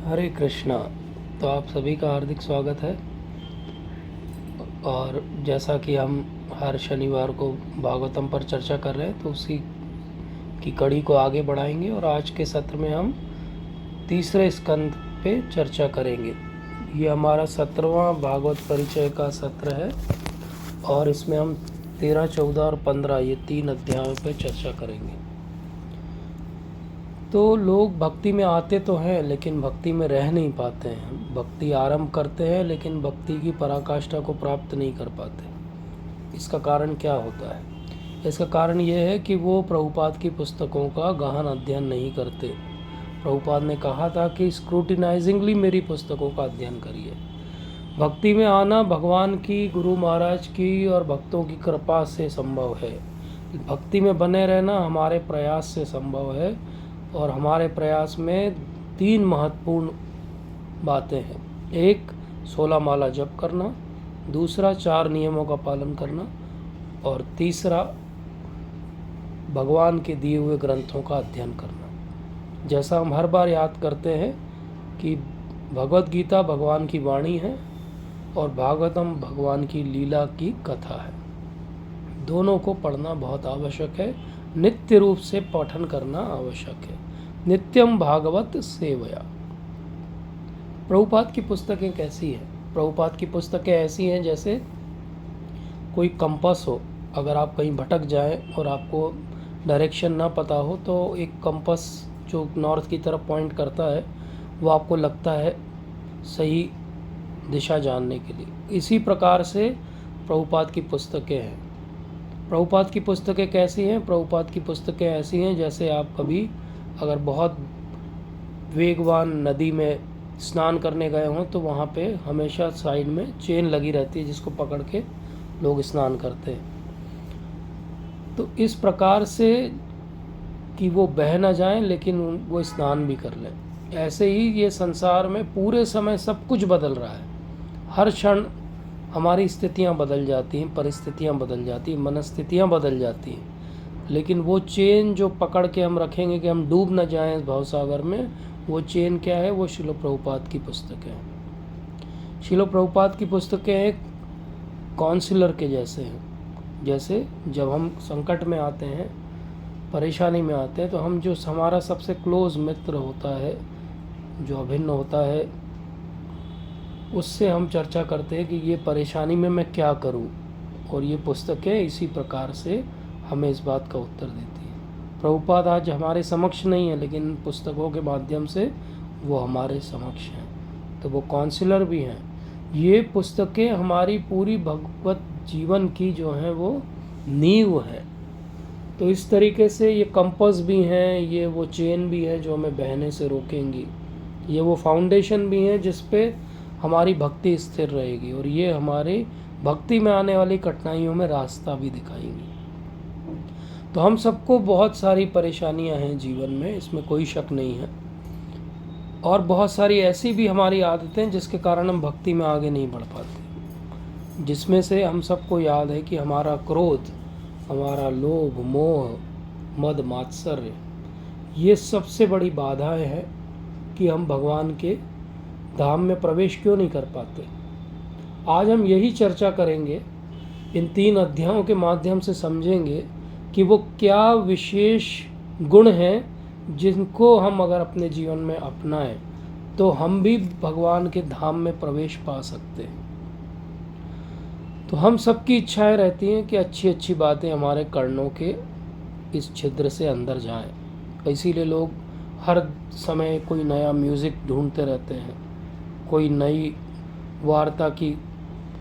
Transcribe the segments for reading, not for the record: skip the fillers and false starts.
हरे कृष्णा। तो आप सभी का हार्दिक स्वागत है। और जैसा कि हम हर शनिवार को भागवतम पर चर्चा कर रहे हैं, तो उसी की कड़ी को आगे बढ़ाएंगे और आज के सत्र में हम तीसरे स्कंद पे चर्चा करेंगे। ये हमारा 17वां भागवत परिचय का सत्र है और इसमें हम 13, 14 और 15 ये 3 अध्यायों पे चर्चा करेंगे। तो लोग भक्ति में आते तो हैं लेकिन भक्ति में रह नहीं पाते हैं। भक्ति आरंभ करते हैं लेकिन भक्ति की पराकाष्ठा को प्राप्त नहीं कर पाते। इसका कारण क्या होता है? इसका कारण ये है कि वो प्रभुपाद की पुस्तकों का गहन अध्ययन नहीं करते। प्रभुपाद ने कहा था कि स्क्रूटिनाइजिंगली मेरी पुस्तकों का अध्ययन करिए। भक्ति में आना भगवान की, गुरु महाराज की और भक्तों की कृपा से संभव है। भक्ति में बने रहना हमारे प्रयास से संभव है और हमारे प्रयास में 3 महत्वपूर्ण बातें हैं। एक, 16 माला जप करना, दूसरा 4 नियमों का पालन करना और तीसरा भगवान के दिए हुए ग्रंथों का अध्ययन करना। जैसा हम हर बार याद करते हैं कि भगवत गीता भगवान की वाणी है और भागवतम भगवान की लीला की कथा है। दोनों को पढ़ना बहुत आवश्यक है, नित्य रूप से पठन करना आवश्यक है। नित्यम भागवत सेवया। प्रभुपाद की पुस्तकें कैसी हैं? प्रभुपाद की पुस्तकें ऐसी हैं जैसे कोई कंपास हो। अगर आप कहीं भटक जाएं और आपको डायरेक्शन ना पता हो तो एक कंपास जो नॉर्थ की तरफ पॉइंट करता है वो आपको लगता है सही दिशा जानने के लिए। इसी प्रकार से प्रभुपाद की पुस्तकें हैं। प्रभुपाद की पुस्तकें कैसी हैं? प्रभुपाद की पुस्तकें ऐसी हैं जैसे आप कभी अगर बहुत वेगवान नदी में स्नान करने गए हों तो वहाँ पे हमेशा साइड में चेन लगी रहती है जिसको पकड़ के लोग स्नान करते हैं। तो इस प्रकार से कि वो बह ना जाएं लेकिन वो स्नान भी कर लें। ऐसे ही ये संसार में पूरे समय सब कुछ बदल रहा है। हर क्षण हमारी स्थितियाँ बदल जाती हैं, परिस्थितियाँ बदल जाती हैं, मनस्थितियाँ बदल जाती हैं, लेकिन वो चेन जो पकड़ के हम रखेंगे कि हम डूब न जाएं इस भवसागर में, वो चेन क्या है? वो श्रील प्रभुपाद की पुस्तकें हैं। श्रील प्रभुपाद की पुस्तकें एक काउंसलर के जैसे हैं। जैसे जब हम संकट में आते हैं, परेशानी में आते हैं, तो हम जो हमारा सबसे क्लोज मित्र होता है, जो अभिन्न होता है, उससे हम चर्चा करते हैं कि ये परेशानी में मैं क्या करूं। और ये पुस्तकें इसी प्रकार से हमें इस बात का उत्तर देती है। प्रभुपाद आज हमारे समक्ष नहीं है लेकिन पुस्तकों के माध्यम से वो हमारे समक्ष हैं, तो वो काउंसलर भी हैं। ये पुस्तकें हमारी पूरी भगवत जीवन की जो हैं वो नींव है। तो इस तरीके से ये कंपास भी हैं, ये वो चेन भी है जो हमें बहने से रोकेंगी, ये वो फाउंडेशन भी हैं जिस पे हमारी भक्ति स्थिर रहेगी और ये हमारी भक्ति में आने वाली कठिनाइयों में रास्ता भी दिखाएंगी। तो हम सबको बहुत सारी परेशानियां हैं जीवन में, इसमें कोई शक नहीं है। और बहुत सारी ऐसी भी हमारी आदतें जिसके कारण हम भक्ति में आगे नहीं बढ़ पाते। जिसमें से हम सबको याद है कि हमारा क्रोध, हमारा लोभ, मोह, मद, मात्सर्य, ये सबसे बड़ी बाधाएं हैं कि हम भगवान के धाम में प्रवेश क्यों नहीं कर पाते। आज हम यही चर्चा करेंगे, इन 3 अध्यायों के माध्यम से समझेंगे कि वो क्या विशेष गुण हैं जिनको हम अगर अपने जीवन में अपनाएं तो हम भी भगवान के धाम में प्रवेश पा सकते हैं। तो हम सबकी इच्छाएं रहती हैं कि अच्छी अच्छी बातें हमारे कर्णों के इस छिद्र से अंदर जाएं। इसीलिए लोग हर समय कोई नया म्यूज़िक ढूंढते रहते हैं, कोई नई वार्ता की,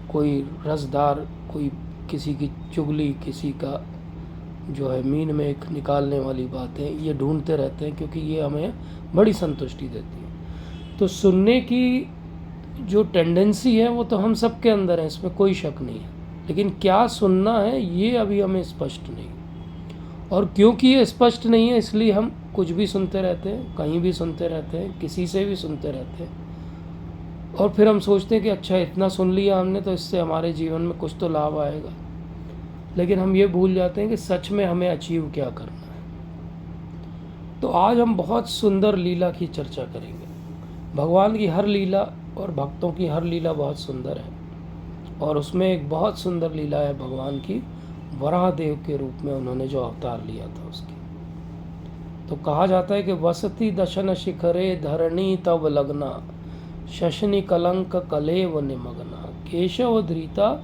कोई रसदार, कोई किसी की चुगली, किसी का जो है मीन में एक निकालने वाली बातें, ये ढूंढते रहते हैं क्योंकि ये हमें बड़ी संतुष्टि देती है। तो सुनने की जो टेंडेंसी है वो तो हम सब के अंदर है, इसमें कोई शक नहीं है, लेकिन क्या सुनना है ये अभी हमें स्पष्ट नहीं। और क्योंकि ये स्पष्ट नहीं है इसलिए हम कुछ भी सुनते रहते हैं, कहीं भी सुनते रहते हैं, किसी से भी सुनते रहते हैं और फिर हम सोचते हैं कि अच्छा इतना सुन लिया हमने तो इससे हमारे जीवन में कुछ तो लाभ आएगा। लेकिन हम ये भूल जाते हैं कि सच में हमें अचीव क्या करना है। तो आज हम बहुत सुंदर लीला की चर्चा करेंगे। भगवान की हर लीला और भक्तों की हर लीला बहुत सुंदर है, और उसमें एक बहुत सुंदर लीला है भगवान की वराह देव के रूप में उन्होंने जो अवतार लिया था उसकी। तो कहा जाता है कि वसति दशन शिखरे धरणी तव लगना, शशनि कलंक कलेव निमग्ना, केशव धृता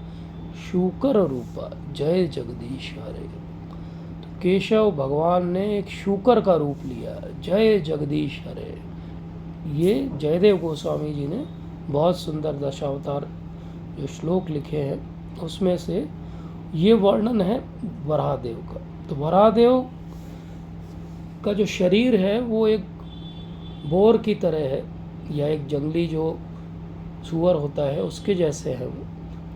शूकर रूपा, जय जगदीश हरे। तो केशव भगवान ने एक शूकर का रूप लिया, जय जगदीश हरे। ये जयदेव गोस्वामी जी ने बहुत सुंदर दशावतार जो श्लोक लिखे हैं उसमें से ये वर्णन है वराहदेव का। तो वराहदेव का जो शरीर है वो एक बोर की तरह है, या एक जंगली जो सुअर होता है उसके जैसे है वो।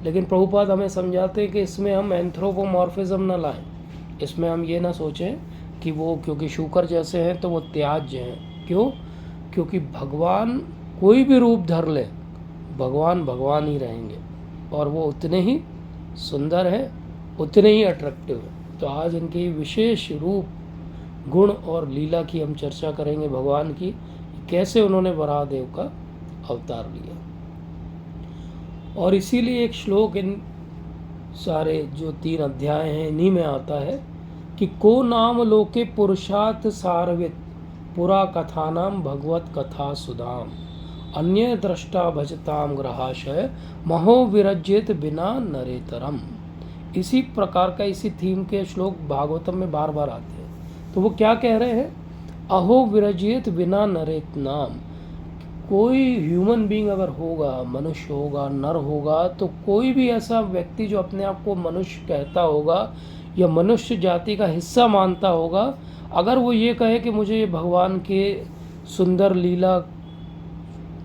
लेकिन प्रभुपाद हमें समझाते हैं कि इसमें हम एंथ्रोपोमॉर्फिज्म न लाएं, इसमें हम ये ना सोचें कि वो क्योंकि शूकर जैसे हैं तो वो त्याज्य हैं। क्यों? क्योंकि भगवान कोई भी रूप धर ले, भगवान भगवान ही रहेंगे, और वो उतने ही सुंदर है, उतने ही अट्रैक्टिव है। तो आज इनके विशेष रूप, गुण और लीला की हम चर्चा करेंगे भगवान की, कैसे उन्होंने वराहदेव का अवतार लिया। और इसीलिए एक श्लोक इन सारे जो 3 अध्याय हैं इन्हीं में आता है कि को नाम लोके पुरुषार्थ सारवित, पुरा कथानाम भगवत कथा सुधाम, अन्य दृष्टा भजताम ग्रहाशय, महो विरज्येत बिना नरेतरम। इसी प्रकार का, इसी थीम के श्लोक भागवतम में बार बार आते हैं। तो वो क्या कह रहे हैं? अहो विरज्येत बिना नरेत नाम। कोई ह्यूमन बीइंग अगर होगा, मनुष्य होगा, नर होगा, तो कोई भी ऐसा व्यक्ति जो अपने आप को मनुष्य कहता होगा या मनुष्य जाति का हिस्सा मानता होगा, अगर वो ये कहे कि मुझे ये भगवान के सुंदर लीला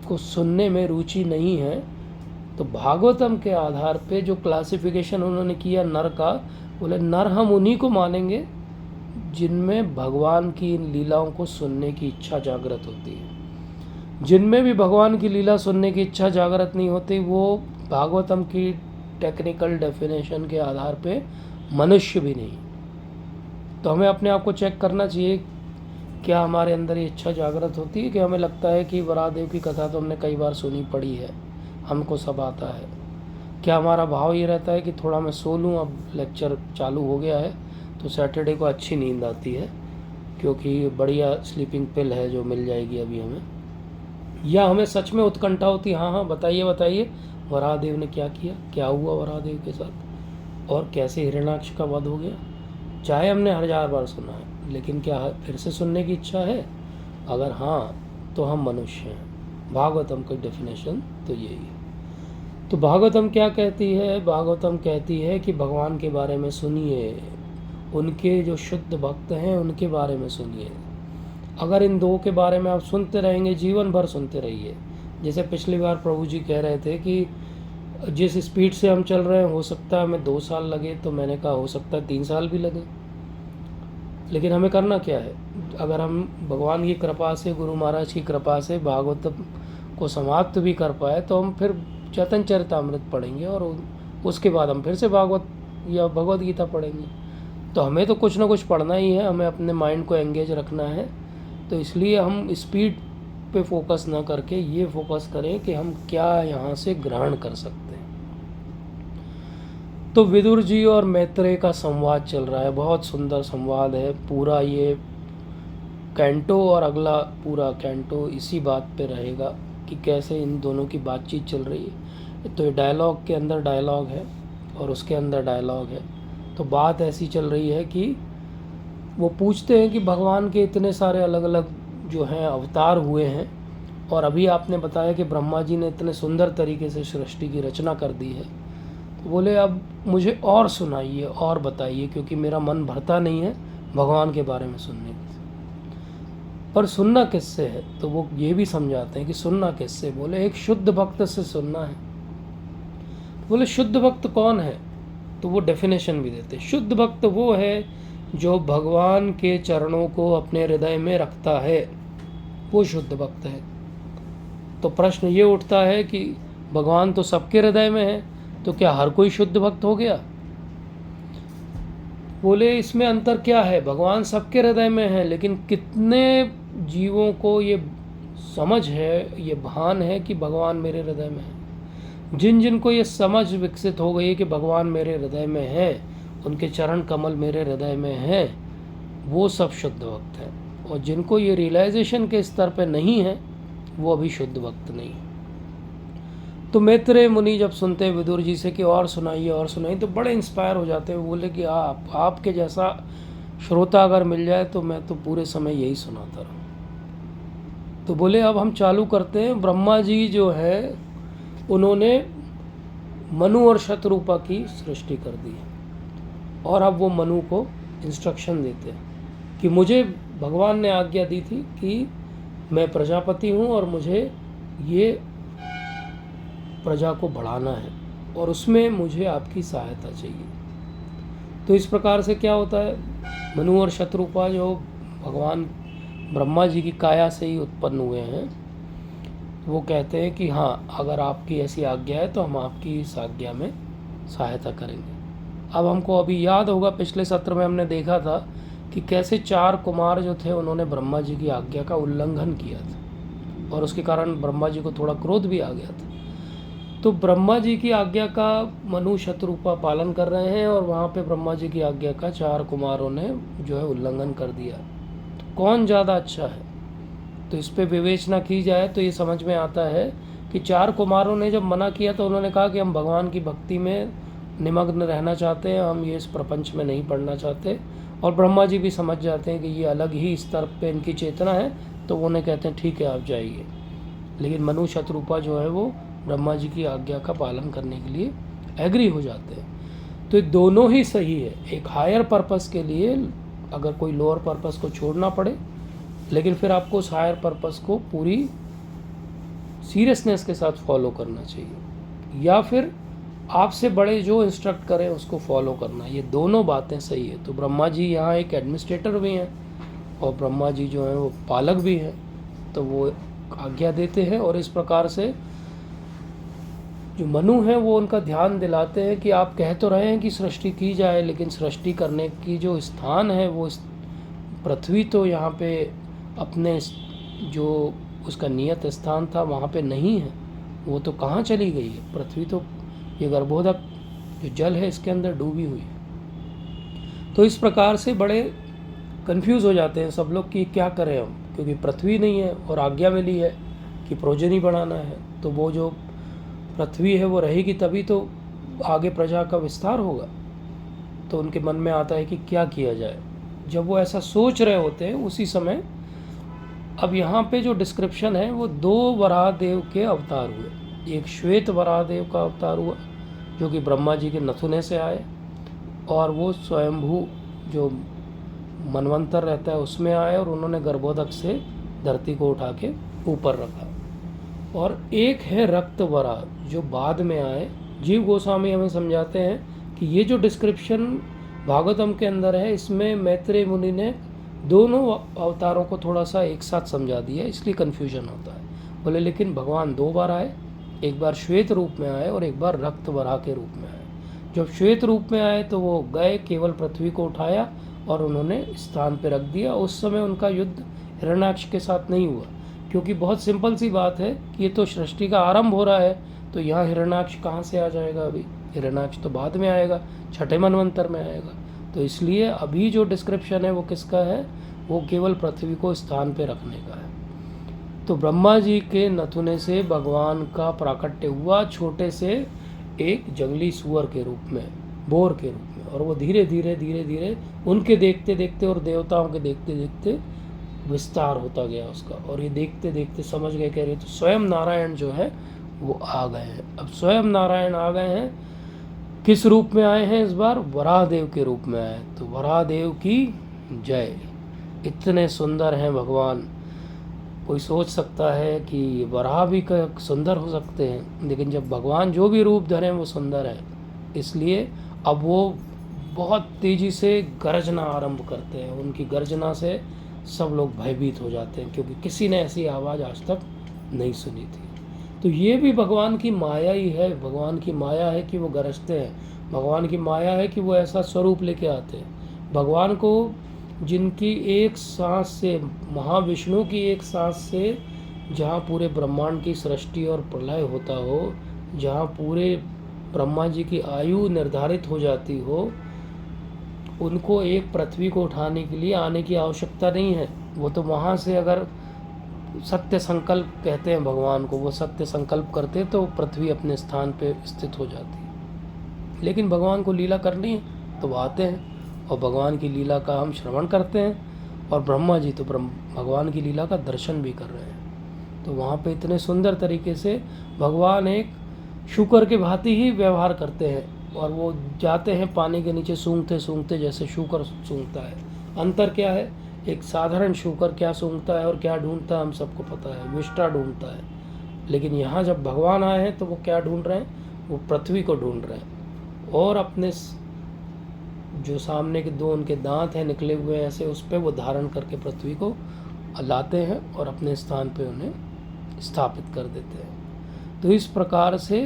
को सुनने में रुचि नहीं है, तो भागवतम के आधार पे जो क्लासिफिकेशन उन्होंने किया नर का, बोले नर हम उन्हीं को मानेंगे जिनमें भगवान की इन लीलाओं को सुनने की इच्छा जागृत होती है। जिनमें भी भगवान की लीला सुनने की इच्छा जागृत नहीं होती, वो भागवतम की टेक्निकल डेफिनेशन के आधार पे मनुष्य भी नहीं। तो हमें अपने आप को चेक करना चाहिए, क्या हमारे अंदर ये इच्छा जागृत होती है कि हमें लगता है कि वराहदेव की कथा तो हमने कई बार सुनी पढ़ी है, हमको सब आता है। क्या हमारा भाव ये रहता है कि थोड़ा मैं सो लूँ, अब लेक्चर चालू हो गया है तो सैटरडे को अच्छी नींद आती है क्योंकि बढ़िया स्लीपिंग पिल है जो मिल जाएगी अभी हमें। या हमें सच में उत्कंठा होती, हाँ बताइए बताइए वराहदेव ने क्या किया, क्या हुआ वराहदेव के साथ, और कैसे हिरण्याक्ष का वध हो गया। चाहे हमने 1000 बार सुना है, लेकिन क्या फिर से सुनने की इच्छा है? अगर हाँ, तो हम मनुष्य हैं। भागवतम की डेफिनेशन तो यही है। तो भागवतम क्या कहती है? भागवतम कहती है कि भगवान के बारे में सुनिए, उनके जो शुद्ध भक्त हैं उनके बारे में सुनिए। अगर इन 2 के बारे में आप सुनते रहेंगे, जीवन भर सुनते रहिए। जैसे पिछली बार प्रभु जी कह रहे थे कि जिस स्पीड से हम चल रहे हैं हो सकता है हमें 2 साल लगे, तो मैंने कहा हो सकता है 3 साल भी लगे। लेकिन हमें करना क्या है? अगर हम भगवान की कृपा से, गुरु महाराज की कृपा से भागवतम को समाप्त भी कर पाए, तो हम फिर चैतन्य चरितामृत पढ़ेंगे और उसके बाद हम फिर से भागवत या भगवद गीता पढ़ेंगे। तो हमें तो कुछ ना कुछ पढ़ना ही है, हमें अपने माइंड को एंगेज रखना है। तो इसलिए हम स्पीड पे फोकस ना करके ये फोकस करें कि हम क्या यहाँ से ग्रहण कर सकते हैं। तो विदुर जी और मैत्रेय का संवाद चल रहा है, बहुत सुंदर संवाद है। पूरा ये कैंटो और अगला पूरा कैंटो इसी बात पे रहेगा कि कैसे इन दोनों की बातचीत चल रही है। तो ये डायलॉग के अंदर डायलॉग है और उसके अंदर डायलॉग है। तो बात ऐसी चल रही है कि वो पूछते हैं कि भगवान के इतने सारे अलग अलग जो हैं अवतार हुए हैं, और अभी आपने बताया कि ब्रह्मा जी ने इतने सुंदर तरीके से सृष्टि की रचना कर दी है। तो बोले अब मुझे और सुनाइए और बताइए, क्योंकि मेरा मन भरता नहीं है भगवान के बारे में सुनने से। पर सुनना किससे है? तो वो ये भी समझाते हैं कि सुनना किससे। बोले एक शुद्ध भक्त से सुनना है। बोले शुद्ध भक्त कौन है? तो वो डेफिनेशन भी देते। शुद्ध भक्त वो है जो भगवान के चरणों को अपने हृदय में रखता है, वो शुद्ध भक्त है। तो प्रश्न ये उठता है कि भगवान तो सबके हृदय में है, तो क्या हर कोई शुद्ध भक्त हो गया? बोले इसमें अंतर क्या है? भगवान सबके हृदय में है, लेकिन कितने जीवों को ये समझ है, ये भान है कि भगवान मेरे हृदय में है। जिन जिन को ये समझ विकसित हो गई है कि भगवान मेरे हृदय में है, उनके चरण कमल मेरे हृदय में है, वो सब शुद्ध भक्त हैं। और जिनको ये रियलाइजेशन के स्तर पे नहीं है, वो अभी शुद्ध भक्त नहीं। तो मैत्रेय मुनि जब सुनते हैं विदुर जी से कि और सुनाइए, तो बड़े इंस्पायर हो जाते हैं। बोले कि आपके जैसा श्रोता अगर मिल जाए तो मैं तो पूरे समय यही सुनाता रहूँ। तो बोले अब हम चालू करते हैं। ब्रह्मा जी जो है उन्होंने मनु और शतरूपा की सृष्टि कर दी, और अब वो मनु को इंस्ट्रक्शन देते हैं कि मुझे भगवान ने आज्ञा दी थी कि मैं प्रजापति हूँ और मुझे ये प्रजा को बढ़ाना है, और उसमें मुझे आपकी सहायता चाहिए। तो इस प्रकार से क्या होता है, मनु और शतरूपा जो भगवान ब्रह्मा जी की काया से ही उत्पन्न हुए हैं, वो कहते हैं कि हाँ, अगर आपकी ऐसी आज्ञा है तो हम आपकी इस आज्ञा में सहायता करेंगे। अब हमको अभी याद होगा, पिछले सत्र में हमने देखा था कि कैसे 4 कुमार जो थे उन्होंने ब्रह्मा जी की आज्ञा का उल्लंघन किया था, और उसके कारण ब्रह्मा जी को थोड़ा क्रोध भी आ गया था। तो ब्रह्मा जी की आज्ञा का मनु शतरूपा पालन कर रहे हैं, और वहाँ पे ब्रह्मा जी की आज्ञा का 4 कुमारों ने जो है उल्लंघन कर दिया। तो कौन ज़्यादा अच्छा है? तो इस पे विवेचना की जाए तो ये समझ में आता है कि 4 कुमारों ने जब मना किया तो उन्होंने कहा कि हम भगवान की भक्ति में निमग्न रहना चाहते हैं, हम ये इस प्रपंच में नहीं पढ़ना चाहते। और ब्रह्मा जी भी समझ जाते हैं कि ये अलग ही स्तर पे इनकी चेतना है, तो वो उन्हें कहते हैं ठीक है आप जाइए। लेकिन मनु शतरूपा जो है वो ब्रह्मा जी की आज्ञा का पालन करने के लिए एग्री हो जाते हैं। तो दोनों ही सही है। एक हायर पर्पस के लिए अगर कोई लोअर पर्पस को छोड़ना पड़े, लेकिन फिर आपको उस हायर पर्पस को पूरी सीरियसनेस के साथ फॉलो करना चाहिए, या फिर आपसे बड़े जो इंस्ट्रक्ट करें उसको फॉलो करना, ये दोनों बातें सही है। तो ब्रह्मा जी यहाँ एक एडमिनिस्ट्रेटर भी हैं, और ब्रह्मा जी जो हैं वो पालक भी हैं, तो वो आज्ञा देते हैं। और इस प्रकार से जो मनु हैं वो उनका ध्यान दिलाते हैं कि आप कह तो रहे हैं कि सृष्टि की जाए, लेकिन सृष्टि करने की जो स्थान है वो पृथ्वी तो यहाँ पे अपने जो उसका नियत स्थान था वहाँ पे नहीं है, वो तो कहाँ चली गई है? पृथ्वी तो ये गर्भोदक जो जल है इसके अंदर डूबी हुई है। तो इस प्रकार से बड़े कंफ्यूज हो जाते हैं सब लोग कि क्या करें हम, क्योंकि पृथ्वी नहीं है और आज्ञा मिली है कि प्रोजनी बढ़ाना है, तो वो जो पृथ्वी है वो रहेगी तभी तो आगे प्रजा का विस्तार होगा। तो उनके मन में आता है कि क्या किया जाए। जब वो ऐसा सोच रहे होते हैं उसी समय अब यहाँ पे जो डिस्क्रिप्शन है वो 2 वराह देव के अवतार हुए। एक श्वेत वराह देव का अवतार हुआ जो कि ब्रह्मा जी के नथुने से आए, और वो स्वयंभू जो मनवंतर रहता है उसमें आए, और उन्होंने गर्भोदक से धरती को उठा के ऊपर रखा। और एक है रक्त वराह जो बाद में आए। जीव गोस्वामी हमें समझाते हैं कि ये जो डिस्क्रिप्शन भागवतम के अंदर है, इसमें मैत्रेय मुनि ने दोनों अवतारों को थोड़ा सा एक साथ समझा दिया, इसलिए कन्फ्यूजन होता है। बोले लेकिन भगवान 2 बार आए, एक बार श्वेत रूप में आए और एक बार रक्त वराह के रूप में आए। जब श्वेत रूप में आए तो वो गए, केवल पृथ्वी को उठाया और उन्होंने स्थान पर रख दिया। उस समय उनका युद्ध हिरण्याक्ष के साथ नहीं हुआ, क्योंकि बहुत सिंपल सी बात है कि ये तो सृष्टि का आरंभ हो रहा है, तो यहाँ हिरण्याक्ष कहाँ से आ जाएगा? अभी हिरण्याक्ष तो बाद में आएगा, 6ठे मनवंतर में आएगा। तो इसलिए अभी जो डिस्क्रिप्शन है वो किसका है? वो केवल पृथ्वी को स्थान पे रखने का है। तो ब्रह्मा जी के नथुने से भगवान का प्राकट्य हुआ, छोटे से एक जंगली सुअर के रूप में, बोर के रूप में, और वो धीरे धीरे उनके देखते देखते और देवताओं के देखते देखते विस्तार होता गया उसका। और ये देखते देखते समझ गए, कह रहे तो स्वयं नारायण जो है वो आ गए हैं। अब स्वयं नारायण आ गए हैं, किस रूप में आए हैं? इस बार वराहदेव के रूप में आए। तो वराहदेव की जय। इतने सुंदर हैं भगवान, कोई सोच सकता है कि वराह भी सुंदर हो सकते हैं, लेकिन जब भगवान जो भी रूप धरे वो सुंदर है। इसलिए अब वो बहुत तेज़ी से गर्जना आरंभ करते हैं। उनकी गर्जना से सब लोग भयभीत हो जाते हैं, क्योंकि किसी ने ऐसी आवाज़ आज तक नहीं सुनी थी। तो ये भी भगवान की माया ही है। भगवान की माया है कि वो गरजते हैं, भगवान की माया है कि वो ऐसा स्वरूप लेके आते हैं। भगवान को जिनकी एक सांस से, महाविष्णु की एक सांस से जहाँ पूरे ब्रह्मांड की सृष्टि और प्रलय होता हो, जहाँ पूरे ब्रह्मा जी की आयु निर्धारित हो जाती हो, उनको एक पृथ्वी को उठाने के लिए आने की आवश्यकता नहीं है। वो तो वहाँ से अगर सत्य संकल्प कहते हैं भगवान को, वो सत्य संकल्प करते तो पृथ्वी अपने स्थान पे स्थित हो जाती। लेकिन भगवान को लीला करनी है तो वो आते हैं और भगवान की लीला का हम श्रवण करते हैं, और ब्रह्मा जी तो भगवान की लीला का दर्शन भी कर रहे हैं। तो वहाँ पे इतने सुंदर तरीके से भगवान एक शूकर के भांति ही व्यवहार करते हैं, और वो जाते हैं पानी के नीचे सूंघते सूंघते, जैसे शूकर सूंघता है। अंतर क्या है, एक साधारण शूकर क्या सूंघता है और क्या ढूंढता है हम सबको पता है, विष्ठा ढूंढता है। लेकिन यहाँ जब भगवान आए हैं तो वो क्या ढूंढ रहे हैं, वो पृथ्वी को ढूंढ रहे हैं, और अपने जो सामने के दो उनके दांत हैं निकले हुए ऐसे, उस पर वो धारण करके पृथ्वी को लाते हैं और अपने स्थान पे उन्हें स्थापित कर देते हैं। तो इस प्रकार से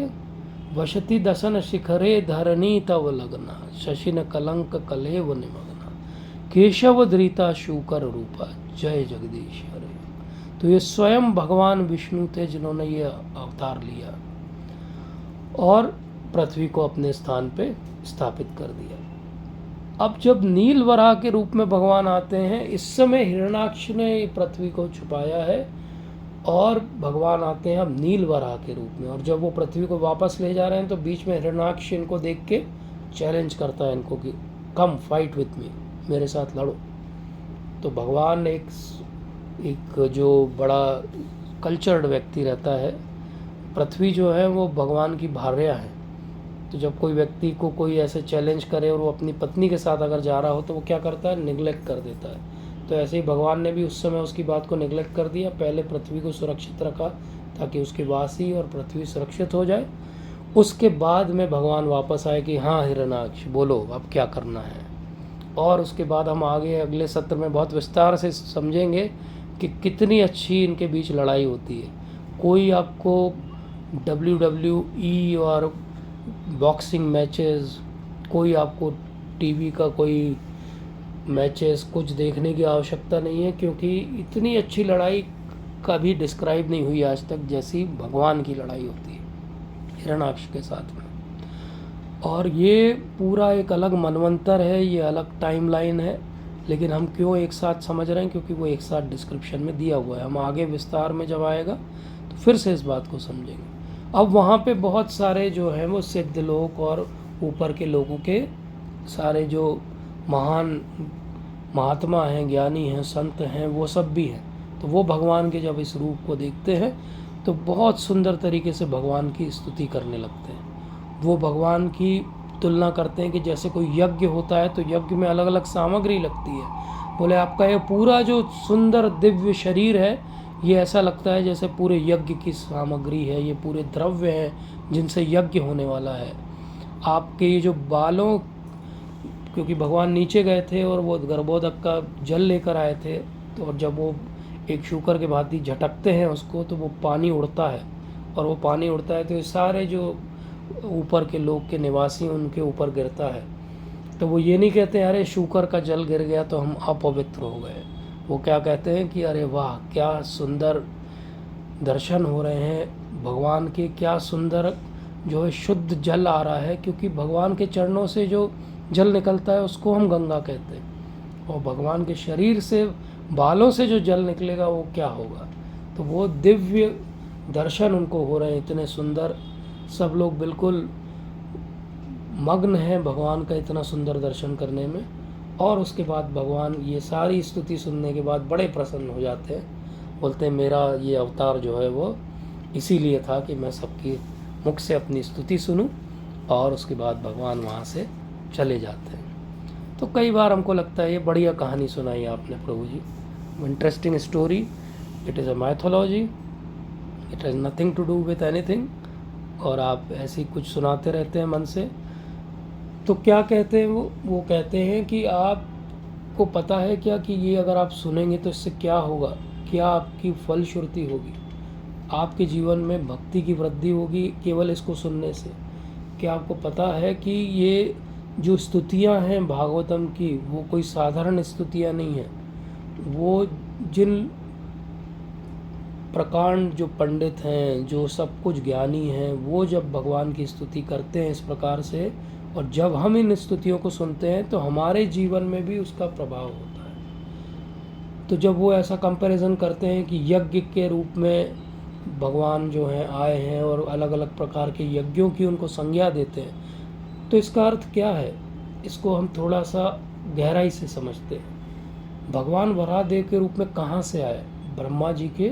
वशति दशन शिखरे धरणी तव लगना, शशिन कलंक कलेव निमग्ना, केशव धृता शूकर रूपा, जय जगदीश हरे। तो ये स्वयं भगवान विष्णु थे जिन्होंने ये अवतार लिया और पृथ्वी को अपने स्थान पे स्थापित कर दिया। अब जब नील वराह के रूप में भगवान आते हैं, इस समय हिरण्याक्ष ने पृथ्वी को छुपाया है और भगवान आते हैं अब नील वराह के रूप में। और जब वो पृथ्वी को वापस ले जा रहे हैं तो बीच में हिरण्याक्ष इनको देख के चैलेंज करता है इनको कि कम फाइट विथ मी, मेरे साथ लड़ो। तो भगवान एक जो बड़ा कल्चर्ड व्यक्ति रहता है, पृथ्वी जो है वो भगवान की भार्या है। तो जब कोई व्यक्ति को कोई ऐसे चैलेंज करे और वो अपनी पत्नी के साथ अगर जा रहा हो तो वो क्या करता है, निगलेक्ट कर देता है। तो ऐसे ही भगवान ने भी उस समय उसकी बात को निगलेक्ट कर दिया, पहले पृथ्वी को सुरक्षित रखा ताकि उसके वासी और पृथ्वी सुरक्षित हो जाए। उसके बाद में भगवान वापस आए कि हाँ हिरण्याक्ष बोलो अब क्या करना है। और उसके बाद हम आगे अगले सत्र में बहुत विस्तार से समझेंगे कि कितनी अच्छी इनके बीच लड़ाई होती है। कोई आपको WWE और बॉक्सिंग मैचेस, कोई आपको टीवी का कोई मैचेस कुछ देखने की आवश्यकता नहीं है, क्योंकि इतनी अच्छी लड़ाई कभी डिस्क्राइब नहीं हुई आज तक जैसी भगवान की लड़ाई होती है हिरण्याक्ष के साथ में। और ये पूरा एक अलग मनवंतर है, ये अलग टाइमलाइन है, लेकिन हम क्यों एक साथ समझ रहे हैं, क्योंकि वो एक साथ डिस्क्रिप्शन में दिया हुआ है। हम आगे विस्तार में जब आएगा तो फिर से इस बात को समझेंगे। अब वहाँ पे बहुत सारे जो हैं वो सिद्ध लोग और ऊपर के लोगों के सारे जो महान महात्मा हैं, ज्ञानी हैं, संत हैं, वो सब भी हैं। तो वो भगवान के जब इस रूप को देखते हैं तो बहुत सुंदर तरीके से भगवान की स्तुति करने लगते हैं। वो भगवान की तुलना करते हैं कि जैसे कोई यज्ञ होता है तो यज्ञ में अलग अलग सामग्री लगती है। बोले आपका ये पूरा जो सुंदर दिव्य शरीर है ये ऐसा लगता है जैसे पूरे यज्ञ की सामग्री है, ये पूरे द्रव्य हैं जिनसे यज्ञ होने वाला है। आपके ये जो बालों, क्योंकि भगवान नीचे गए थे और वो गर्भोदक का जल लेकर आए थे, तो और जब वो एक शूकर के भांति झटकते हैं उसको तो वो पानी उड़ता है, और वो पानी उड़ता है तो ये सारे जो ऊपर के लोग के निवासी उनके ऊपर गिरता है। तो वो ये नहीं कहते अरे शूकर का जल गिर गया तो हम अपवित्र हो गए। वो क्या कहते हैं कि अरे वाह क्या सुंदर दर्शन हो रहे हैं भगवान के, क्या सुंदर जो है शुद्ध जल आ रहा है, क्योंकि भगवान के चरणों से जो जल निकलता है उसको हम गंगा कहते हैं, और भगवान के शरीर से बालों से जो जल निकलेगा वो क्या होगा। तो वो दिव्य दर्शन उनको हो रहे हैं इतने सुंदर, सब लोग बिल्कुल मग्न हैं भगवान का इतना सुंदर दर्शन करने में। और उसके बाद भगवान ये सारी स्तुति सुनने के बाद बड़े प्रसन्न हो जाते हैं, बोलते हैं मेरा ये अवतार जो है वो इसीलिए था कि मैं सबकी मुख से अपनी स्तुति सुनूं। और उसके बाद भगवान वहाँ से चले जाते हैं। तो कई बार हमको लगता है ये बढ़िया कहानी सुनाई आपने Prabhu ji, interesting story, it is a mythology, it has nothing to do with anything, और आप ऐसे ही कुछ सुनाते रहते हैं मन से। तो क्या कहते हैं वो कहते हैं कि आपको पता है क्या कि ये अगर आप सुनेंगे तो इससे क्या होगा, क्या आपकी फलश्रुति होगी, आपके जीवन में भक्ति की वृद्धि होगी केवल इसको सुनने से। क्या आपको पता है कि ये जो स्तुतियाँ हैं भागवतम की वो कोई साधारण स्तुतियाँ नहीं हैं। वो जिन प्रकांड जो पंडित हैं, जो सब कुछ ज्ञानी हैं, वो जब भगवान की स्तुति करते हैं इस प्रकार से, और जब हम इन स्तुतियों को सुनते हैं तो हमारे जीवन में भी उसका प्रभाव होता है। तो जब वो ऐसा कंपैरिजन करते हैं कि यज्ञ के रूप में भगवान जो हैं आए हैं और अलग अलग प्रकार के यज्ञों की उनको संज्ञा देते हैं, तो इसका अर्थ क्या है, इसको हम थोड़ा सा गहराई से समझते हैं। भगवान वराहदेव के रूप में कहाँ से आए? ब्रह्मा जी के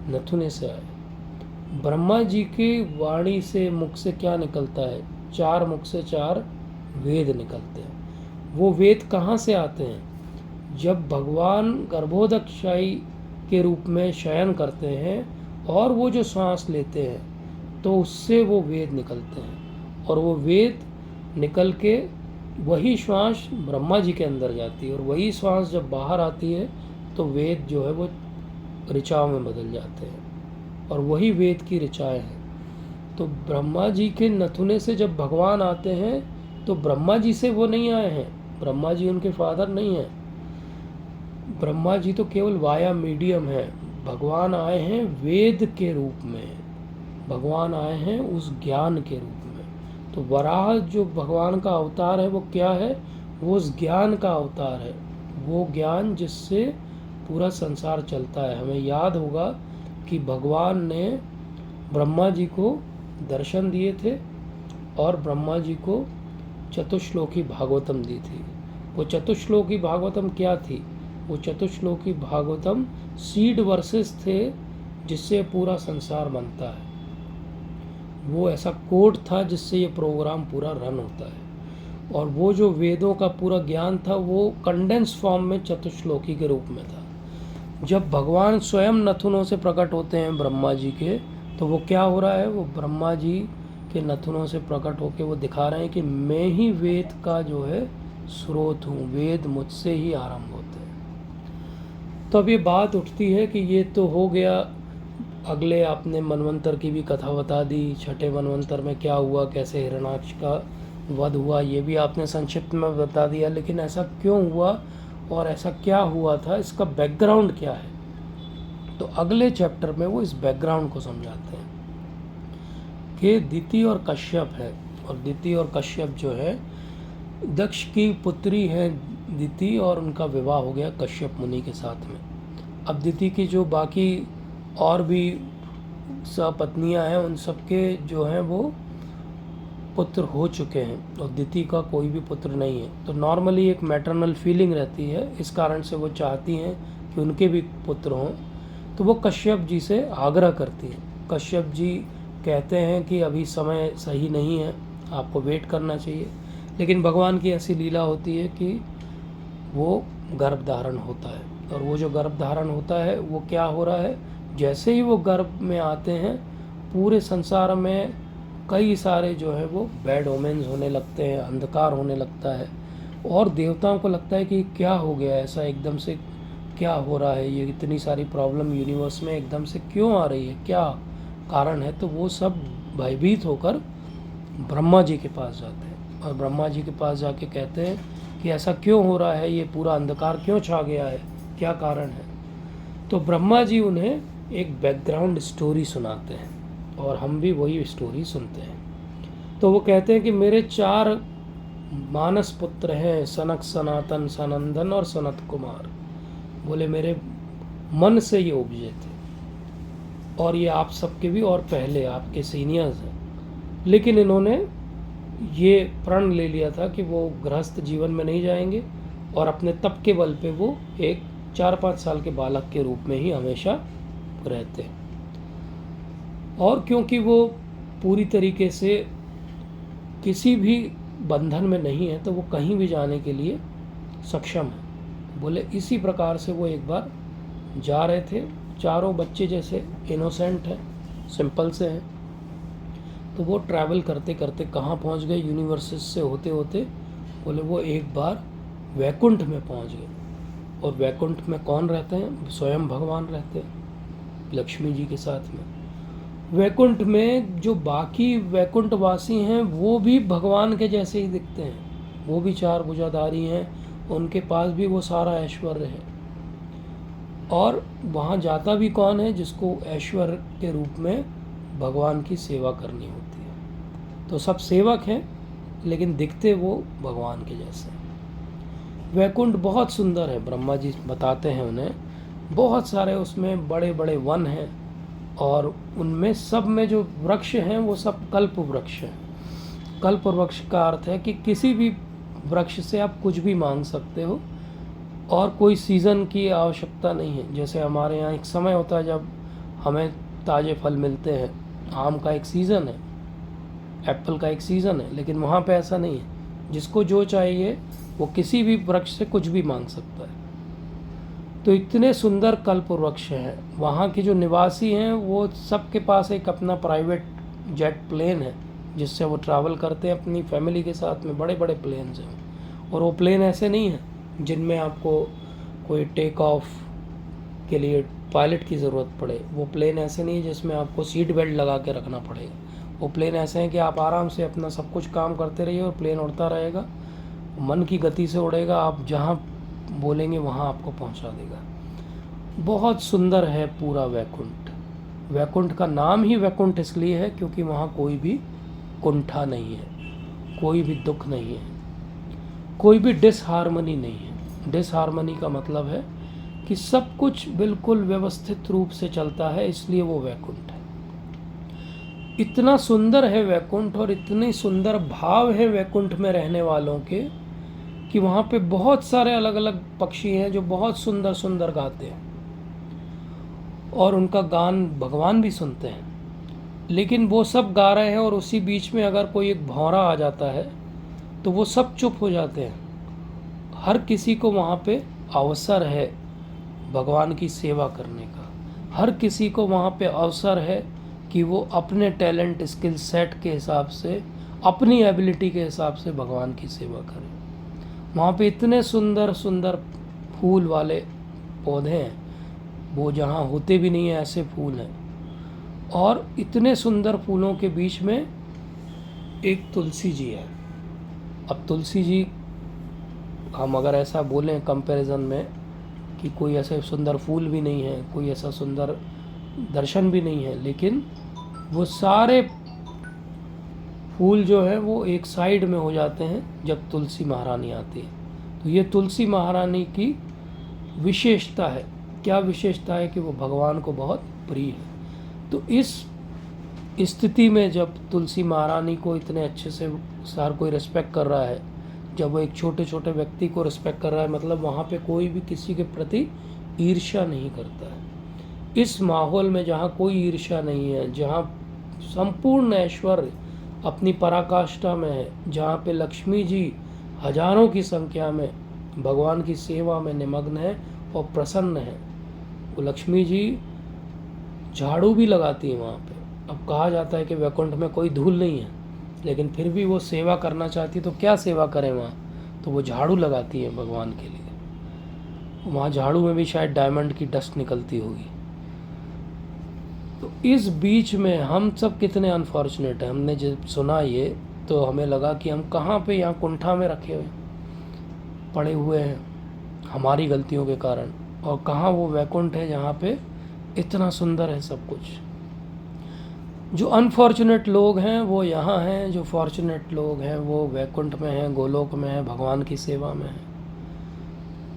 नथुने से आए। ब्रह्मा जी की वाणी से, मुख से क्या निकलता है? 4 मुख से 4 वेद निकलते हैं। वो वेद कहाँ से आते हैं? जब भगवान गर्भोदकशायी के रूप में शयन करते हैं और वो जो श्वास लेते हैं तो उससे वो वेद निकलते हैं, और वो वेद निकल के वही श्वास ब्रह्मा जी के अंदर जाती है, और वही श्वास जब बाहर आती है तो वेद जो है वो ऋचाओं में बदल जाते हैं, और वही वेद की ऋचाएँ हैं। तो ब्रह्मा जी के नथुने से जब भगवान आते हैं तो ब्रह्मा जी से वो नहीं आए हैं, ब्रह्मा जी उनके फादर नहीं हैं। ब्रह्मा जी तो केवल वाया मीडियम है। भगवान आए हैं वेद के रूप में, भगवान आए हैं उस ज्ञान के रूप में। तो वराह जो भगवान का अवतार है वो क्या है? वो उस ज्ञान का अवतार है, वो ज्ञान जिससे पूरा संसार चलता है। हमें याद होगा कि भगवान ने ब्रह्मा जी को दर्शन दिए थे और ब्रह्मा जी को चतुश्लोकी भागवतम दी थी। वो चतुश्लोकी भागवतम क्या थी? वो चतुश्लोकी भागवतम सीड वर्सेस थे जिससे पूरा संसार बनता है। वो ऐसा कोड था जिससे ये प्रोग्राम पूरा रन होता है, और वो जो वेदों का पूरा ज्ञान था वो कंडेंस फॉर्म में चतुश्लोकी के रूप में था। जब भगवान स्वयं नथुनों से प्रकट होते हैं ब्रह्मा जी के, तो वो क्या हो रहा है? वो ब्रह्मा जी के नथुनों से प्रकट होकर वो दिखा रहे हैं कि मैं ही वेद का जो है स्रोत हूँ, वेद मुझसे ही आरंभ होते हैं। तो अब ये बात उठती है कि ये तो हो गया, अगले आपने मनवंतर की भी कथा बता दी, छठे मनवंतर में क्या हुआ, कैसे हिरण्याक्ष का वध हुआ, ये भी आपने संक्षिप्त में बता दिया। लेकिन ऐसा क्यों हुआ और ऐसा क्या हुआ था, इसका बैकग्राउंड क्या है? तो अगले चैप्टर में वो इस बैकग्राउंड को समझाते हैं कि दिति और कश्यप है, और दिति और कश्यप जो है दक्ष की पुत्री है दिति, और उनका विवाह हो गया कश्यप मुनि के साथ में। अब दिति की जो बाकी और भी सपत्नियां हैं उन सबके जो हैं वो पुत्र हो चुके हैं, और दिति का कोई भी पुत्र नहीं है। तो नॉर्मली एक मैटरनल फीलिंग रहती है, इस कारण से वो चाहती हैं कि उनके भी पुत्र हों। तो वो कश्यप जी से आग्रह करती है। कश्यप जी कहते हैं कि अभी समय सही नहीं है, आपको वेट करना चाहिए। लेकिन भगवान की ऐसी लीला होती है कि वो गर्भ धारण होता है, और वो जो गर्भ धारण होता है वो क्या हो रहा है? जैसे ही वो गर्भ में आते हैं पूरे संसार में कई सारे जो है वो बैड ओमेन्स होने लगते हैं, अंधकार होने लगता है, और देवताओं को लगता है कि क्या हो गया, ऐसा एकदम से क्या हो रहा है, ये इतनी सारी प्रॉब्लम यूनिवर्स में एकदम से क्यों आ रही है, क्या कारण है? तो वो सब भयभीत होकर ब्रह्मा जी के पास जाते हैं, और ब्रह्मा जी के पास जाके कहते हैं कि ऐसा क्यों हो रहा है, ये पूरा अंधकार क्यों छा गया है, क्या कारण है? तो ब्रह्मा जी उन्हें एक बैकग्राउंड स्टोरी सुनाते हैं, और हम भी वही स्टोरी सुनते हैं। तो वो कहते हैं कि मेरे 4 मानस पुत्र हैं, सनक, सनातन, सनंदन और सनत कुमार। बोले मेरे मन से ये उपजे थे, और ये आप सबके भी और पहले आपके सीनियर्स हैं। लेकिन इन्होंने ये प्रण ले लिया था कि वो गृहस्थ जीवन में नहीं जाएंगे, और अपने तप के बल पे वो एक 4-5 साल के बालक के रूप में ही हमेशा रहते हैं। और क्योंकि वो पूरी तरीके से किसी भी बंधन में नहीं है तो वो कहीं भी जाने के लिए सक्षम है। बोले इसी प्रकार से वो एक बार जा रहे थे, चारों बच्चे जैसे इनोसेंट हैं, सिंपल से हैं। तो वो ट्रैवल करते करते कहाँ पहुँच गए? यूनिवर्सेस से होते होते बोले वो एक बार वैकुंठ में पहुँच गए। और वैकुंठ में कौन रहते हैं? स्वयं भगवान रहते हैं लक्ष्मी जी के साथ में। वैकुंठ में जो बाकी वैकुंठवासी हैं वो भी भगवान के जैसे ही दिखते हैं, वो भी 4 भुजाधारी हैं, उनके पास भी वो सारा ऐश्वर्य है। और वहाँ जाता भी कौन है? जिसको ऐश्वर्य के रूप में भगवान की सेवा करनी होती है। तो सब सेवक हैं, लेकिन दिखते वो भगवान के जैसे हैं। वैकुंठ बहुत सुंदर है, ब्रह्मा जी बताते हैं उन्हें। बहुत सारे उसमें बड़े बड़े वन हैं, और उनमें सब में जो वृक्ष हैं वो सब कल्प वृक्ष हैं। कल्प वृक्ष का अर्थ है कि किसी भी वृक्ष से आप कुछ भी मांग सकते हो, और कोई सीज़न की आवश्यकता नहीं है। जैसे हमारे यहाँ एक समय होता है जब हमें ताज़े फल मिलते हैं, आम का एक सीज़न है, एप्पल का एक सीज़न है, लेकिन वहाँ पे ऐसा नहीं है। जिसको जो चाहिए वो किसी भी वृक्ष से कुछ भी मांग सकता है। तो इतने सुंदर कल्प वृक्ष हैं। वहाँ के जो निवासी हैं वो सबके पास एक अपना प्राइवेट जेट प्लेन है, जिससे वो ट्रैवल करते हैं अपनी फैमिली के साथ में। बड़े बड़े प्लेन्स हैं, और वो प्लेन ऐसे नहीं हैं जिनमें आपको कोई टेक ऑफ के लिए पायलट की ज़रूरत पड़े। वो प्लेन ऐसे नहीं है जिसमें आपको सीट बेल्ट लगा के रखना पड़ेगा। वो प्लेन ऐसे हैं कि आप आराम से अपना सब कुछ काम करते रहिए और प्लेन उड़ता रहेगा, मन की गति से उड़ेगा। आप जहाँ बोलेंगे वहाँ आपको पहुँचा देगा। बहुत सुंदर है पूरा वैकुंठ। वैकुंठ का नाम ही वैकुंठ इसलिए है क्योंकि वहाँ कोई भी कुंठा नहीं है, कोई भी दुख नहीं है, कोई भी डिसहार्मनी नहीं है। डिसहार्मनी का मतलब है कि सब कुछ बिल्कुल व्यवस्थित रूप से चलता है, इसलिए वो वैकुंठ है। इतना सुंदर है वैकुंठ, और इतने सुंदर भाव है वैकुंठ में रहने वालों के, कि वहाँ पे बहुत सारे अलग अलग पक्षी हैं जो बहुत सुंदर सुंदर गाते हैं, और उनका गान भगवान भी सुनते हैं। लेकिन वो सब गा रहे हैं, और उसी बीच में अगर कोई एक भौंरा आ जाता है तो वो सब चुप हो जाते हैं। हर किसी को वहाँ पे अवसर है भगवान की सेवा करने का। हर किसी को वहाँ पे अवसर है कि वो अपने टैलेंट, स्किल सेट के हिसाब से, अपनी एबिलिटी के हिसाब से भगवान की सेवा करे। वहाँ पे इतने सुंदर सुंदर फूल वाले पौधे हैं, वो जहाँ होते भी नहीं हैं ऐसे फूल हैं। और इतने सुंदर फूलों के बीच में एक तुलसी जी है। अब तुलसी जी, हम अगर ऐसा बोलें कंपैरिजन में कि कोई ऐसे सुंदर फूल भी नहीं है, कोई ऐसा सुंदर दर्शन भी नहीं है, लेकिन वो सारे फूल जो हैं वो एक साइड में हो जाते हैं जब तुलसी महारानी आती है। तो ये तुलसी महारानी की विशेषता है। क्या विशेषता है? कि वो भगवान को बहुत प्रिय है। तो इस स्थिति में जब तुलसी महारानी को इतने अच्छे से हर कोई रिस्पेक्ट कर रहा है, जब वो एक छोटे छोटे व्यक्ति को रिस्पेक्ट कर रहा है, मतलब वहाँ पे कोई भी किसी के प्रति ईर्ष्या नहीं करता है। इस माहौल में जहाँ कोई ईर्ष्या नहीं है, जहाँ संपूर्ण ऐश्वर्य अपनी पराकाष्ठा में है, जहाँ पे लक्ष्मी जी हजारों की संख्या में भगवान की सेवा में निमग्न है और प्रसन्न है। वो लक्ष्मी जी झाड़ू भी लगाती है वहाँ पे। अब कहा जाता है कि वैकुंठ में कोई धूल नहीं है, लेकिन फिर भी वो सेवा करना चाहती, तो क्या सेवा करें वहाँ? तो वो झाड़ू लगाती है भगवान के लिए। वहाँ झाड़ू में भी शायद डायमंड की डस्ट निकलती होगी। तो इस बीच में हम सब कितने अनफॉर्चुनेट हैं। हमने जब सुना ये तो हमें लगा कि हम कहाँ पे यहाँ कुंठा में रखे हुए पड़े हुए हैं हमारी गलतियों के कारण, और कहाँ वो वैकुंठ है जहाँ पे इतना सुंदर है सब कुछ। जो अनफॉर्चुनेट लोग हैं वो यहाँ हैं, जो फॉर्चुनेट लोग हैं वो वैकुंठ में हैं, गोलोक में हैं, भगवान की सेवा में हैं।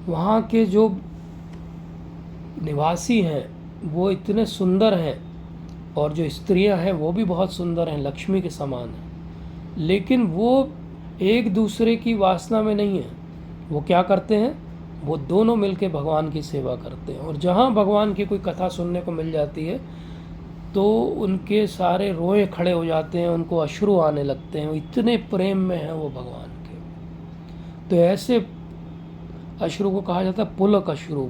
वहाँ के जो निवासी हैं वो इतने सुंदर हैं, और जो स्त्रियां हैं वो भी बहुत सुंदर हैं, लक्ष्मी के समान हैं। लेकिन वो एक दूसरे की वासना में नहीं है। वो क्या करते हैं? वो दोनों मिलके भगवान की सेवा करते हैं। और जहाँ भगवान की कोई कथा सुनने को मिल जाती है तो उनके सारे रोए खड़े हो जाते हैं, उनको अश्रु आने लगते हैं। इतने प्रेम में हैं वो भगवान के। तो ऐसे अश्रु को कहा जाता है पुलक अश्रु।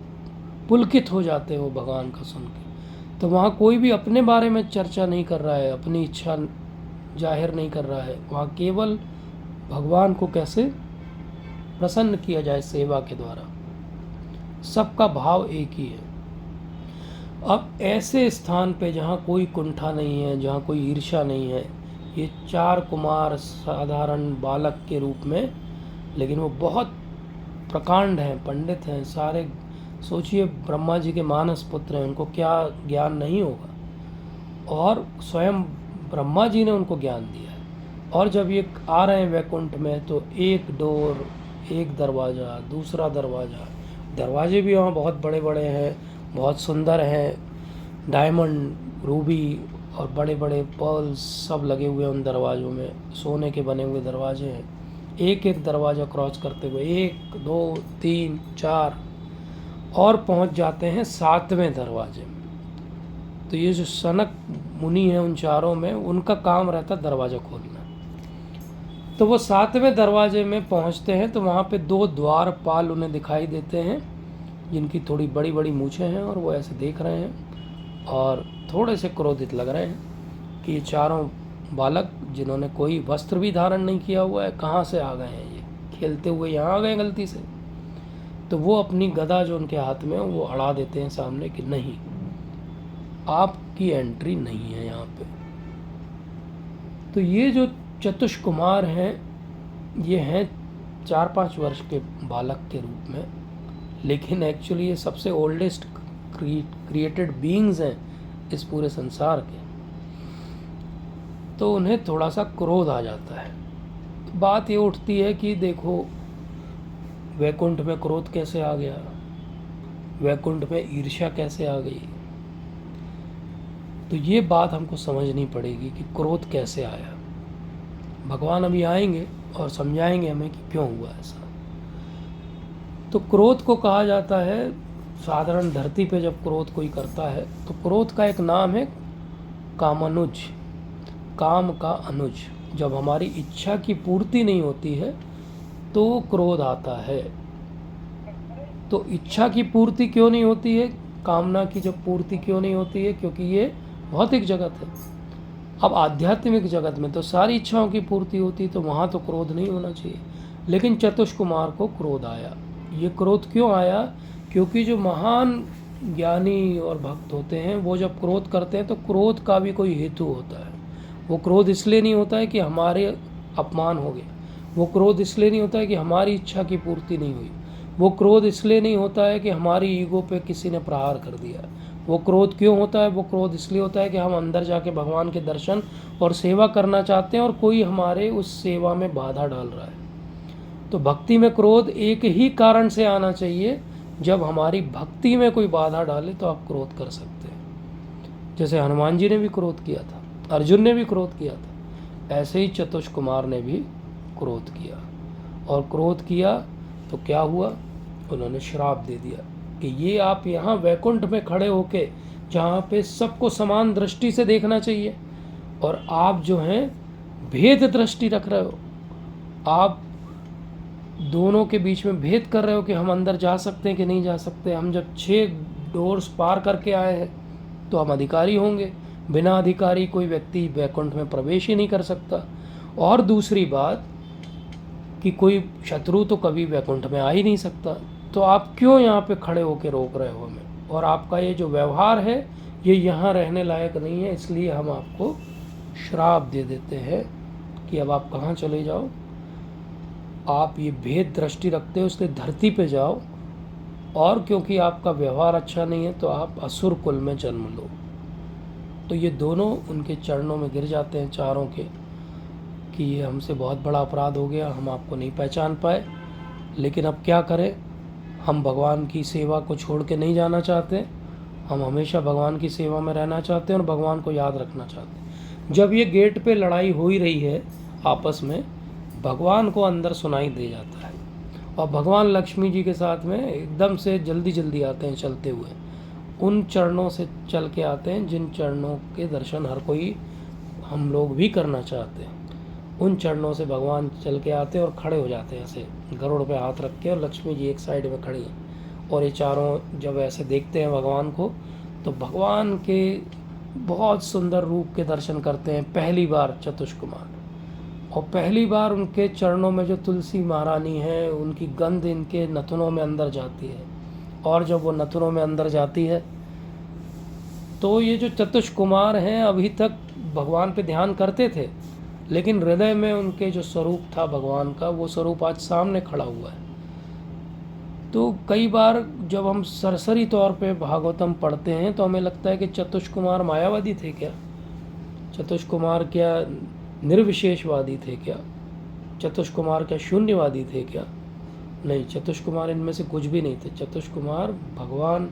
पुलकित हो जाते हैं वो भगवान का सुन के। तो वहाँ कोई भी अपने बारे में चर्चा नहीं कर रहा है, अपनी इच्छा जाहिर नहीं कर रहा है। वहाँ केवल भगवान को कैसे प्रसन्न किया जाए सेवा के द्वारा, सबका भाव एक ही है। अब ऐसे स्थान पे जहाँ कोई कुंठा नहीं है, जहाँ कोई ईर्ष्या नहीं है, ये 4 कुमार साधारण बालक के रूप में, लेकिन वो बहुत प्रकांड हैं, पंडित हैं, सारे सोचिए, ब्रह्मा जी के मानस पुत्र हैं, उनको क्या ज्ञान नहीं होगा। और स्वयं ब्रह्मा जी ने उनको ज्ञान दिया है। और जब ये आ रहे हैं वैकुंठ में, तो एक डोर, एक दरवाज़ा, दूसरा दरवाज़ा, दरवाजे भी वहाँ बहुत बड़े बड़े हैं, बहुत सुंदर हैं, डायमंड, रूबी और बड़े बड़े पर्ल्स सब लगे हुए हैं उन दरवाज़ों में, सोने के बने हुए दरवाजे हैं। एक एक दरवाज़ा क्रॉस करते हुए 1 2 3 4 और पहुंच जाते हैं 7वें दरवाजे में। तो ये जो सनक मुनि हैं उन चारों में, उनका काम रहता है दरवाज़ा खोलना। तो वो 7वें दरवाजे में पहुंचते हैं तो वहाँ पे 2 द्वारपाल उन्हें दिखाई देते हैं, जिनकी थोड़ी बड़ी बड़ी मूछें हैं, और वो ऐसे देख रहे हैं और थोड़े से क्रोधित लग रहे हैं कि ये चारों बालक, जिन्होंने कोई वस्त्र भी धारण नहीं किया हुआ है, कहाँ से आ गए हैं, ये खेलते हुए यहाँ आ गए गलती से। तो वो अपनी गदा जो उनके हाथ में है वो अड़ा देते हैं सामने कि नहीं, आपकी एंट्री नहीं है यहाँ पे। तो ये जो चतुष्कुमार हैं, ये हैं 4-5 वर्ष के बालक के रूप में, लेकिन एक्चुअली ये सबसे ओल्डेस्ट क्रिएटेड बीइंग्स हैं इस पूरे संसार के। तो उन्हें थोड़ा सा क्रोध आ जाता है। तो बात ये उठती है कि देखो, वैकुंठ में क्रोध कैसे आ गया, वैकुंठ में ईर्ष्या कैसे आ गई। तो ये बात हमको समझनी पड़ेगी कि क्रोध कैसे आया। भगवान अभी आएंगे और समझाएंगे हमें कि क्यों हुआ ऐसा। तो क्रोध को कहा जाता है, साधारण धरती पे जब क्रोध कोई करता है तो क्रोध का एक नाम है कामानुज, काम का अनुज। जब हमारी इच्छा की पूर्ति नहीं होती है तो क्रोध आता है। तो इच्छा की पूर्ति क्यों नहीं होती है, कामना की जब पूर्ति क्यों नहीं होती है, क्योंकि ये भौतिक जगत है। अब आध्यात्मिक जगत में तो सारी इच्छाओं की पूर्ति होती, तो वहाँ तो क्रोध नहीं होना चाहिए। लेकिन चतुष्कुमार को क्रोध आया। ये क्रोध क्यों आया, क्योंकि जो महान ज्ञानी और भक्त होते हैं वो जब क्रोध करते हैं तो क्रोध का भी कोई हेतु होता है। वो क्रोध इसलिए नहीं होता है कि हमारे अपमान हो गया, वो क्रोध इसलिए नहीं होता है कि हमारी इच्छा की पूर्ति नहीं हुई, वो क्रोध इसलिए नहीं होता है कि हमारी ईगो पे किसी ने प्रहार कर दिया। वो क्रोध क्यों होता है, वो क्रोध इसलिए होता है कि हम अंदर जाके भगवान के दर्शन और सेवा करना चाहते हैं और कोई हमारे उस सेवा में बाधा डाल रहा है। तो भक्ति में क्रोध एक ही कारण से आना चाहिए, जब हमारी भक्ति में कोई बाधा डाले तो आप क्रोध कर सकते हैं। जैसे हनुमान जी ने भी क्रोध किया था, अर्जुन ने भी क्रोध किया था, ऐसे ही चतुष्कुमार ने भी क्रोध किया। और क्रोध किया तो क्या हुआ, उन्होंने श्राप दे दिया कि ये आप यहाँ वैकुंठ में खड़े होके, जहाँ पे सबको समान दृष्टि से देखना चाहिए, और आप जो हैं भेद दृष्टि रख रहे हो, आप दोनों के बीच में भेद कर रहे हो कि हम अंदर जा सकते हैं कि नहीं जा सकते। हम जब 6 डोर्स पार करके आए हैं तो हम अधिकारी होंगे, बिना अधिकारी कोई व्यक्ति वैकुंठ में प्रवेश ही नहीं कर सकता। और दूसरी बात कि कोई शत्रु तो कभी वैकुंठ में आ ही नहीं सकता। तो आप क्यों यहाँ पे खड़े होकर रोक रहे हो हमें, और आपका ये जो व्यवहार है ये यहाँ रहने लायक नहीं है, इसलिए हम आपको श्राप दे देते हैं कि अब आप कहाँ चले जाओ। आप ये भेद दृष्टि रखते हो इसलिए धरती पे जाओ, और क्योंकि आपका व्यवहार अच्छा नहीं है तो आप असुर कुल में जन्म लो। तो ये दोनों उनके चरणों में गिर जाते हैं चारों के, कि ये हमसे बहुत बड़ा अपराध हो गया, हम आपको नहीं पहचान पाए। लेकिन अब क्या करें, हम भगवान की सेवा को छोड़ के नहीं जाना चाहते, हम हमेशा भगवान की सेवा में रहना चाहते हैं और भगवान को याद रखना चाहते हैं। जब ये गेट पे लड़ाई हो ही रही है आपस में, भगवान को अंदर सुनाई दे जाता है, और भगवान लक्ष्मी जी के साथ में एकदम से जल्दी जल्दी आते हैं चलते हुए, उन चरणों से चल के आते हैं जिन चरणों के दर्शन हर कोई, हम लोग भी करना चाहते हैं। उन चरणों से भगवान चल के आते हैं और खड़े हो जाते हैं ऐसे गरुड़ पे हाथ रख के, और लक्ष्मी जी एक साइड में खड़ी हैं। और ये चारों जब ऐसे देखते हैं भगवान को, तो भगवान के बहुत सुंदर रूप के दर्शन करते हैं पहली बार चतुष्कुमार। और पहली बार उनके चरणों में जो तुलसी महारानी है, उनकी गंध इनके नथुनों में अंदर जाती है, और जब वो नथुनों में अंदर जाती है तो ये जो चतुष्कुमार हैं अभी तक भगवान पे ध्यान करते थे, लेकिन हृदय में उनके जो स्वरूप था भगवान का, वो स्वरूप आज सामने खड़ा हुआ है। तो कई बार जब हम सरसरी तौर पे भागवतम पढ़ते हैं तो हमें लगता है कि चतुष कुमार मायावादी थे क्या, चतुष कुमार क्या निर्विशेषवादी थे क्या, चतुष कुमार क्या शून्यवादी थे क्या? नहीं, चतुष कुमार इनमें से कुछ भी नहीं थे। चतुष कुमार भगवान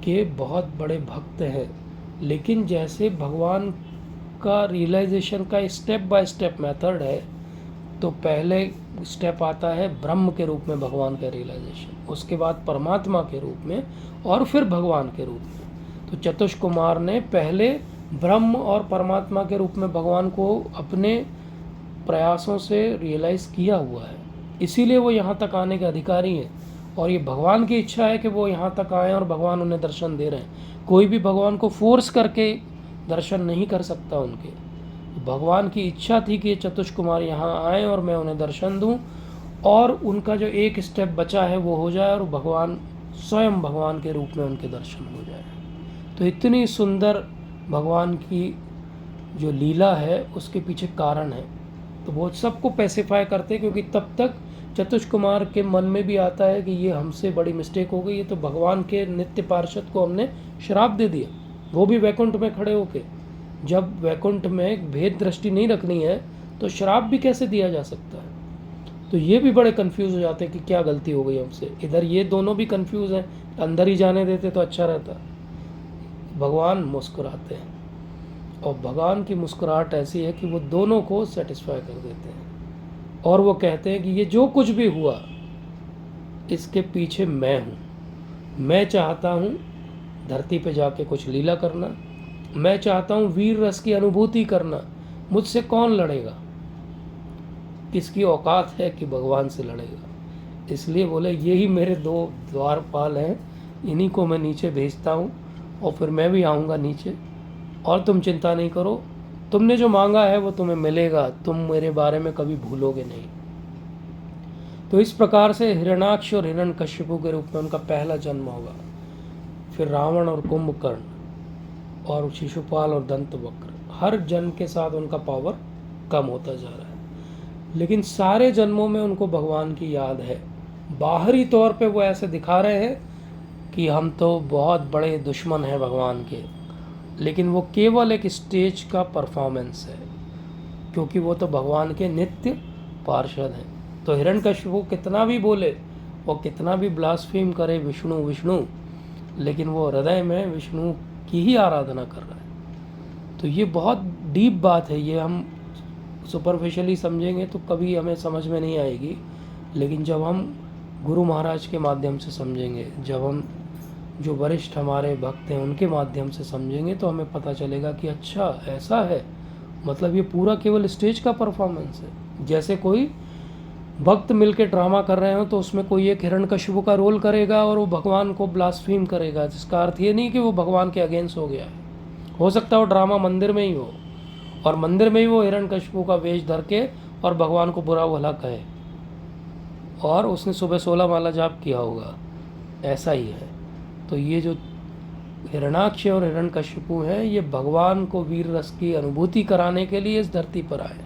के बहुत बड़े भक्त हैं, लेकिन जैसे भगवान का रियलाइजेशन का स्टेप बाय स्टेप मेथड है, तो पहले स्टेप आता है ब्रह्म के रूप में भगवान का रियलाइजेशन, उसके बाद परमात्मा के रूप में, और फिर भगवान के रूप में। तो चतुष कुमार ने पहले ब्रह्म और परमात्मा के रूप में भगवान को अपने प्रयासों से रियलाइज़ किया हुआ है, इसीलिए वो यहाँ तक आने के अधिकारी हैं। और ये भगवान की इच्छा है कि वो यहाँ तक आएँ और भगवान उन्हें दर्शन दे रहे हैं। कोई भी भगवान को फोर्स करके दर्शन नहीं कर सकता उनके। भगवान की इच्छा थी कि ये चतुष कुमार यहाँ आएँ और मैं उन्हें दर्शन दूँ, और उनका जो एक स्टेप बचा है वो हो जाए और भगवान स्वयं भगवान के रूप में उनके दर्शन हो जाए। तो इतनी सुंदर भगवान की जो लीला है उसके पीछे कारण है। तो वो सबको पैसिफाई करते, क्योंकि तब तक चतुष कुमार के मन में भी आता है कि ये हमसे बड़ी मिस्टेक हो गई है, तो भगवान के नित्य पार्षद को हमने श्राप दे दिया, वो भी वैकुंठ में खड़े होके। जब वैकुंठ में भेद दृष्टि नहीं रखनी है तो श्राप भी कैसे दिया जा सकता है? तो ये भी बड़े कंफ्यूज हो जाते हैं कि क्या गलती हो गई हमसे। इधर ये दोनों भी कंफ्यूज हैं, अंदर ही जाने देते तो अच्छा रहता। भगवान मुस्कुराते हैं, और भगवान की मुस्कुराहट ऐसी है कि वो दोनों को सेटिस्फाई कर देते हैं, और वो कहते हैं कि ये जो कुछ भी हुआ इसके पीछे मैं हूँ। मैं चाहता हूँ धरती पे जाके कुछ लीला करना, मैं चाहता हूँ वीर रस की अनुभूति करना। मुझसे कौन लड़ेगा? किसकी औकात है कि भगवान से लड़ेगा? इसलिए बोले यही मेरे दो द्वारपाल हैं, इन्हीं को मैं नीचे भेजता हूँ, और फिर मैं भी आऊँगा नीचे, और तुम चिंता नहीं करो, तुमने जो मांगा है वो तुम्हें मिलेगा, तुम मेरे बारे में कभी भूलोगे नहीं। तो इस प्रकार से हिरण्याक्ष और हिरण्यकश्यपु के रूप में उनका पहला जन्म होगा। फिर रावण और कुंभकर्ण और शिशुपाल और दंतवक्र, हर जन्म के साथ उनका पावर कम होता जा रहा है, लेकिन सारे जन्मों में उनको भगवान की याद है। बाहरी तौर पे वो ऐसे दिखा रहे हैं कि हम तो बहुत बड़े दुश्मन हैं भगवान के, लेकिन वो केवल एक स्टेज का परफॉर्मेंस है, क्योंकि वो तो भगवान के नित्य पार्षद हैं। तो हिरण्यकश्यपु कितना भी बोले, वो कितना भी ब्लास्फेम करे विष्णु विष्णु, लेकिन वो हृदय में विष्णु की ही आराधना कर रहा है। तो ये बहुत डीप बात है, ये हम सुपरफिशियली समझेंगे तो कभी हमें समझ में नहीं आएगी, लेकिन जब हम गुरु महाराज के माध्यम से समझेंगे, जब हम जो वरिष्ठ हमारे भक्त हैं उनके माध्यम से समझेंगे, तो हमें पता चलेगा कि अच्छा ऐसा है, मतलब ये पूरा केवल स्टेज का परफॉर्मेंस है। जैसे कोई भक्त मिलके ड्रामा कर रहे हो तो उसमें कोई एक हिरण्यकश्यपु का रोल करेगा और वो भगवान को ब्लास्फेम करेगा, जिसका अर्थ ये नहीं कि वो भगवान के अगेंस्ट हो गया है। हो सकता है वो ड्रामा मंदिर में ही हो, और मंदिर में ही वो हिरण्यकश्यपु का वेश धर के और भगवान को बुरा भला कहे, और उसने सुबह 16 माला जाप किया होगा, ऐसा ही है। तो ये जो हिरण्याक्ष और हिरण्यकश्यपु हैं, ये भगवान को वीर रस की अनुभूति कराने के लिए इस धरती पर आए।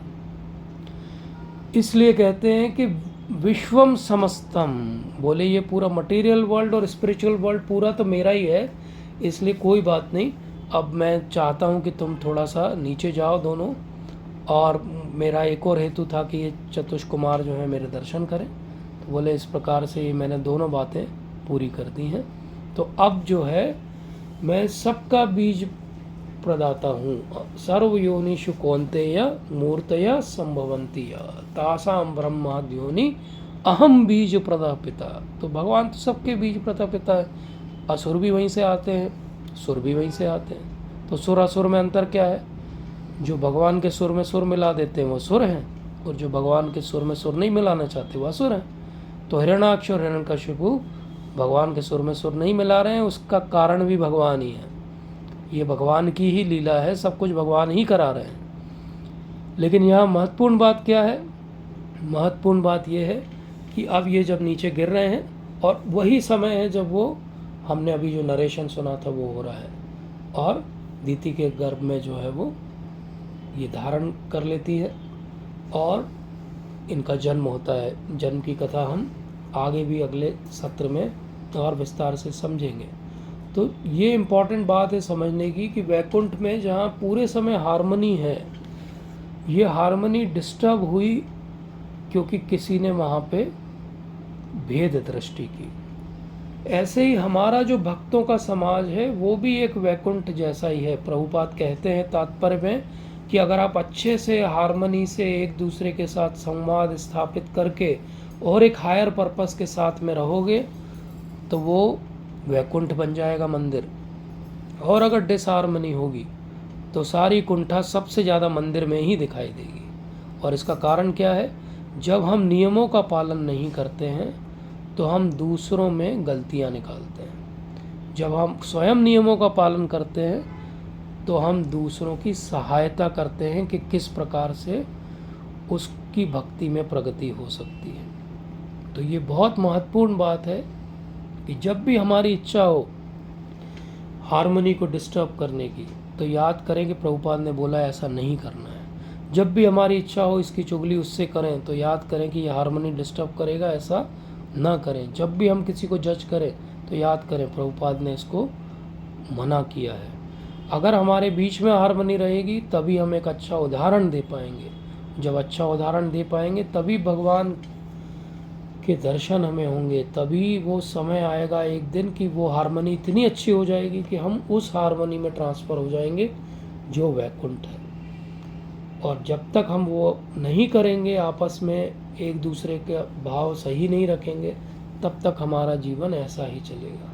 इसलिए कहते हैं कि विश्वम समस्तम, बोले ये पूरा मटेरियल वर्ल्ड और स्पिरिचुअल वर्ल्ड पूरा तो मेरा ही है, इसलिए कोई बात नहीं, अब मैं चाहता हूँ कि तुम थोड़ा सा नीचे जाओ दोनों। और मेरा एक और हेतु था कि ये चतुष कुमार जो है मेरे दर्शन करें। तो बोले इस प्रकार से मैंने दोनों बातें पूरी कर दी हैं। तो अब जो है मैं सबका बीज प्रदाता हूँ। सर्वयोनिषु कौन्तेय मूर्तया संभवन्ति तासाम ब्रह्माद्योनि अहम बीज प्रदा पिता। तो भगवान तो सबके बीज प्रदा पिता है। असुर भी वहीं से आते हैं, सुर भी वहीं से आते हैं। तो सुर असुर में अंतर क्या है? जो भगवान के सुर में सुर मिला देते हैं वो सुर हैं, और जो भगवान के सुर में सुर नहीं मिलाना चाहते वो असुर हैं। तो हिरण्याक्ष और हिरण्यकश्यपु भगवान के सुर में सुर नहीं मिला रहे हैं, उसका कारण भी भगवान ही है। ये भगवान की ही लीला है, सब कुछ भगवान ही करा रहे हैं। लेकिन यहाँ महत्वपूर्ण बात क्या है? महत्वपूर्ण बात यह है कि अब ये जब नीचे गिर रहे हैं, और वही समय है जब वो हमने अभी जो नरेशन सुना था वो हो रहा है, और दीति के गर्भ में जो है वो ये धारण कर लेती है, और इनका जन्म होता है। जन्म की कथा हम आगे भी अगले सत्र में और विस्तार से समझेंगे। तो ये इम्पॉर्टेंट बात है समझने की कि वैकुंठ में जहाँ पूरे समय हार्मनी है, ये हार्मनी डिस्टर्ब हुई क्योंकि किसी ने वहाँ पे भेद दृष्टि की। ऐसे ही हमारा जो भक्तों का समाज है वो भी एक वैकुंठ जैसा ही है। प्रभुपाद कहते हैं तात्पर्य में कि अगर आप अच्छे से हार्मनी से एक दूसरे के साथ संवाद स्थापित करके और एक हायर पर्पस के साथ में रहोगे तो वो वैकुंठ बन जाएगा मंदिर। और अगर डिसहार्मनी होगी तो सारी कुंठा सबसे ज़्यादा मंदिर में ही दिखाई देगी। और इसका कारण क्या है? जब हम नियमों का पालन नहीं करते हैं तो हम दूसरों में गलतियां निकालते हैं। जब हम स्वयं नियमों का पालन करते हैं तो हम दूसरों की सहायता करते हैं कि किस प्रकार से उसकी भक्ति में प्रगति हो सकती है। तो ये बहुत महत्वपूर्ण बात है कि जब भी हमारी इच्छा हो हार्मनी को डिस्टर्ब करने की तो याद करें कि प्रभुपाद ने बोला ऐसा नहीं करना है। जब भी हमारी इच्छा हो इसकी चुगली उससे करें तो याद करें कि ये हार्मनी डिस्टर्ब करेगा, ऐसा ना करें। जब भी हम किसी को जज करें तो याद करें प्रभुपाद ने इसको मना किया है। अगर हमारे बीच में हार्मनी रहेगी तभी हम एक अच्छा उदाहरण दे पाएंगे। जब अच्छा उदाहरण दे पाएंगे तभी भगवान के दर्शन हमें होंगे। तभी वो समय आएगा एक दिन कि वो हार्मनी इतनी अच्छी हो जाएगी कि हम उस हार्मनी में ट्रांसफ़र हो जाएंगे जो वैकुंठ है। और जब तक हम वो नहीं करेंगे, आपस में एक दूसरे के भाव सही नहीं रखेंगे, तब तक हमारा जीवन ऐसा ही चलेगा।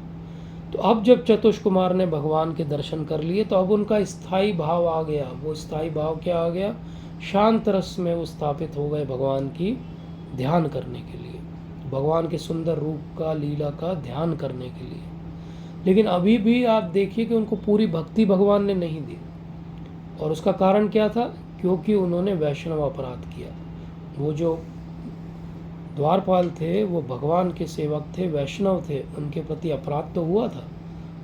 तो अब जब चतुष कुमार ने भगवान के दर्शन कर लिए तो अब उनका स्थायी भाव आ गया। वो स्थायी भाव क्या आ गया? शांत रस में वो स्थापित हो गए भगवान की ध्यान करने के लिए, भगवान के सुंदर रूप का, लीला का ध्यान करने के लिए। लेकिन अभी भी आप देखिए कि उनको पूरी भक्ति भगवान ने नहीं दी। और उसका कारण क्या था? क्योंकि उन्होंने वैष्णव अपराध किया। वो जो द्वारपाल थे वो भगवान के सेवक थे, वैष्णव थे, उनके प्रति अपराध तो हुआ था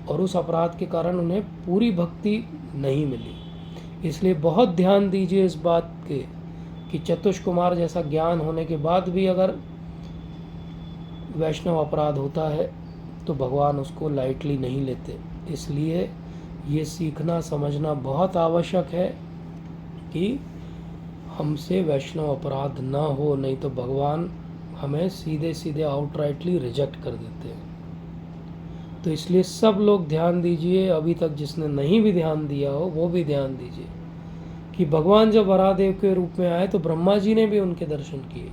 और उस अपराध के कारण उन्हें पूरी भक्ति नहीं मिली। इसलिए बहुत ध्यान दीजिए इस बात के कि चतुष कुमार जैसा ज्ञान होने के बाद भी अगर वैष्णव अपराध होता है तो भगवान उसको लाइटली नहीं लेते। इसलिए ये सीखना समझना बहुत आवश्यक है कि हमसे वैष्णव अपराध ना हो, नहीं तो भगवान हमें सीधे सीधे आउटराइटली रिजेक्ट कर देते हैं। तो इसलिए सब लोग ध्यान दीजिए, अभी तक जिसने नहीं भी ध्यान दिया हो वो भी ध्यान दीजिए कि भगवान जब वराहदेव के रूप में आए तो ब्रह्मा जी ने भी उनके दर्शन किए,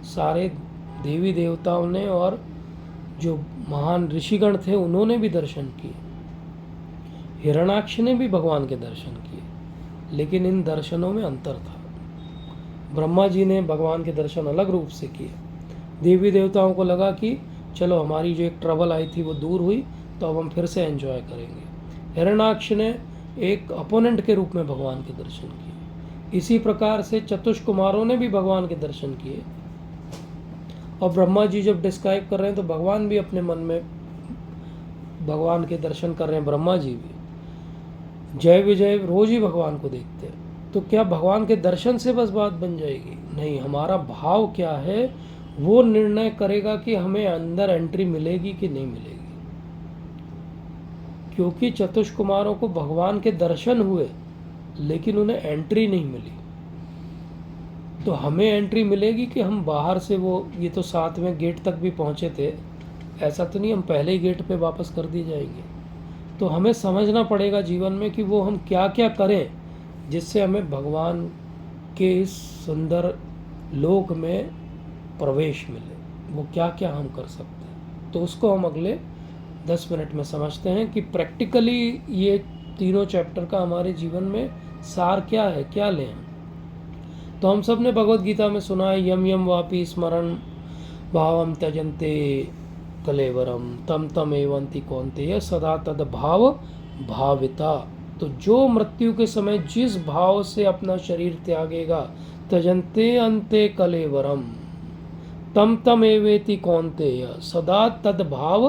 सारे देवी देवताओं ने और जो महान ऋषिगण थे उन्होंने भी दर्शन किए, हिरण्याक्ष ने भी भगवान के दर्शन किए। लेकिन इन दर्शनों में अंतर था। ब्रह्मा जी ने भगवान के दर्शन अलग रूप से किए। देवी देवताओं को लगा कि चलो हमारी जो एक ट्रबल आई थी वो दूर हुई तो अब हम फिर से एंजॉय करेंगे। हिरण्याक्ष ने एक अपोनेंट के रूप में भगवान के दर्शन किए। इसी प्रकार से चतुष कुमारों ने भी भगवान के दर्शन किए। और ब्रह्मा जी जब डिस्क्राइब कर रहे हैं तो भगवान भी अपने मन में भगवान के दर्शन कर रहे हैं। ब्रह्मा जी भी जय विजय रोज ही भगवान को देखते हैं। तो क्या भगवान के दर्शन से बस बात बन जाएगी? नहीं, हमारा भाव क्या है वो निर्णय करेगा कि हमें अंदर एंट्री मिलेगी कि नहीं मिलेगी। क्योंकि चतुष कुमारों को भगवान के दर्शन हुए लेकिन उन्हें एंट्री नहीं मिली। तो हमें एंट्री मिलेगी कि हम बाहर से वो, ये तो 7वें गेट तक भी पहुंचे थे, ऐसा तो नहीं हम पहले ही गेट पे वापस कर दिए जाएंगे। तो हमें समझना पड़ेगा जीवन में कि वो हम क्या क्या करें जिससे हमें भगवान के इस सुंदर लोक में प्रवेश मिले। वो क्या क्या हम कर सकते हैं, तो उसको हम अगले 10 मिनट में समझते हैं कि प्रैक्टिकली ये तीनों चैप्टर का हमारे जीवन में सार क्या है, क्या लें। तो हम सब ने भगवद गीता में सुना है, यम यम वापि स्मरण भावम त्यजन्ते कलेवरम तम तम एवंति कौन्तेय सदा तद भाव भाविता। तो जो मृत्यु के समय जिस भाव से अपना शरीर त्यागेगा, त्यजन्ते अन्ते कलेवरम तम तम एवेति कौन्तेय सदा तद भाव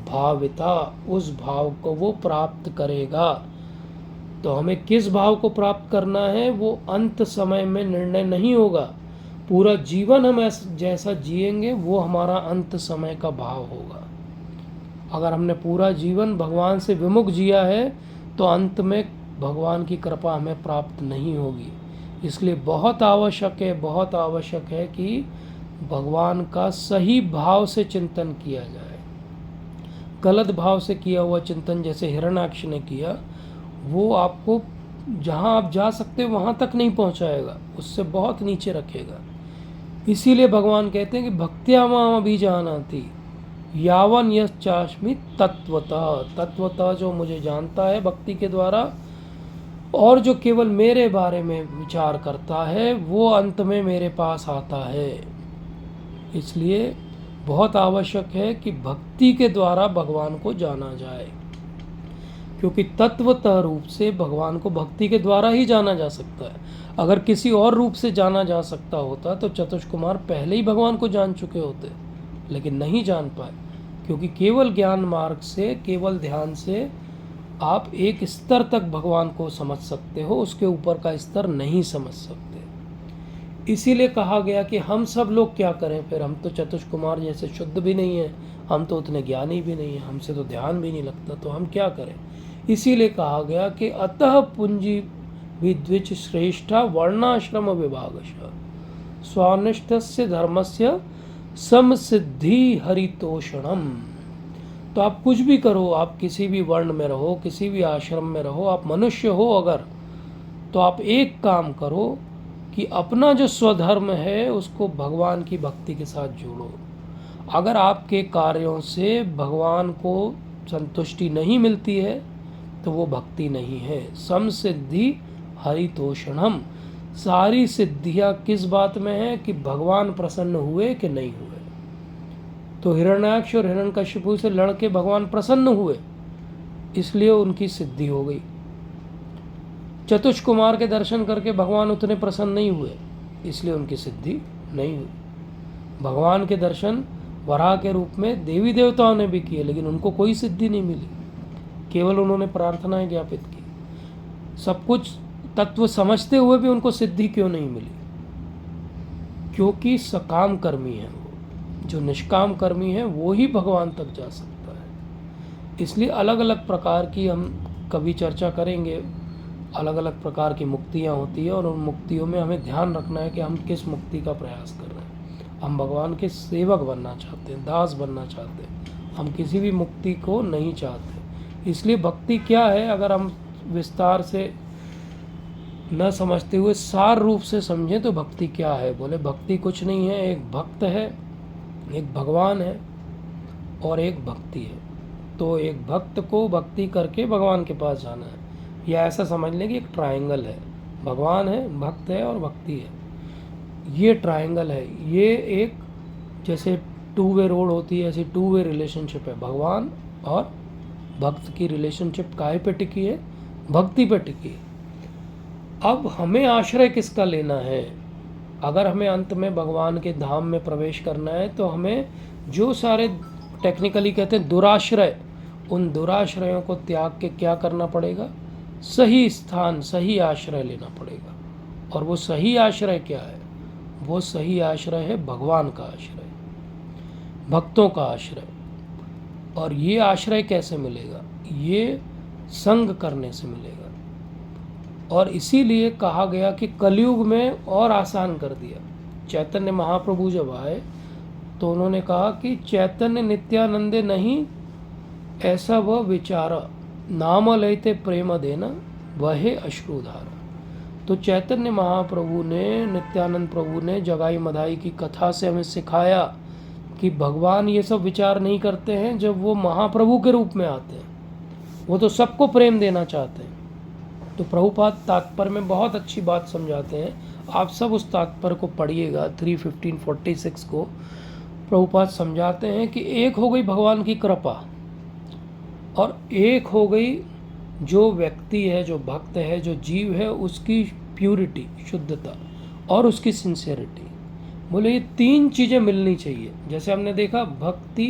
भाविता, उस भाव को वो प्राप्त करेगा। तो हमें किस भाव को प्राप्त करना है वो अंत समय में निर्णय नहीं होगा, पूरा जीवन हम जैसा जिएंगे वो हमारा अंत समय का भाव होगा। अगर हमने पूरा जीवन भगवान से विमुख जिया है तो अंत में भगवान की कृपा हमें प्राप्त नहीं होगी। इसलिए बहुत आवश्यक है कि भगवान का सही भाव से चिंतन किया जाए। गलत भाव से किया हुआ चिंतन, जैसे हिरण्याक्ष ने किया, वो आपको जहाँ आप जा सकते वहाँ तक नहीं पहुँचाएगा, उससे बहुत नीचे रखेगा। इसीलिए भगवान कहते हैं कि भक्त्या माम अभिजानाति यावन यश्चास्मि तत्वतः जो मुझे जानता है भक्ति के द्वारा और जो केवल मेरे बारे में विचार करता है वो अंत में मेरे पास आता है। इसलिए बहुत आवश्यक है कि भक्ति के द्वारा भगवान को जाना जाए, क्योंकि तत्वतः रूप से भगवान को भक्ति के द्वारा ही जाना जा सकता है। अगर किसी और रूप से जाना जा सकता होता तो चतुष कुमार पहले ही भगवान को जान चुके होते, लेकिन नहीं जान पाए, क्योंकि केवल ज्ञान मार्ग से, केवल ध्यान से आप एक स्तर तक भगवान को समझ सकते हो, उसके ऊपर का स्तर नहीं समझ सकते। इसीलिए कहा गया कि हम सब लोग क्या करें फिर, हम तो चतुष कुमार जैसे शुद्ध भी नहीं हैं, हम तो उतने ज्ञानी भी नहीं हैं, हमसे तो ध्यान भी नहीं लगता, तो हम क्या करें। इसीलिए कहा गया कि अतः पुंजी विद्विज श्रेष्ठा वर्णाश्रम विभागश स्वानिष्ठस्य धर्मस्य समसिद्धि हरितोषणम। तो आप कुछ भी करो, आप किसी भी वर्ण में रहो, किसी भी आश्रम में रहो, आप मनुष्य हो अगर, तो आप एक काम करो कि अपना जो स्वधर्म है उसको भगवान की भक्ति के साथ जोड़ो। अगर आपके कार्यों से भगवान को संतुष्टि नहीं मिलती है तो वो भक्ति नहीं है। समसिद्धि हरितोषणम, सारी सिद्धियाँ किस बात में है कि भगवान प्रसन्न हुए कि नहीं हुए। तो हिरण्याक्ष और हिरण्यकशिपु से लड़के भगवान प्रसन्न हुए, इसलिए उनकी सिद्धि हो गई। चतुष कुमार के दर्शन करके भगवान उतने प्रसन्न नहीं हुए, इसलिए उनकी सिद्धि नहीं हुई। भगवान के दर्शन वराह के रूप में देवी देवताओं ने भी किए, लेकिन उनको कोई सिद्धि नहीं मिली, केवल उन्होंने प्रार्थनाएं ज्ञापित की। सब कुछ तत्व समझते हुए भी उनको सिद्धि क्यों नहीं मिली? क्योंकि सकाम कर्मी है वो, जो निष्काम कर्मी है वो ही भगवान तक जा सकता है। इसलिए अलग अलग प्रकार की हम कभी चर्चा करेंगे, अलग अलग प्रकार की मुक्तियाँ होती है और उन मुक्तियों में हमें ध्यान रखना है कि हम किस मुक्ति का प्रयास कर रहे हैं। हम भगवान के सेवक बनना चाहते हैं, दास बनना चाहते हैं, हम किसी भी मुक्ति को नहीं चाहते। इसलिए भक्ति क्या है, अगर हम विस्तार से न समझते हुए सार रूप से समझें तो भक्ति क्या है। बोले भक्ति कुछ नहीं है, एक भक्त है, एक भगवान है और एक भक्ति है। तो एक भक्त को भक्ति करके भगवान के पास जाना है, या ऐसा समझ लें कि एक ट्रायंगल है, भगवान है, भक्त है और भक्ति है। ये ट्रायंगल है, ये एक जैसे टू वे रोड होती है, ऐसी टू वे रिलेशनशिप है। भगवान और भक्त की रिलेशनशिप काहे पे टिकी है? भक्ति पे टिकी है। अब हमें आश्रय किसका लेना है? अगर हमें अंत में भगवान के धाम में प्रवेश करना है तो हमें जो सारे टेक्निकली कहते हैं दुराश्रय, उन दुराश्रयों को त्याग के क्या करना पड़ेगा? सही स्थान, सही आश्रय लेना पड़ेगा। और वो सही आश्रय क्या है? वो सही आश्रय है भगवान का आश्रय, भक्तों का आश्रय। और ये आश्रय कैसे मिलेगा? ये संग करने से मिलेगा। और इसीलिए कहा गया कि कलयुग में और आसान कर दिया। चैतन्य महाप्रभु जब आए तो उन्होंने कहा कि चैतन्य नित्यानंदे नहीं ऐसा वह विचारा, नाम लयते प्रेम देना वह अश्रुधारा। तो चैतन्य महाप्रभु ने, नित्यानंद प्रभु ने जगाई मधाई की कथा से हमें सिखाया कि भगवान ये सब विचार नहीं करते हैं जब वो महाप्रभु के रूप में आते हैं, वो तो सबको प्रेम देना चाहते हैं। तो प्रभुपाद तात्पर्य में बहुत अच्छी बात समझाते हैं, आप सब उस तात्पर्य को पढ़िएगा, 3:15-46 को। प्रभुपाद समझाते हैं कि एक हो गई भगवान की कृपा और एक हो गई जो व्यक्ति है, जो भक्त है, जो जीव है, उसकी प्यूरिटी, शुद्धता और उसकी सिंसियरिटी। बोले ये तीन चीज़ें मिलनी चाहिए। जैसे हमने देखा भक्ति,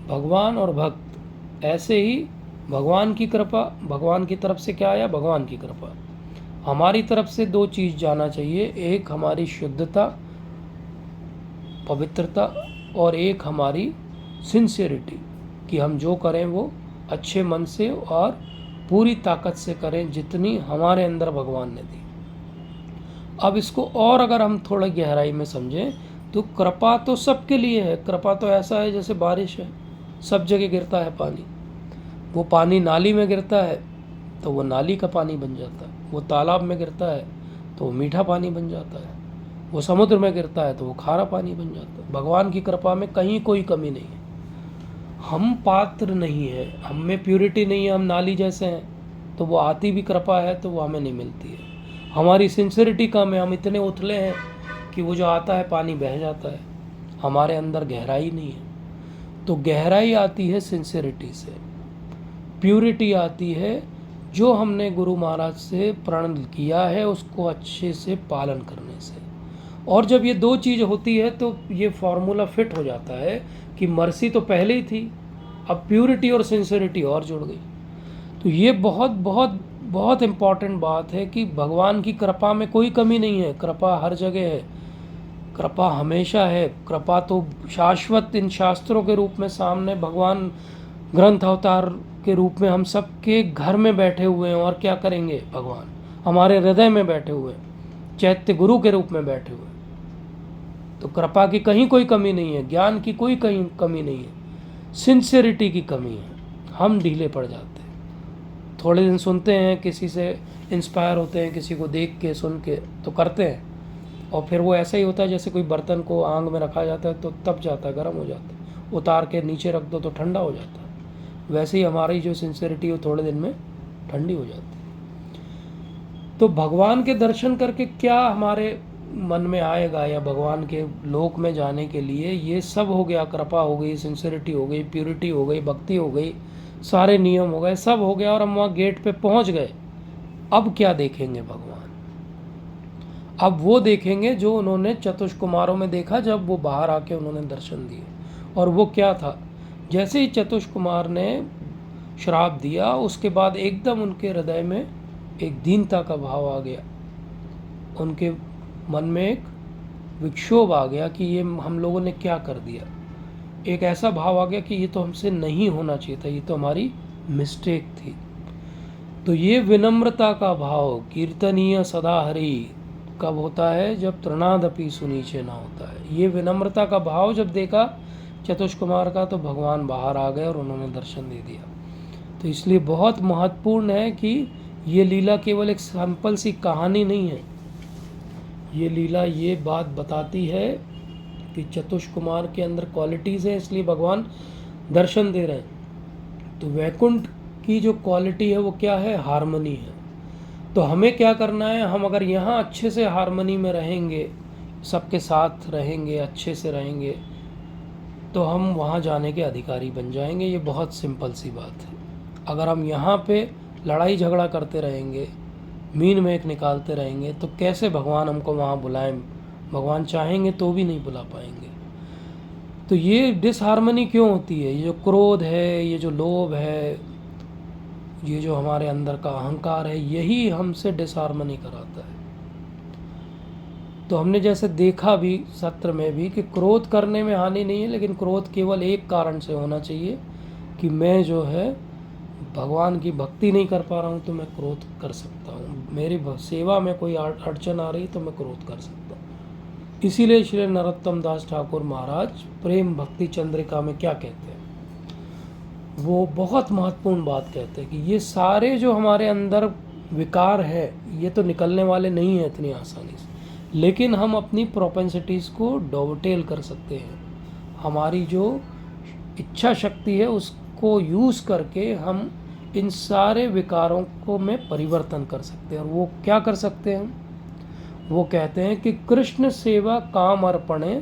भगवान और भक्त, ऐसे ही भगवान की कृपा, भगवान की तरफ से क्या आया? भगवान की कृपा। हमारी तरफ से दो चीज़ जाना चाहिए, एक हमारी शुद्धता पवित्रता और एक हमारी सिंसियरिटी कि हम जो करें वो अच्छे मन से और पूरी ताकत से करें जितनी हमारे अंदर भगवान ने दी। अब इसको और अगर हम थोड़ा गहराई में समझें तो कृपा तो सबके लिए है। कृपा तो ऐसा है जैसे बारिश है, सब जगह गिरता है पानी। वो पानी नाली में गिरता है तो वो नाली का पानी बन जाता है, वो तालाब में गिरता है तो वो मीठा पानी बन जाता है, वो समुद्र में गिरता है तो वो खारा पानी बन जाता है। भगवान की कृपा में कहीं कोई कमी नहीं है। हम पात्र नहीं है, हम में प्योरिटी नहीं है, हम नाली जैसे हैं, तो वो आती भी कृपा है तो वो हमें नहीं मिलती है। हमारी सिंसियरिटी कम है, हम इतने उथले हैं कि वो जो आता है पानी बह जाता है, हमारे अंदर गहराई नहीं है। तो गहराई आती है सिंसियरिटी से, प्योरिटी आती है जो हमने गुरु महाराज से प्रण किया है उसको अच्छे से पालन करने से। और जब ये दो चीज़ होती है तो ये फॉर्मूला फिट हो जाता है कि मर्सी तो पहले ही थी, अब प्योरिटी और सिंसियरिटी और जुड़ गई। तो ये बहुत बहुत बहुत इम्पॉर्टेंट बात है कि भगवान की कृपा में कोई कमी नहीं है। कृपा हर जगह है, कृपा हमेशा है। कृपा तो शाश्वत इन शास्त्रों के रूप में सामने भगवान ग्रंथ अवतार के रूप में हम सबके घर में बैठे हुए हैं। और क्या करेंगे, भगवान हमारे हृदय में बैठे हुए हैं, चैत्य गुरु के रूप में बैठे हुए हैं। तो कृपा की कहीं कोई कमी नहीं है, ज्ञान की कोई कहीं कमी नहीं है, सिंसियरिटी की कमी है। हम ढीले पड़ जाते हैं, थोड़े दिन सुनते हैं, किसी से इंस्पायर होते हैं, किसी को देख के सुन के तो करते हैं, और फिर वो ऐसा ही होता है जैसे कोई बर्तन को आग में रखा जाता है तो तप जाता है, गर्म हो जाता है, उतार के नीचे रख दो तो ठंडा हो जाता है। वैसे ही हमारी जो सिंसियरिटी वो थोड़े दिन में ठंडी हो जाती है। तो भगवान के दर्शन करके क्या हमारे मन में आएगा, या भगवान के लोक में जाने के लिए ये सब हो गया, कृपा हो गई, सिंसियरिटी हो गई, प्योरिटी हो गई, भक्ति हो गई, सारे नियम हो गए, सब हो गया और हम वहाँ गेट पे पहुँच गए। अब क्या देखेंगे भगवान? अब वो देखेंगे जो उन्होंने चतुष्कुमारों में देखा जब वो बाहर आके उन्होंने दर्शन दिए। और वो क्या था, जैसे ही चतुष्कुमार ने श्राप दिया उसके बाद एकदम उनके हृदय में एक दीनता का भाव आ गया, उनके मन में एक विक्षोभ आ गया कि ये हम लोगों ने क्या कर दिया। एक ऐसा भाव आ गया कि ये तो हमसे नहीं होना चाहिए था, ये तो हमारी मिस्टेक थी। तो ये विनम्रता का भाव, कीर्तनीय सदा हरि, कब होता है, जब तृणादपि सुनीचे ना होता है। ये विनम्रता का भाव जब देखा चतुष्कुमार का तो भगवान बाहर आ गए और उन्होंने दर्शन दे दिया। तो इसलिए बहुत महत्वपूर्ण है कि ये लीला केवल एक सिंपल सी कहानी नहीं है। ये लीला ये बात बताती है कि चतुष्कुमार के अंदर क्वालिटीज़ हैं, इसलिए भगवान दर्शन दे रहे हैं। तो वैकुंठ की जो क्वालिटी है वो क्या है, हार्मनी है। तो हमें क्या करना है, हम अगर यहाँ अच्छे से हार्मनी में रहेंगे, सबके साथ रहेंगे, अच्छे से रहेंगे, तो हम वहाँ जाने के अधिकारी बन जाएंगे। ये बहुत सिंपल सी बात है। अगर हम यहाँ पे लड़ाई झगड़ा करते रहेंगे, मीन में एक निकालते रहेंगे, तो कैसे भगवान हमको वहाँ बुलाएं? भगवान चाहेंगे तो भी नहीं बुला पाएंगे। तो ये डिसहार्मनी क्यों होती है? ये जो क्रोध है, ये जो लोभ है, ये जो हमारे अंदर का अहंकार है, यही हमसे डिसहार्मनी कराता है। तो हमने जैसे देखा भी सत्र में भी कि क्रोध करने में हानि नहीं है, लेकिन क्रोध केवल एक कारण से होना चाहिए कि मैं जो है भगवान की भक्ति नहीं कर पा रहा हूँ तो मैं क्रोध कर सकता हूँ, मेरी सेवा में कोई अड़चन आ रही तो मैं क्रोध कर सकता हूँ। इसीलिए श्री नरोत्तम दास ठाकुर महाराज प्रेम भक्ति चंद्रिका में क्या कहते हैं, वो बहुत महत्वपूर्ण बात कहते हैं कि ये सारे जो हमारे अंदर विकार है ये तो निकलने वाले नहीं हैं इतनी आसानी से, लेकिन हम अपनी प्रोपेंसिटीज़ को डोवटेल कर सकते हैं। हमारी जो इच्छा शक्ति है उसको यूज़ करके हम इन सारे विकारों को में परिवर्तन कर सकते हैं। और वो क्या कर सकते हैं, वो कहते हैं कि कृष्ण सेवा काम अर्पणे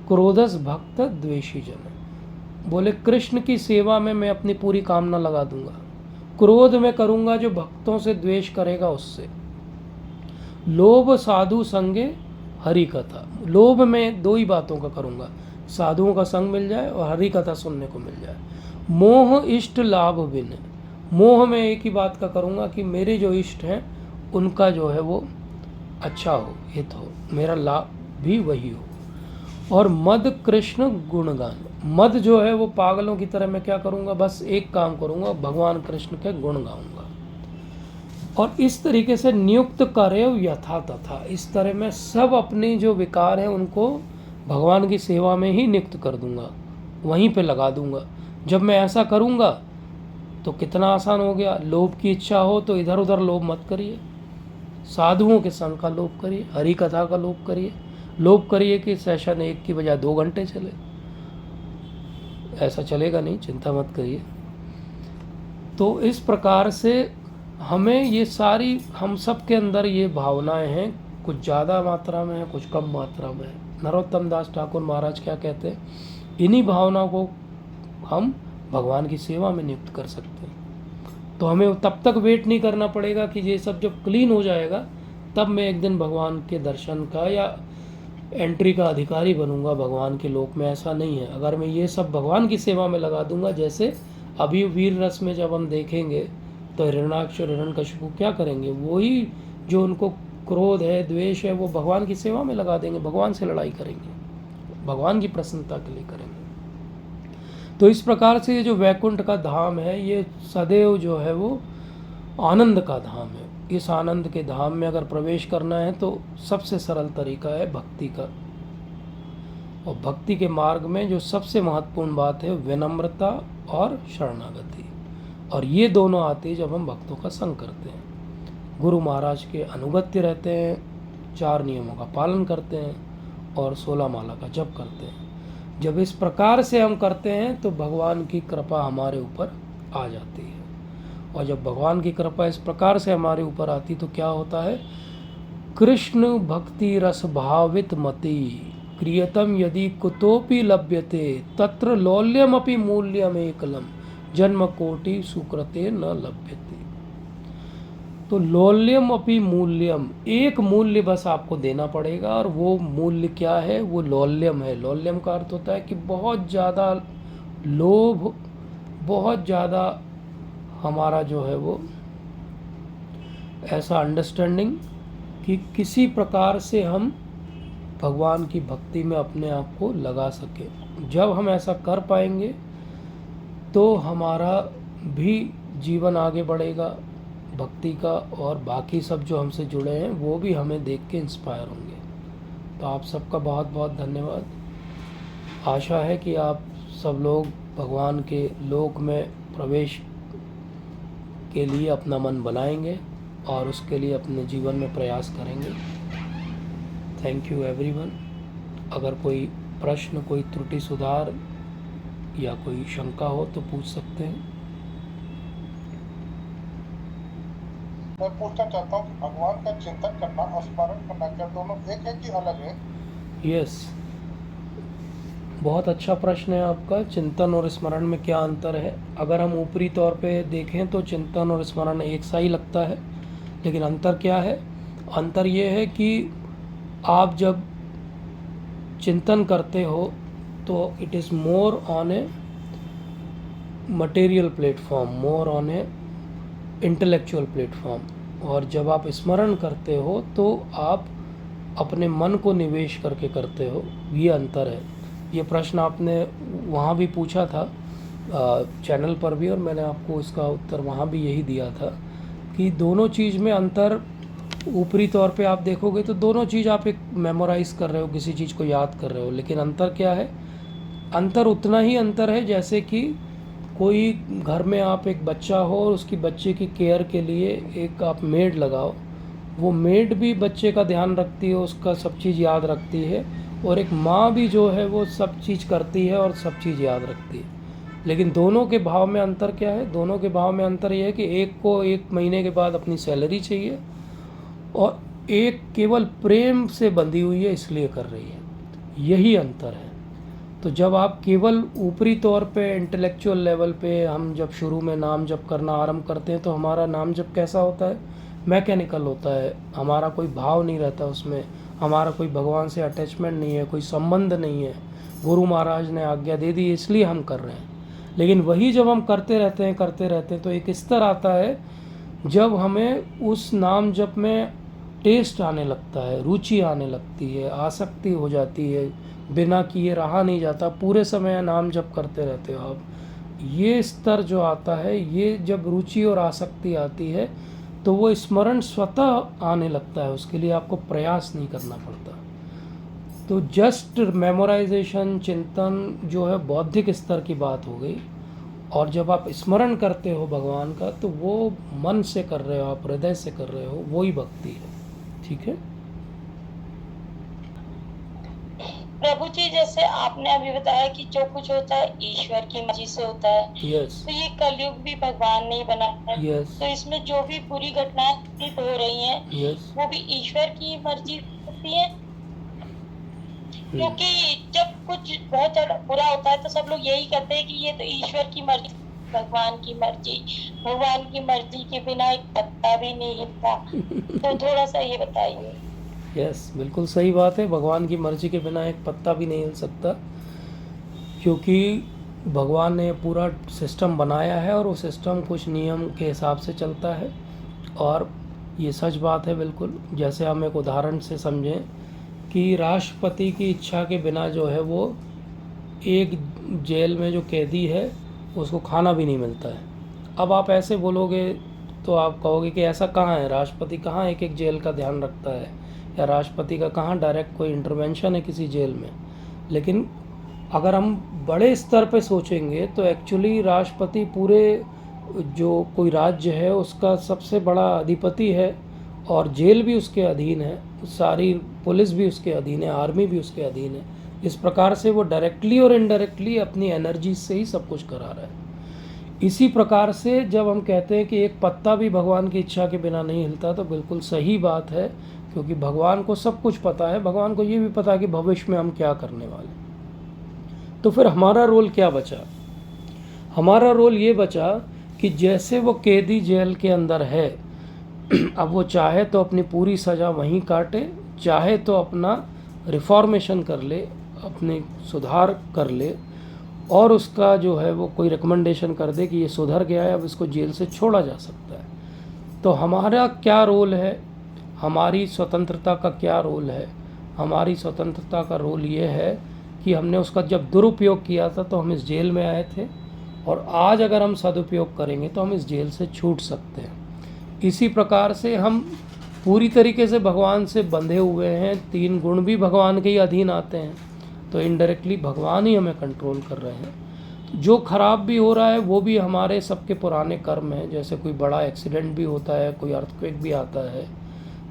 क्रोधस भक्त द्वेषी जन। बोले कृष्ण की सेवा में मैं अपनी पूरी कामना लगा दूंगा, क्रोध में करूंगा जो भक्तों से द्वेष करेगा उससे। लोभ साधु संगे हरि कथा, लोभ में दो ही बातों का करूंगा, साधुओं का संग मिल जाए और हरि कथा सुनने को मिल जाए। मोह इष्ट लाभ बिन, मोह में एक ही बात का करूंगा कि मेरे जो इष्ट हैं उनका जो है वो अच्छा हो, हित हो, मेरा लाभ भी वही हो। और मद कृष्ण गुणगान। मद जो है वो पागलों की तरह मैं क्या करूँगा, बस एक काम करूँगा, भगवान कृष्ण के गुण गाऊंगा। और इस तरीके से नियुक्त करे यथा तथा, इस तरह मैं सब अपने जो विकार हैं उनको भगवान की सेवा में ही नियुक्त कर दूंगा, वहीं पे लगा दूंगा। जब मैं ऐसा करूंगा तो कितना आसान हो गया। लोभ की इच्छा हो तो इधर उधर लोभ मत करिए, साधुओं के संग का लोभ करिए, हरि कथा का लोभ करिए। लोभ करिए कि सेशन 1 की बजाय 2 घंटे चले, ऐसा चलेगा नहीं, चिंता मत करिए। तो इस प्रकार से हमें ये सारी, हम सब के अंदर ये भावनाएं हैं, कुछ ज़्यादा मात्रा में है, कुछ कम मात्रा में है। नरोत्तम दास ठाकुर महाराज क्या कहते हैं, इन्हीं भावनाओं को हम भगवान की सेवा में नियुक्त कर सकते हैं। तो हमें तब तक वेट नहीं करना पड़ेगा कि ये सब जब क्लीन हो जाएगा तब मैं एक दिन भगवान के दर्शन का या एंट्री का अधिकारी बनूंगा भगवान के लोक में। ऐसा नहीं है। अगर मैं ये सब भगवान की सेवा में लगा दूंगा, जैसे अभी वीर रस में जब हम देखेंगे तो हिरण्याक्ष और हिरण्यकशिपु क्या करेंगे, वही जो उनको क्रोध है, द्वेष है, वो भगवान की सेवा में लगा देंगे, भगवान से लड़ाई करेंगे, भगवान की प्रसन्नता के लिए करेंगे। तो इस प्रकार से ये जो वैकुंठ का धाम है, ये सदैव जो है वो आनंद का धाम है। इस आनंद के धाम में अगर प्रवेश करना है तो सबसे सरल तरीका है भक्ति का। और भक्ति के मार्ग में जो सबसे महत्वपूर्ण बात है विनम्रता और शरणागति, और ये दोनों आते हैं जब हम भक्तों का संग करते हैं, गुरु महाराज के अनुगत्य रहते हैं, 4 नियमों का पालन करते हैं और 16 माला का जप करते हैं। जब इस प्रकार से हम करते हैं तो भगवान की कृपा हमारे ऊपर आ जाती है। और जब भगवान की कृपा इस प्रकार से हमारे ऊपर आती तो क्या होता है, कृष्ण भक्ति रस भावित मति क्रियतम यदि कुतोपि लभ्यते तत्र लौल्यमपि मूल्यम एकलम जन्म कोटि सुकृते न लभ्यते। तो लौल्यम अपि मूल्यम, एक मूल्य बस आपको देना पड़ेगा, और वो मूल्य क्या है, वो लौल्यम है। लौल्यम का अर्थ होता है कि बहुत ज़्यादा लोभ, बहुत ज़्यादा हमारा जो है वो ऐसा अंडरस्टैंडिंग कि किसी प्रकार से हम भगवान की भक्ति में अपने आप को लगा सकें। जब हम ऐसा कर पाएंगे तो हमारा भी जीवन आगे बढ़ेगा भक्ति का, और बाकी सब जो हमसे जुड़े हैं वो भी हमें देख के इंस्पायर होंगे। तो आप सबका बहुत बहुत धन्यवाद। आशा है कि आप सब लोग भगवान के लोक में प्रवेश के लिए अपना मन बनाएंगे और उसके लिए अपने जीवन में प्रयास करेंगे। Thank you everyone. अगर कोई प्रश्न, कोई त्रुटि सुधार या कोई शंका हो तो पूछ सकते हैं। मैं पूछना चाहता हूँ कि भगवान का चिंतन करना और स्मरण करना क्या दोनों एक है कि अलग है? यस, बहुत अच्छा प्रश्न है आपका। चिंतन और स्मरण में क्या अंतर है? अगर हम ऊपरी तौर पे देखें तो चिंतन और स्मरण एक सा ही लगता है, लेकिन अंतर क्या है? अंतर ये है कि आप जब चिंतन करते हो तो it is more on a material platform, more on a intellectual platform, और जब आप स्मरण करते हो तो आप अपने मन को निवेश करके करते हो। ये अंतर है। ये प्रश्न आपने वहाँ भी पूछा था चैनल पर भी, और मैंने आपको इसका उत्तर वहाँ भी यही दिया था कि दोनों चीज़ में अंतर। ऊपरी तौर पे आप देखोगे तो दोनों चीज़ आप एक मेमोराइज़ कर रहे हो, किसी चीज़ को याद कर रहे हो, लेकिन अंतर क्या है? अंतर उतना ही अंतर है जैसे कि कोई घर में आप एक बच्चा हो और उसकी बच्चे की केयर के लिए एक आप मेड लगाओ, वो मेड भी बच्चे का ध्यान रखती है, उसका सब चीज़ याद रखती है, और एक माँ भी जो है वो सब चीज़ करती है और सब चीज़ याद रखती है। लेकिन दोनों के भाव में अंतर क्या है? दोनों के भाव में अंतर यह है कि एक को 1 महीने के बाद अपनी सैलरी चाहिए और एक केवल प्रेम से बंधी हुई है इसलिए कर रही है। यही अंतर है। तो जब आप केवल ऊपरी तौर पे इंटेलेक्चुअल लेवल पे, हम जब शुरू में नाम जप करना आरंभ करते हैं तो हमारा नाम जप कैसा होता है? मैकेनिकल होता है। हमारा कोई भाव नहीं रहता उसमें, हमारा कोई भगवान से अटैचमेंट नहीं है, कोई संबंध नहीं है। गुरु महाराज ने आज्ञा दे दी इसलिए हम कर रहे हैं। लेकिन वही जब हम करते रहते हैं तो एक स्तर आता है जब हमें उस नाम जप में टेस्ट आने लगता है, रुचि आने लगती है, आसक्ति हो जाती है, बिना किए रहा नहीं जाता, पूरे समय नाम जप करते रहते हो आप। ये स्तर जो आता है, ये जब रुचि और आसक्ति आती है तो वो स्मरण स्वतः आने लगता है, उसके लिए आपको प्रयास नहीं करना पड़ता। तो जस्ट मेमोराइजेशन, चिंतन जो है बौद्धिक स्तर की बात हो गई। और जब आप स्मरण करते हो भगवान का तो वो मन से कर रहे हो, आप हृदय से कर रहे हो, वो ही भक्ति है। ठीक है प्रभु जी, जैसे आपने अभी बताया कि जो कुछ होता है ईश्वर की मर्जी से होता है। यस तो ये कलयुग भी भगवान ने ही बनाया है। यस तो इसमें जो भी बुरी घटनाएं घटित हो रही हैं, यस वो भी ईश्वर की मर्जी होती है। क्योंकि जब कुछ बहुत ज्यादा बुरा होता है तो सब लोग यही कहते हैं कि ये तो ईश्वर की मर्जी, भगवान की मर्जी। भगवान की मर्जी के बिना एक पत्ता भी नहीं हिलता। तो थोड़ा सा ये बताइए। यस बिल्कुल सही बात है। भगवान की मर्जी के बिना एक पत्ता भी नहीं हिल सकता, क्योंकि भगवान ने पूरा सिस्टम बनाया है और वो सिस्टम कुछ नियम के हिसाब से चलता है। और ये सच बात है बिल्कुल। जैसे हम एक उदाहरण से समझें कि राष्ट्रपति की इच्छा के बिना जो है वो एक जेल में जो कैदी है उसको खाना भी नहीं मिलता है। अब आप ऐसे बोलोगे तो आप कहोगे कि ऐसा कहाँ है, राष्ट्रपति कहाँ एक एक जेल का ध्यान रखता है, या राष्ट्रपति का कहाँ डायरेक्ट कोई इंटरवेंशन है किसी जेल में। लेकिन अगर हम बड़े स्तर पे सोचेंगे तो एक्चुअली राष्ट्रपति पूरे जो कोई राज्य है उसका सबसे बड़ा अधिपति है, और जेल भी उसके अधीन है, सारी पुलिस भी उसके अधीन है, आर्मी भी उसके अधीन है। इस प्रकार से वो डायरेक्टली और इनडायरेक्टली अपनी एनर्जी से ही सब कुछ करा रहा है। इसी प्रकार से जब हम कहते हैं कि एक पत्ता भी भगवान की इच्छा के बिना नहीं हिलता, तो बिल्कुल सही बात है, क्योंकि भगवान को सब कुछ पता है। भगवान को ये भी पता है कि भविष्य में हम क्या करने वाले। तो फिर हमारा रोल क्या बचा? हमारा रोल ये बचा कि जैसे वो कैदी जेल के अंदर है, अब वो चाहे तो अपनी पूरी सज़ा वहीं काटे, चाहे तो अपना रिफॉर्मेशन कर ले, अपने सुधार कर ले, और उसका जो है वो कोई रिकमेंडेशन कर दे कि ये सुधर गया है, अब इसको जेल से छोड़ा जा सकता है। तो हमारा क्या रोल है, हमारी स्वतंत्रता का क्या रोल है? हमारी स्वतंत्रता का रोल ये है कि हमने उसका जब दुरुपयोग किया था तो हम इस जेल में आए थे, और आज अगर हम सदुपयोग करेंगे तो हम इस जेल से छूट सकते हैं। इसी प्रकार से हम पूरी तरीके से भगवान से बंधे हुए हैं, 3 गुण भी भगवान के ही अधीन आते हैं, तो इनडायरेक्टली भगवान ही हमें कंट्रोल कर रहे हैं। जो खराब भी हो रहा है वो भी हमारे सबके पुराने कर्म हैं। जैसे कोई बड़ा एक्सीडेंट भी होता है, कोई अर्थक्वेक भी आता है,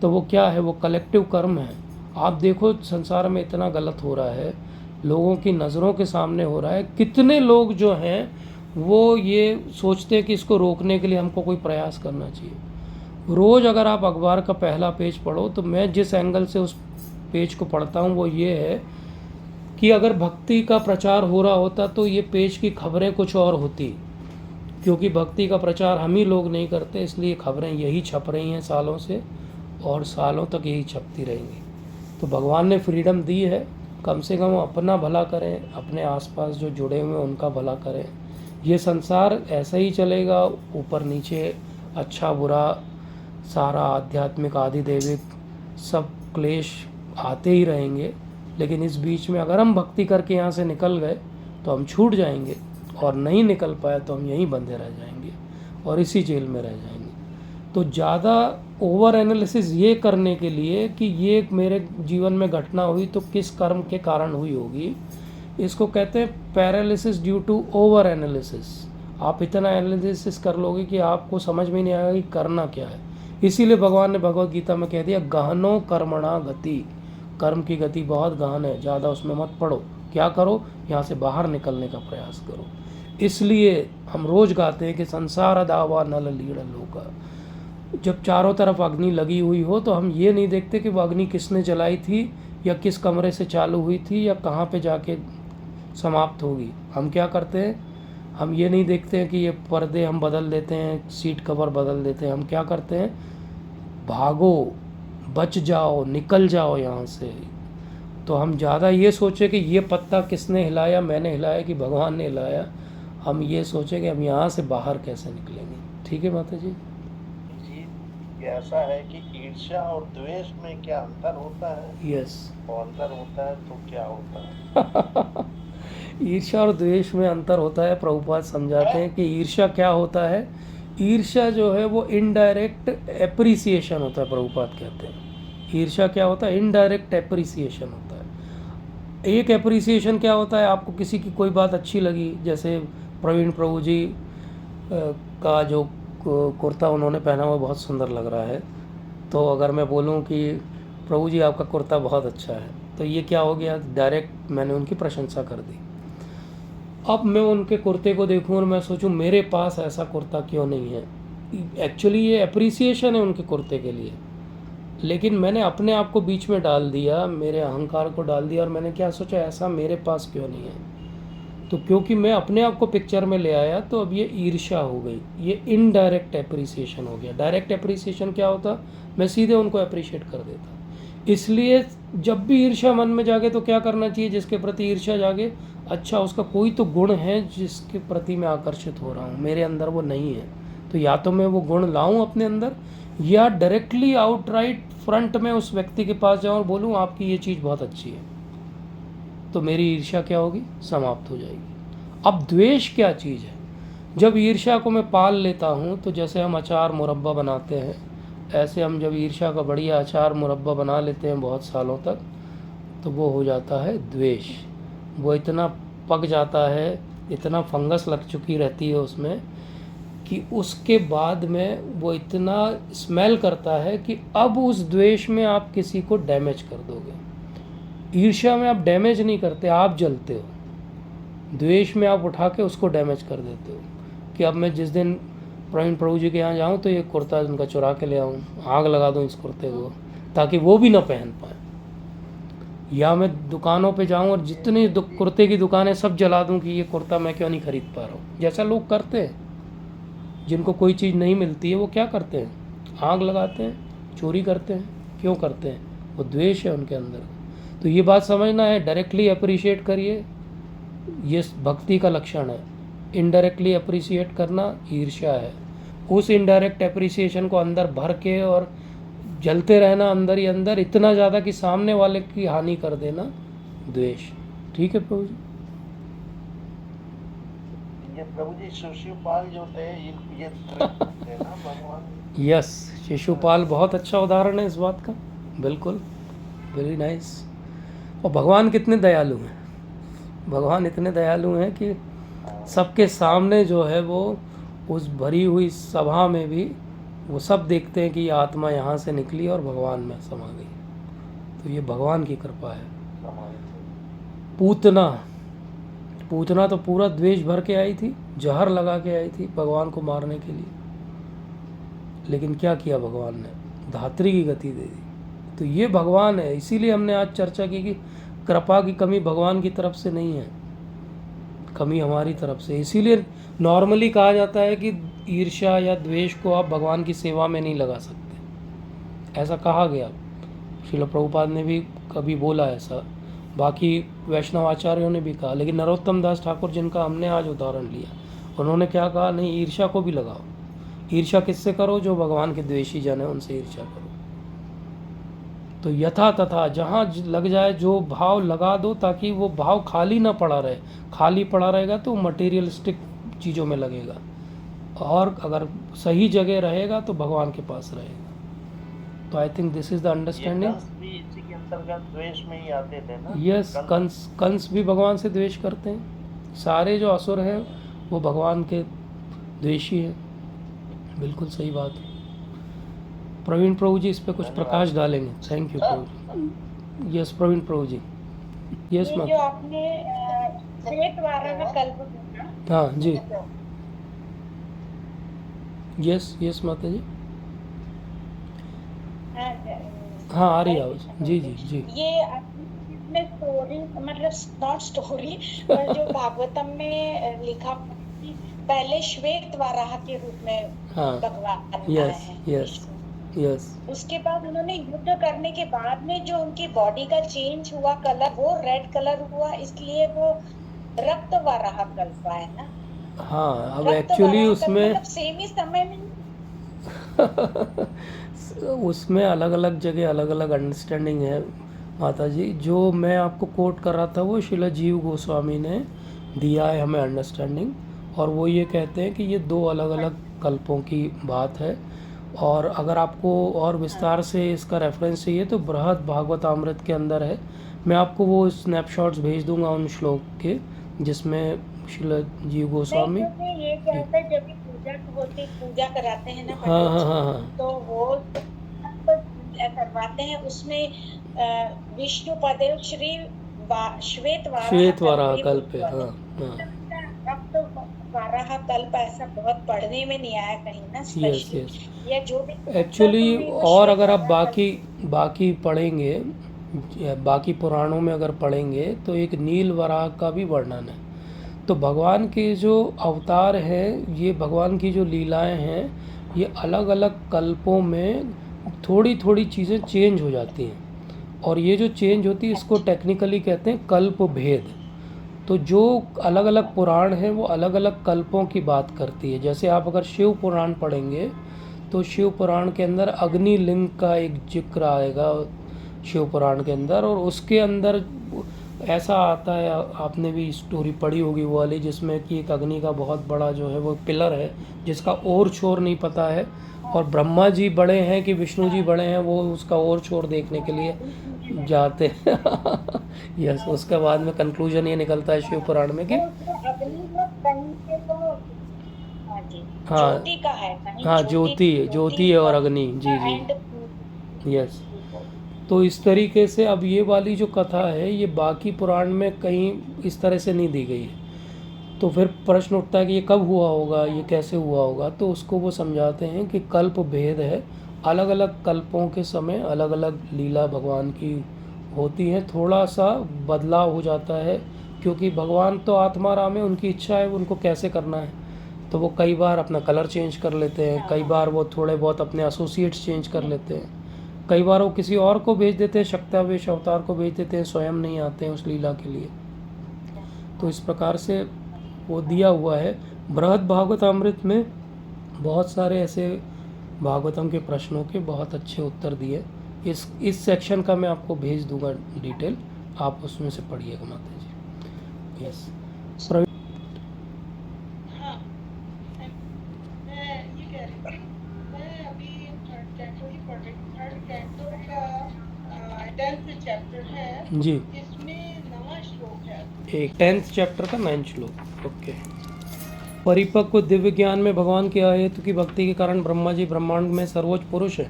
तो वो क्या है, वो कलेक्टिव कर्म है। आप देखो संसार में इतना गलत हो रहा है, लोगों की नज़रों के सामने हो रहा है। कितने लोग जो हैं वो ये सोचते हैं कि इसको रोकने के लिए हमको कोई प्रयास करना चाहिए। रोज़ अगर आप अखबार का पहला पेज पढ़ो, तो मैं जिस एंगल से उस पेज को पढ़ता हूँ वो ये है कि अगर भक्ति का प्रचार हो रहा होता तो ये पेज की खबरें कुछ और होती, क्योंकि भक्ति का प्रचार हम ही लोग नहीं करते, इसलिए खबरें यही छप रही हैं सालों से, और सालों तक यही छपती रहेंगी। तो भगवान ने फ्रीडम दी है, कम से कम अपना भला करें, अपने आसपास जो जुड़े हुए हैं उनका भला करें। ये संसार ऐसा ही चलेगा, ऊपर नीचे, अच्छा बुरा, सारा आध्यात्मिक आदिदैविक सब क्लेश आते ही रहेंगे। लेकिन इस बीच में अगर हम भक्ति करके यहाँ से निकल गए तो हम छूट जाएंगे, और नहीं निकल पाए तो हम यहीं बंधे रह जाएंगे और इसी जेल में रह जाएंगे। तो ज़्यादा ओवर एनालिसिस ये करने के लिए कि ये मेरे जीवन में घटना हुई तो किस कर्म के कारण हुई होगी, इसको कहते हैं paralysis due to over analysis. आप इतना एनालिसिस कर लोगे कि आपको समझ में नहीं आएगा कि करना क्या है। इसीलिए भगवान ने भगवत गीता में कह दिया, गहनो कर्मणा गति। कर्म की गति बहुत गहन है, ज़्यादा उसमें मत पड़ो। क्या करो, यहाँ से बाहर निकलने का प्रयास करो। इसलिए हम रोज़ गाते हैं कि संसार दावा नल लीड़ लोका। जब चारों तरफ अग्नि लगी हुई हो तो हम ये नहीं देखते कि वो अग्नि किसने जलाई थी, या किस कमरे से चालू हुई थी, या कहाँ पे जाके समाप्त होगी। हम क्या करते हैं, हम ये नहीं देखते हैं कि ये पर्दे हम बदल देते हैं, सीट कवर बदल देते हैं। हम क्या करते हैं, भागो, बच जाओ, निकल जाओ यहाँ से। तो हम ज़्यादा ये सोचे कि ये पत्ता किसने हिलाया, मैंने हिलाया कि भगवान ने हिलाया। हम ये सोचें कि हम यहाँ से बाहर कैसे निकलेंगे। ठीक है माता जी? कि ऐसा है कि ईर्ष्या और द्वेष में क्या अंतर होता है, यस। और अंतर होता है तो क्या होता है? ईर्ष्या और द्वेष में अंतर होता है। प्रभुपाद समझाते हैं कि ईर्ष्या क्या होता है। ईर्ष्या जो है वो इनडायरेक्ट एप्रिसिएशन होता है। प्रभुपाद कहते हैं ईर्ष्या क्या होता है, इनडायरेक्ट एप्रिसिएशन होता है। एक एप्रिसिएशन क्या होता है, आपको किसी की कोई बात अच्छी लगी, जैसे प्रवीण प्रभु जी का जो कुर्ता उन्होंने पहना हुआ बहुत सुंदर लग रहा है, तो अगर मैं बोलूं कि प्रभु जी आपका कुर्ता बहुत अच्छा है, तो ये क्या हो गया, डायरेक्ट मैंने उनकी प्रशंसा कर दी। अब मैं उनके कुर्ते को देखूं और मैं सोचूं मेरे पास ऐसा कुर्ता क्यों नहीं है। एक्चुअली ये अप्रिसिएशन है उनके कुर्ते के लिए, लेकिन मैंने अपने आप को बीच में डाल दिया, मेरे अहंकार को डाल दिया, और मैंने क्या सोचा ऐसा मेरे पास क्यों नहीं है। तो क्योंकि मैं अपने आप को पिक्चर में ले आया, तो अब ये ईर्ष्या हो गई, ये इनडायरेक्ट एप्रिसिएशन हो गया। डायरेक्ट एप्रिसिएशन क्या होता, मैं सीधे उनको अप्रिशिएट कर देता। इसलिए जब भी ईर्ष्या मन में जागे तो क्या करना चाहिए, जिसके प्रति ईर्ष्या जागे, अच्छा उसका कोई तो गुण है जिसके प्रति मैं आकर्षित हो रहा हूँ, मेरे अंदर वो नहीं है, तो या तो मैं वो गुण लाऊं अपने अंदर, या डायरेक्टली आउटराइट फ्रंट में उस व्यक्ति के पास जाऊं और बोलूं आपकी ये चीज़ बहुत अच्छी है, तो मेरी ईर्ष्या क्या होगी, समाप्त हो जाएगी। अब द्वेष क्या चीज़ है, जब ईर्ष्या को मैं पाल लेता हूँ, तो जैसे हम अचार मुरब्बा बनाते हैं, ऐसे हम जब ईर्ष्या का बढ़िया अचार मुरब्बा बना लेते हैं बहुत सालों तक, तो वो हो जाता है द्वेष। वो इतना पक जाता है, इतना फंगस लग चुकी रहती है उसमें, कि उसके बाद में वो इतना स्मेल करता है कि अब उस द्वेष में आप किसी को डैमेज कर दोगे। ईर्ष्या में आप डैमेज नहीं करते, आप जलते हो। द्वेष में आप उठा के उसको डैमेज कर देते हो, कि अब मैं जिस दिन प्रवीण प्रभु जी के यहाँ जाऊँ तो ये कुर्ता उनका चुरा के ले आऊँ, आग लगा दूँ इस कुर्ते को, ताकि वो भी ना पहन पाए। या मैं दुकानों पे जाऊँ और जितनी कुर्ते की दुकानें सब जला दूँ कि ये कुर्ता मैं क्यों नहीं खरीद पा रहा हूँ। जैसा लोग करते हैं, जिनको कोई चीज़ नहीं मिलती है वो क्या करते हैं, आग लगाते हैं, चोरी करते हैं। क्यों करते हैं, वो द्वेष है उनके अंदर। तो ये बात समझना है, डायरेक्टली अप्रिशिएट करिए, ये भक्ति का लक्षण है। इनडायरेक्टली अप्रिशिएट करना ईर्ष्या है। उस इनडायरेक्ट अप्रिसिएशन को अंदर भर के और जलते रहना अंदर ही अंदर, इतना ज़्यादा कि सामने वाले की हानि कर देना, द्वेष। ठीक है प्रभु जी। ये प्रभु जी शिशुपाल जो थे ये थे ना भगवान। यस, शिशुपाल बहुत अच्छा उदाहरण है इस बात का, बिल्कुल, वेरी नाइस। और भगवान कितने दयालु हैं, भगवान इतने दयालु हैं कि सबके सामने जो है वो उस भरी हुई सभा में भी वो सब देखते हैं कि ये आत्मा यहाँ से निकली और भगवान में समा गई। तो ये भगवान की कृपा है। पूतना तो पूरा द्वेष भर के आई थी, जहर लगा के आई थी भगवान को मारने के लिए, लेकिन क्या किया भगवान ने, धात्री की गति दे दी। तो ये भगवान है। इसीलिए हमने आज चर्चा की कि कृपा की कमी भगवान की तरफ से नहीं है, कमी हमारी तरफ से। इसीलिए नॉर्मली कहा जाता है कि ईर्ष्या या द्वेष को आप भगवान की सेवा में नहीं लगा सकते, ऐसा कहा गया। श्रील प्रभुपाद ने भी कभी बोला ऐसा, बाकी वैष्णव आचार्यों ने भी कहा, लेकिन नरोत्तम दास ठाकुर जिनका हमने आज उदाहरण लिया, उन्होंने क्या कहा, नहीं, ईर्ष्या को भी लगाओ। ईर्ष्या किससे करो, जो भगवान के द्वेषी जन है उनसे ईर्ष्या करो। तो यथा तथा जहाँ लग जाए जो भाव लगा दो, ताकि वो भाव खाली ना पड़ा रहे। खाली पड़ा रहेगा तो मटेरियलिस्टिक चीज़ों में लगेगा, और अगर सही जगह रहेगा तो भगवान के पास रहेगा। तो I think this is the understanding. इसी के अंतर्गत द्वेष में ही आते थे ना। यस, कंस भी भगवान से द्वेष करते हैं। सारे जो असुर हैं वो भगवान के द्वेषी हैं। बिल्कुल सही बात है। प्रवीण प्रभु जी इस पे कुछ प्रकाश डालेंगे। Thank you Prabhu. Yes Praveen Prabhu ji. Yes ma'am. जो आपने श्वेत वाराह कल्प बोला, हाँ जी, यस यस माता जी। हाँ आ रही है आवाज। जी जी जी। ये आपने स्टोरी, मतलब नॉट स्टोरी, पर जो भागवतम में लिखा कि पहले श्वेत वाराह के रूप में हाँ, भगवान आए यस हैं। Yes yes. उसके बाद उन्होंने युद्ध करने के बाद में जो उनकी बॉडी का चेंज हुआ कलर, वो रेड कलर हुआ, इसलिए वो रक्त वाराह कल्प है ना। हाँ, अब रक्त एक्चुअली वाराह उसमें मतलब सेम ही समय में उसमें अलग अलग जगह अलग अलग अंडरस्टैंडिंग है माता जी। जो मैं आपको कोट कर रहा था वो श्रील जीव गोस्वामी ने दिया है हमें अंडरस्टैंडिंग, और वो ये कहते हैं कि ये दो अलग अलग कल्पों की बात है। और अगर आपको और विस्तार से इसका रेफरेंस चाहिए तो बृहद भागवतामृत के अंदर है। मैं आपको वो स्नैपशॉट्स भेज दूंगा उन श्लोक के जिसमें श्रील जीव गोस्वामी। नहीं, क्योंकि ये क्या होता है, जब भी पूजा कराते हैं ना हाँ पंडित हाँ जी, हाँ हाँ तो वो करवाते हैं उसमें विष्णु पदेव श्री श्वेत श्वेत वाराह वराह कल्प कल्प ये है। बोलते हाँ हैं। हाँ अब तो वाराह कल्प ऐसा बहुत पढ़ने में नहीं आया कहीं ना यस स्पेशली, यस। या जो भी एक्चुअली में वो और श्वेत अगर आप वाराह कल्प। बाकी पढ़ेंगे, बाकी पुराणों में अगर पढ़ेंगे तो एक नील वराह का भी वर्णन है। तो भगवान के जो अवतार हैं, ये भगवान की जो लीलाएं हैं, ये अलग अलग कल्पों में थोड़ी थोड़ी चीज़ें चेंज हो जाती हैं, और ये जो चेंज होती है इसको टेक्निकली कहते हैं कल्प भेद। तो जो अलग अलग पुराण हैं वो अलग अलग कल्पों की बात करती है। जैसे आप अगर शिव पुराण पढ़ेंगे तो शिव पुराण के अंदर अग्नि लिंग का एक जिक्र आएगा शिव पुराण के अंदर, और उसके अंदर ऐसा आता है, आपने भी स्टोरी पढ़ी होगी वो वाली, जिसमें कि एक अग्नि का बहुत बड़ा जो है वो पिलर है जिसका ओर छोर नहीं पता है, और ब्रह्मा जी बड़े हैं कि विष्णु जी बड़े हैं, वो उसका ओर छोर देखने के लिए जाते हैं। यस, उसके बाद में कंक्लूजन ये निकलता है शिव पुराण में कि अग्नि में कहीं से तो हाँ जी, हाँ ज्योति का है कहीं, हाँ ज्योति है और अग्नि, जी जी एंड यस। तो इस तरीके से अब ये वाली जो कथा है ये बाकी पुराण में कहीं इस तरह से नहीं दी गई है। तो फिर प्रश्न उठता है कि ये कब हुआ होगा, ये कैसे हुआ होगा। तो उसको वो समझाते हैं कि कल्प भेद है, अलग अलग कल्पों के समय अलग अलग लीला भगवान की होती है, थोड़ा सा बदलाव हो जाता है, क्योंकि भगवान तो आत्मा राम है, उनकी इच्छा है उनको कैसे करना है। तो वो कई बार अपना कलर चेंज कर लेते हैं, कई बार वो थोड़े बहुत अपने एसोसिएट्स चेंज कर लेते हैं, कई बार वो किसी और को भेज देते हैं, शक्तावेश अवतार को भेज देते हैं, स्वयं नहीं आते हैं उस लीला के लिए। तो इस प्रकार से वो दिया हुआ है। बृहद भागवतामृत में बहुत सारे ऐसे भागवतम के प्रश्नों के बहुत अच्छे उत्तर दिए। इस सेक्शन का मैं आपको भेज दूंगा डिटेल, आप उसमें से पढ़िएगा माता जी। यस हाँ, मैं ये कह रही थी, मैं अभी थर्ड कैंटो ही पढ़ रही हूँ। थर्ड कैंटो का 10th चैप्टर है, जी, इसमें 9वां श्लोक है। एक 10th चैप्टर का 9th श्लोक। ओके। परिपक्व दिव्य ज्ञान में भगवान की अहेतु की भक्ति के कारण ब्रह्मा जी ब्रह्मांड में सर्वोच्च पुरुष है,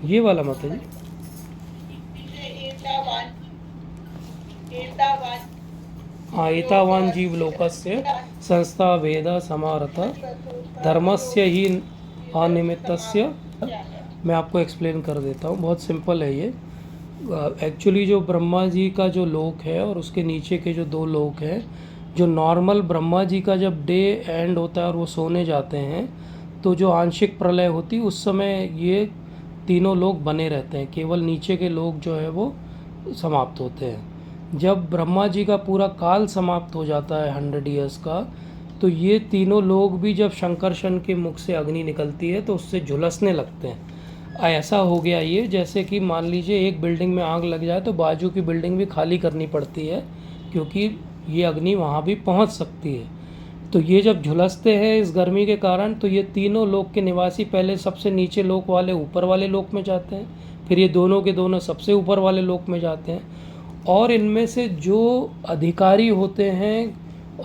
ये वाला माता जी। हाँ, एतावान जीव लोकस्य संस्था वेद समारथ धर्मस्य ही अनिमित्तस्य। मैं आपको एक्सप्लेन कर देता हूँ, बहुत सिंपल है ये। एक्चुअली जो ब्रह्मा जी का जो लोक है और उसके नीचे के जो दो लोक हैं, जो नॉर्मल ब्रह्मा जी का जब डे एंड होता है और वो सोने जाते हैं, तो जो आंशिक प्रलय होती है उस समय ये तीनों लोग बने रहते हैं, केवल नीचे के लोग जो है वो समाप्त होते हैं। जब ब्रह्मा जी का पूरा काल समाप्त हो जाता है 100 ईयर्स का, तो ये तीनों लोग भी जब शंकरशन के मुख से अग्नि निकलती है तो उससे झुलसने लगते हैं। ऐसा हो गया ये जैसे कि मान लीजिए एक बिल्डिंग में आग लग जाए तो बाजू की बिल्डिंग भी खाली करनी पड़ती है, क्योंकि ये अग्नि वहाँ भी पहुँच सकती है। तो ये जब झुलसते हैं इस गर्मी के कारण, तो ये तीनों लोक के निवासी पहले सबसे नीचे लोक वाले ऊपर वाले लोक में जाते हैं, फिर ये दोनों के दोनों सबसे ऊपर वाले लोक में जाते हैं। और इनमें से जो अधिकारी होते हैं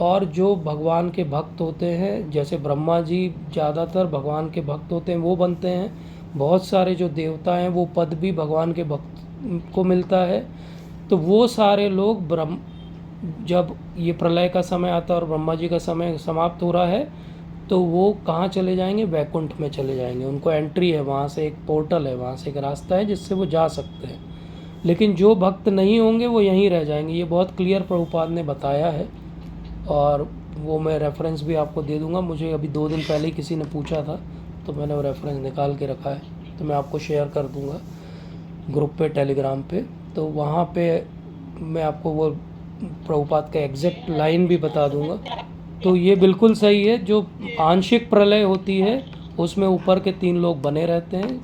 और जो भगवान के भक्त होते हैं, जैसे ब्रह्मा जी ज़्यादातर भगवान के भक्त होते हैं, वो बनते हैं। बहुत सारे जो देवता हैं वो पद भी भगवान के भक्त को मिलता है। तो वो सारे लोग जब ये प्रलय का समय आता है और ब्रह्मा जी का समय समाप्त हो रहा है, तो वो कहाँ चले जाएंगे? वैकुंठ में चले जाएंगे। उनको एंट्री है, वहाँ से एक पोर्टल है, वहाँ से एक रास्ता है जिससे वो जा सकते हैं। लेकिन जो भक्त नहीं होंगे वो यहीं रह जाएंगे। ये बहुत क्लियर प्रभुपाद ने बताया है, और वो मैं रेफरेंस भी आपको दे दूंगा। मुझे अभी 2 दिन पहले ही किसी ने पूछा था, तो मैंने वो रेफरेंस निकाल के रखा है, तो मैं आपको शेयर कर दूंगा ग्रुप पे, टेलीग्राम पे। तो वहाँ पे मैं आपको वो प्रभुपाद का एग्जैक्ट लाइन भी बता दूंगा। तो ये बिल्कुल सही है, जो आंशिक प्रलय होती है उसमें ऊपर के 3 लोग बने रहते हैं।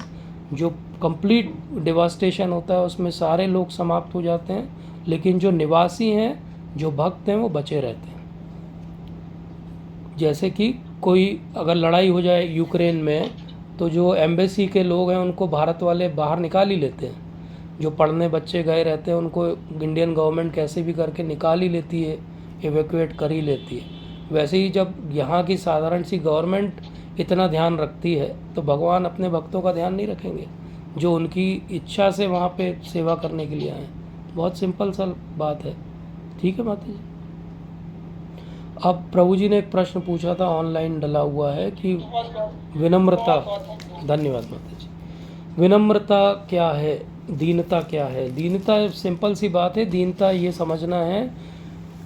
जो कंप्लीट डिवास्टेशन होता है उसमें सारे लोग समाप्त हो जाते हैं, लेकिन जो निवासी हैं, जो भक्त हैं, वो बचे रहते हैं। जैसे कि कोई अगर लड़ाई हो जाए यूक्रेन में, तो जो एम्बेसी के लोग हैं उनको भारत वाले बाहर निकाल ही लेते हैं। जो पढ़ने बच्चे गए रहते हैं उनको इंडियन गवर्नमेंट कैसे भी करके निकाल ही लेती है, एवेक्यूएट कर ही लेती है। वैसे ही जब यहाँ की साधारण सी गवर्नमेंट इतना ध्यान रखती है, तो भगवान अपने भक्तों का ध्यान नहीं रखेंगे जो उनकी इच्छा से वहाँ पे सेवा करने के लिए आए। बहुत सिंपल सा बात है। ठीक है माता जी। अब प्रभु जी ने एक प्रश्न पूछा था, ऑनलाइन डला हुआ है कि विनम्रता। धन्यवाद माता जी। विनम्रता क्या है, दीनता क्या है? दीनता सिंपल सी बात है। दीनता ये समझना है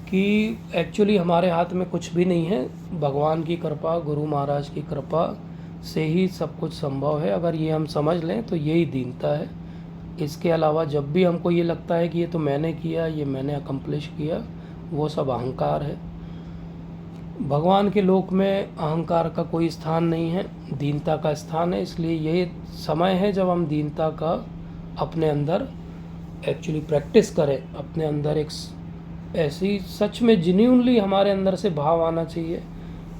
कि एक्चुअली हमारे हाथ में कुछ भी नहीं है। भगवान की कृपा, गुरु महाराज की कृपा से ही सब कुछ संभव है। अगर ये हम समझ लें तो यही दीनता है। इसके अलावा जब भी हमको ये लगता है कि ये तो मैंने किया, ये मैंने अकम्प्लिश किया, वो सब अहंकार है। भगवान के लोक में अहंकार का कोई स्थान नहीं है, दीनता का स्थान है। इसलिए यही समय है जब हम दीनता का अपने अंदर एक्चुअली प्रैक्टिस करें। अपने अंदर एक ऐसी सच में जेन्युइनली हमारे अंदर से भाव आना चाहिए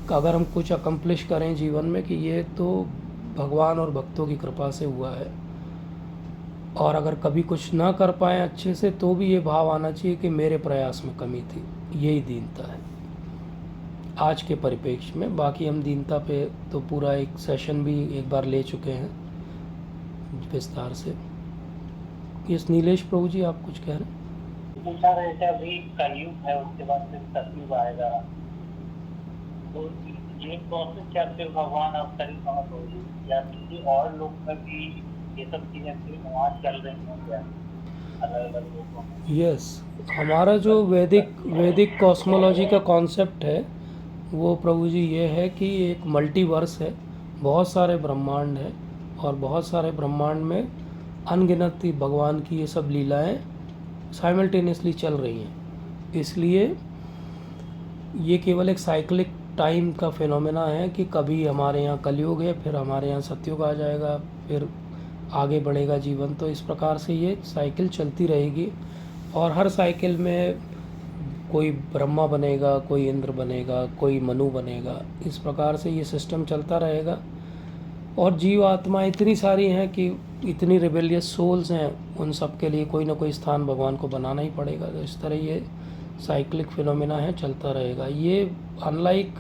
कि अगर हम कुछ अकम्प्लिश करें जीवन में, कि ये तो भगवान और भक्तों की कृपा से हुआ है। और अगर कभी कुछ ना कर पाएँ अच्छे से, तो भी ये भाव आना चाहिए कि मेरे प्रयास में कमी थी। यही दीनता है आज के परिप्रेक्ष्य में। बाकी हम दीनता पे तो पूरा एक सेशन भी एक बार ले चुके हैं विस्तार से। यस नीलेश प्रभु जी, आप कुछ कह रहे हैं? पूछा रहे थे, अभी कलयुग है, उसके बाद फिर सतयुग आएगा, तो ये प्रोसेस क्या सिर्फ भगवान आप सही समझ होगी या किसी और लोग में भी ये सब चीजें सिर्फ वहाँ चल रही हैं क्या अलग अलग लोगों में? यस, हमारा जो वैदिक कॉस्मोलॉजी का कॉन्सेप्ट है वो प्रभु जी ये है कि एक मल्टीवर्स है, बहुत सारे ब्रह्मांड है, और बहुत सारे ब्रह्मांड में अनगिनत भगवान की ये सब लीलाएं साइमल्टेनियसली चल रही हैं। इसलिए ये केवल एक साइक्लिक टाइम का फिनोमेना है कि कभी हमारे यहाँ कलयुग है, फिर हमारे यहाँ सतयुग आ जाएगा, फिर आगे बढ़ेगा जीवन। तो इस प्रकार से ये साइकिल चलती रहेगी, और हर साइकिल में कोई ब्रह्मा बनेगा, कोई इंद्र बनेगा, कोई मनु बनेगा। इस प्रकार से ये सिस्टम चलता रहेगा। और जीव आत्मा इतनी सारी हैं कि इतनी रिबेलियस सोल्स हैं, उन सब के लिए कोई ना कोई स्थान भगवान को बनाना ही पड़ेगा। तो इस तरह ये साइक्लिक फिनोमेना है, चलता रहेगा। ये अनलाइक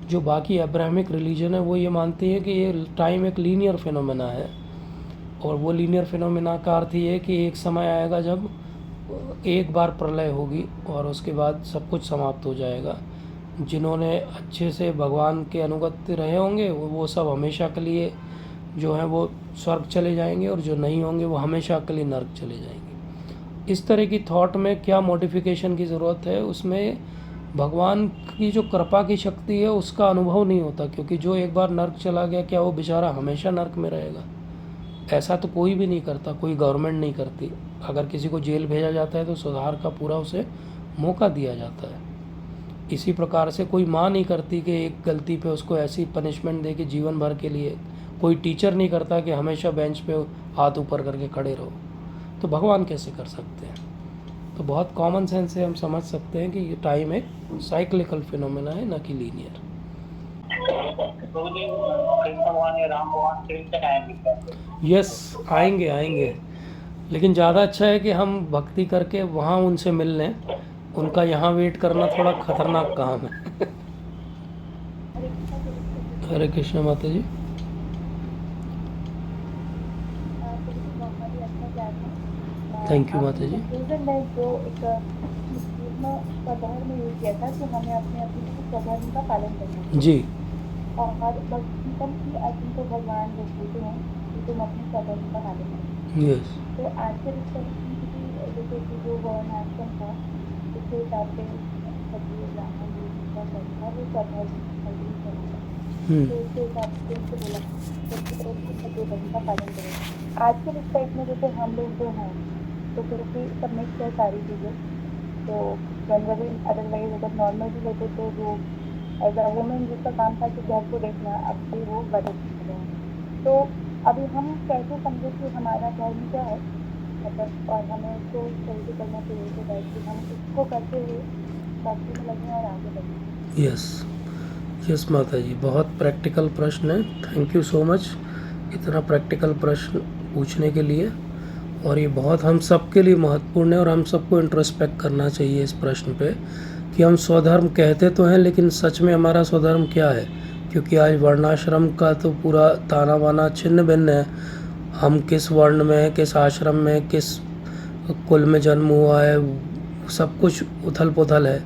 जो बाकी अब्राहमिक रिलीजन है, वो ये मानती है कि ये टाइम एक लीनियर फिनोमेना है। और वो लीनियर फिनोमेना का अर्थ ये है कि एक समय आएगा जब एक बार प्रलय होगी और उसके बाद सब कुछ समाप्त हो जाएगा। जिन्होंने अच्छे से भगवान के अनुगत रहे होंगे वो सब हमेशा के लिए जो है वो स्वर्ग चले जाएंगे, और जो नहीं होंगे वो हमेशा के लिए नर्क चले जाएंगे। इस तरह की थॉट में क्या मॉडिफिकेशन की ज़रूरत है? उसमें भगवान की जो कृपा की शक्ति है उसका अनुभव नहीं होता, क्योंकि जो एक बार नर्क चला गया, क्या वो बेचारा हमेशा नर्क में रहेगा? ऐसा तो कोई भी नहीं करता, कोई गवर्नमेंट नहीं करती। अगर किसी को जेल भेजा जाता है तो सुधार का पूरा उसे मौका दिया जाता है। इसी प्रकार से कोई माँ नहीं करती कि एक गलती पे उसको ऐसी पनिशमेंट दे कि जीवन भर के लिए। कोई टीचर नहीं करता कि हमेशा बेंच पे हाथ ऊपर करके खड़े रहो। तो भगवान कैसे कर सकते हैं? तो बहुत कॉमन सेंस से हम समझ सकते हैं कि ये टाइम एक साइक्लिकल फिनोमेना है, न कि लीनियर। तो जी कृष्ण भगवान या राम भगवान फिर से आएंगे? यस, आएंगे। लेकिन ज़्यादा अच्छा है कि हम भक्ति करके वहाँ उनसे मिल लें। उनका यहाँ वेट करना थोड़ा खतरनाक काम है। हरे कृष्ण माता जी। थैंक यू माता जी। जो एक स्वधर्म यूज किया था कि हमें अपने स्वधर्म का पालन करना है जी। और भक्तिपन की अर्जुन को भगवान जो बोलते हैं कि तुम अपने स्वधर्म का पालन करो। यस। तो आज के जैसे कि जो वर्णाश्रम था उसके हिसाब से सभी ब्राह्मण का था वो स्वधर्म तो उसके हिसाब से उनको बोला स्वधर्म का पालन करें। आज के रिस्पेक्ट में जैसे हम लोग जो हैं तो फिर भी सब मिक्स है सारी चीज़ें। तो जनरली अदरवाइज अगर नॉर्मल भी रहते तो वो एज अ वुमेन जिसका काम था कि घर को देखना, अब भी वो बड़े हैं तो अभी हम कैसे समझे कि हमारा धर्म क्या है, मतलब, और हमें उसको सही से करना चाहिए, तो कि हम उसको करते हुए भक्ति में लगें और आगे बढ़ें। यस माता जी, बहुत प्रैक्टिकल प्रश्न है। थैंक यू सो मच इतना प्रैक्टिकल प्रश्न पूछने के लिए, और ये बहुत हम सब के लिए महत्वपूर्ण है, और हम सबको इंट्रोस्पेक्ट करना चाहिए इस प्रश्न पे कि हम स्वधर्म कहते तो हैं, लेकिन सच में हमारा स्वधर्म क्या है। क्योंकि आज वर्णाश्रम का तो पूरा ताना बाना छिन्न भिन्न है। हम किस वर्ण में, किस आश्रम में, किस कुल में जन्म हुआ है, सब कुछ उथल पुथल है।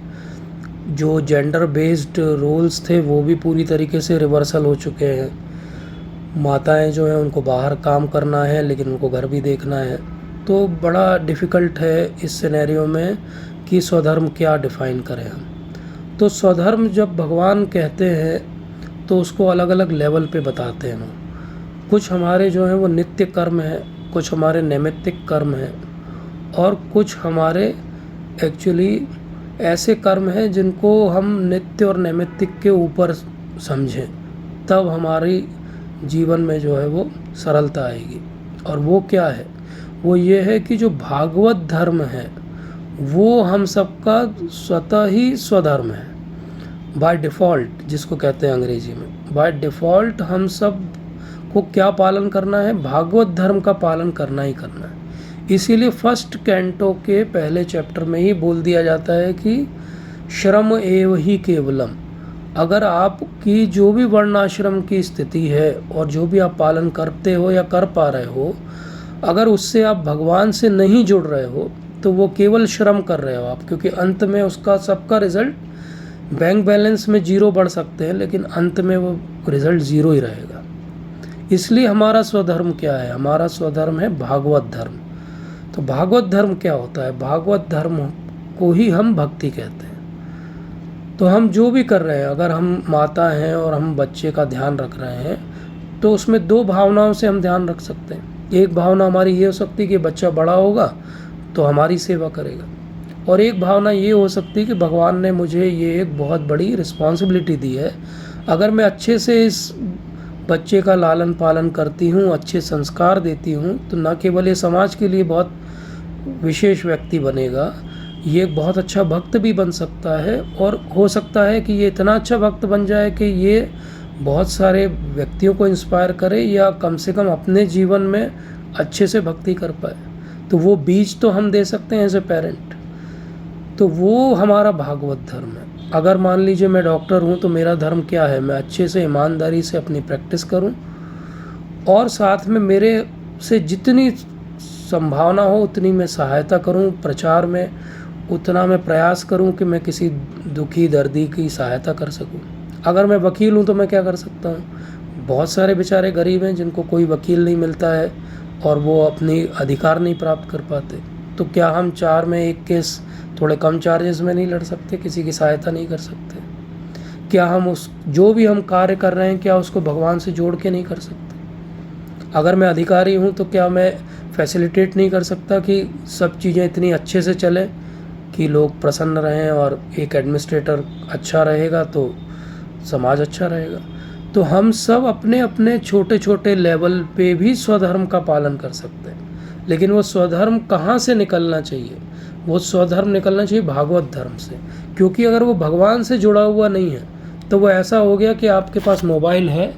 जो जेंडर बेस्ड रोल्स थे वो भी पूरी तरीके से रिवर्सल हो चुके हैं। माताएं जो हैं उनको बाहर काम करना है, लेकिन उनको घर भी देखना है। तो बड़ा डिफ़िकल्ट है इस सिनेरियो में कि स्वधर्म क्या डिफ़ाइन करें हम। तो स्वधर्म जब भगवान कहते हैं तो उसको अलग अलग लेवल पे बताते हैं। कुछ हमारे जो हैं वो नित्य कर्म है, कुछ हमारे नैमित्तिक कर्म है, और कुछ हमारे एक्चुअली ऐसे कर्म हैं जिनको हम नित्य और नैमित्तिक के ऊपर समझें, तब हमारी जीवन में जो है वो सरलता आएगी। और वो क्या है? वो ये है कि जो भागवत धर्म है वो हम सबका स्वतः ही स्वधर्म है, बाय डिफ़ॉल्ट, जिसको कहते हैं अंग्रेजी में। बाय डिफ़ॉल्ट हम सब को क्या पालन करना है? भागवत धर्म का पालन करना ही करना है। इसीलिए फर्स्ट कैंटो के पहले चैप्टर में ही बोल दिया जाता है कि श्रम एव ही केवलम। अगर आपकी जो भी वर्णाश्रम की स्थिति है और जो भी आप पालन करते हो या कर पा रहे हो, अगर उससे आप भगवान से नहीं जुड़ रहे हो तो वो केवल श्रम कर रहे हो आप, क्योंकि अंत में उसका सबका रिज़ल्ट, बैंक बैलेंस में 0 बढ़ सकते हैं लेकिन अंत में वो रिज़ल्ट 0 ही रहेगा। इसलिए हमारा स्वधर्म क्या है? हमारा स्वधर्म है भागवत धर्म। तो भागवत धर्म क्या होता है? भागवत धर्म को ही हम भक्ति कहते हैं। तो हम जो भी कर रहे हैं, अगर हम माता हैं और हम बच्चे का ध्यान रख रहे हैं, तो उसमें 2 भावनाओं से हम ध्यान रख सकते हैं। एक भावना हमारी ये हो सकती है कि बच्चा बड़ा होगा तो हमारी सेवा करेगा, और एक भावना ये हो सकती है कि भगवान ने मुझे ये एक बहुत बड़ी रिस्पॉन्सिबिलिटी दी है, अगर मैं अच्छे से इस बच्चे का लालन पालन करती हूँ, अच्छे संस्कार देती हूँ, तो न केवल ये समाज के लिए बहुत विशेष व्यक्ति बनेगा, ये एक बहुत अच्छा भक्त भी बन सकता है। और हो सकता है कि ये इतना अच्छा भक्त बन जाए कि ये बहुत सारे व्यक्तियों को इंस्पायर करे, या कम से कम अपने जीवन में अच्छे से भक्ति कर पाए। तो वो बीज तो हम दे सकते हैं एज ए पेरेंट। तो वो हमारा भागवत धर्म है। अगर मान लीजिए मैं डॉक्टर हूँ तो मेरा धर्म क्या है? मैं अच्छे से ईमानदारी से अपनी प्रैक्टिस करूँ, और साथ में मेरे से जितनी संभावना हो उतनी मैं सहायता करूँ, प्रचार में उतना मैं प्रयास करूँ कि मैं किसी दुखी दर्दी की सहायता कर सकूँ। अगर मैं वकील हूँ तो मैं क्या कर सकता हूँ? बहुत सारे बेचारे गरीब हैं जिनको कोई वकील नहीं मिलता है और वो अपनी अधिकार नहीं प्राप्त कर पाते। तो क्या हम 4 में 1 केस थोड़े कम चार्जेस में नहीं लड़ सकते? किसी की सहायता नहीं कर सकते? क्या हम उस जो भी हम कार्य कर रहे हैं क्या उसको भगवान से जोड़ के नहीं कर सकते? अगर मैं अधिकारी हूँ तो क्या मैं फैसिलिटेट नहीं कर सकता कि सब चीज़ें इतनी अच्छे से चलें कि लोग प्रसन्न रहें, और एक एडमिनिस्ट्रेटर अच्छा रहेगा तो समाज अच्छा रहेगा? तो हम सब अपने अपने छोटे छोटे लेवल पे भी स्वधर्म का पालन कर सकते हैं। लेकिन वो स्वधर्म कहाँ से निकलना चाहिए? वो स्वधर्म निकलना चाहिए भागवत धर्म से। क्योंकि अगर वो भगवान से जुड़ा हुआ नहीं है तो वो ऐसा हो गया कि आपके पास मोबाइल है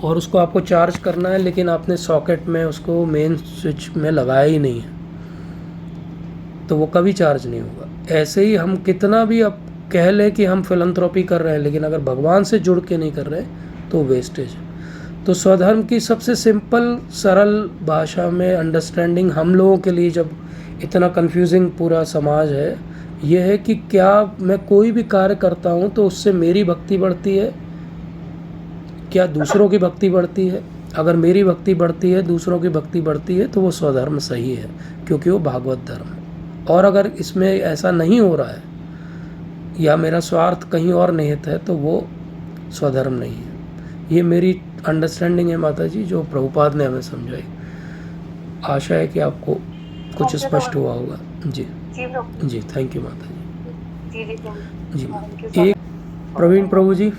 और उसको आपको चार्ज करना है, लेकिन आपने सॉकेट में उसको मेन स्विच में लगाया ही नहीं है, तो वो कभी चार्ज नहीं होगा। ऐसे ही हम कितना भी अब कह लें कि हम फिलंथ्रोपी कर रहे हैं, लेकिन अगर भगवान से जुड़ के नहीं कर रहे तो वेस्टेज है। तो स्वधर्म की सबसे सिंपल सरल भाषा में अंडरस्टैंडिंग हम लोगों के लिए, जब इतना कंफ्यूजिंग पूरा समाज है, ये है कि क्या मैं कोई भी कार्य करता हूँ तो उससे मेरी भक्ति बढ़ती है, क्या दूसरों की भक्ति बढ़ती है? अगर मेरी भक्ति बढ़ती है, दूसरों की भक्ति बढ़ती है, तो वो स्वधर्म सही है, क्योंकि वो भागवत धर्म है। और अगर इसमें ऐसा नहीं हो रहा है या मेरा स्वार्थ कहीं और निहित है तो वो स्वधर्म नहीं है। ये मेरी अंडरस्टैंडिंग है माता जी, जो प्रभुपाद ने हमें समझाई। आशा है कि आपको कुछ स्पष्ट हुआ होगा। जी जी, थैंक यू माता जी। जी, एक प्रवीण प्रभु जी।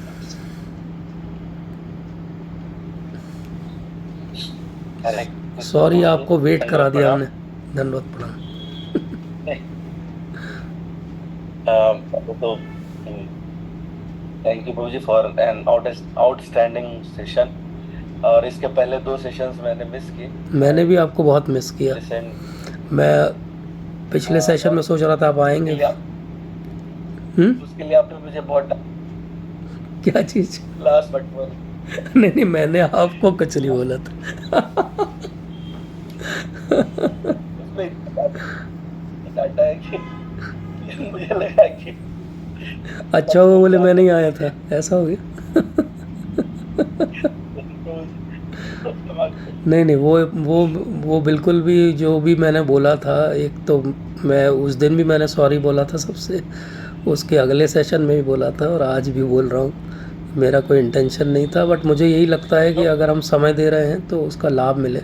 हरे सॉरी आपको वेट करा दिया हमने। धन्यवाद प्रणाम। तो thank you Prabhu ji for an outstanding session. और इसके पहले 2 सेशंस मैंने मिस किए। मैंने भी आपको बहुत मिस किया। मैं पिछले सेशन में सोच रहा था आप आएंगे। उसके लिए आपने मुझे बहुत क्या चीज? लास्ट बट नहीं, मैंने आपको कुछ नहीं बोला था। उसमें डाटा है कि मुझे लगा कि अच्छा वो बोले मैं नहीं आया था, ऐसा हो गया। नहीं, वो बिल्कुल भी जो भी मैंने बोला था, एक तो मैं उस दिन भी मैंने सॉरी बोला था सबसे, उसके अगले सेशन में भी बोला था और आज भी बोल रहा हूँ। मेरा कोई इंटेंशन नहीं था, बट मुझे यही लगता है कि अगर हम समय दे रहे हैं तो उसका लाभ मिले।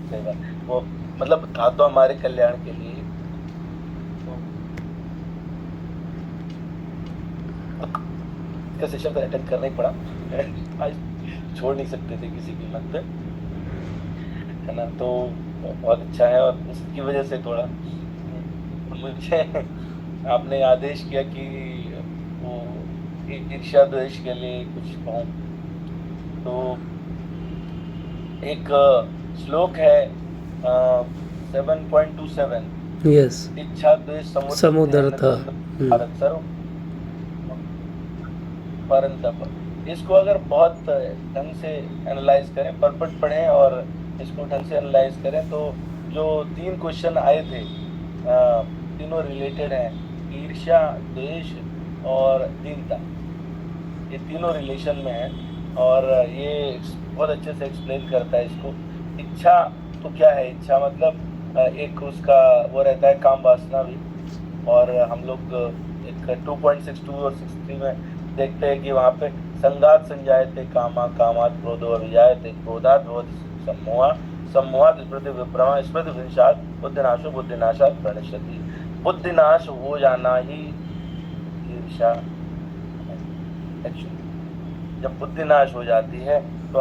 सही बात, वो मतलब था तो हमारे कल्याण के लिए। तो सेशन का अटेंड करना ही पड़ा। आज छोड़ नहीं सकते थे किसी कीमत पे, है ना। तो बहुत अच्छा है और इसकी वजह से थोड़ा मुझे आपने आदेश किया कि वो ईर्ष्या द्वेष के लिए कुछ कहूँ। तो एक श्लोक है 7.27, यस, इच्छा द्वेष समुद्र था। भारत सर्व परंतप। इसको अगर बहुत ढंग से एनालाइज करें, परपट पढ़ें और इसको ढंग से एनालाइज करें, तो जो 3 क्वेश्चन आए थे तीनों रिलेटेड हैं, ईर्ष्या, द्वेष और दीनता। ये तीनों रिलेशन में है और ये बहुत अच्छे से एक्सप्लेन करता है इसको। इच्छा तो क्या है? इच्छा मतलब एक उसका वो रहता है काम वासना भी, और हम लोग एक 2.62 और 63 में देखते हैं कि वहाँ पे संगात संजायते कामा, कामात् क्रोधो अभिजायते, क्रोधात् भवति सम्मोहः, सम्मोहात् स्मृति विभ्रमः, स्मृति विनाशात् बुद्धिनाशो, बुद्धिनाशात् प्रणश्यति। बुद्धिनाश हो जाना ही ईर्ष्या। जब बुद्धिनाश हो जाती है तो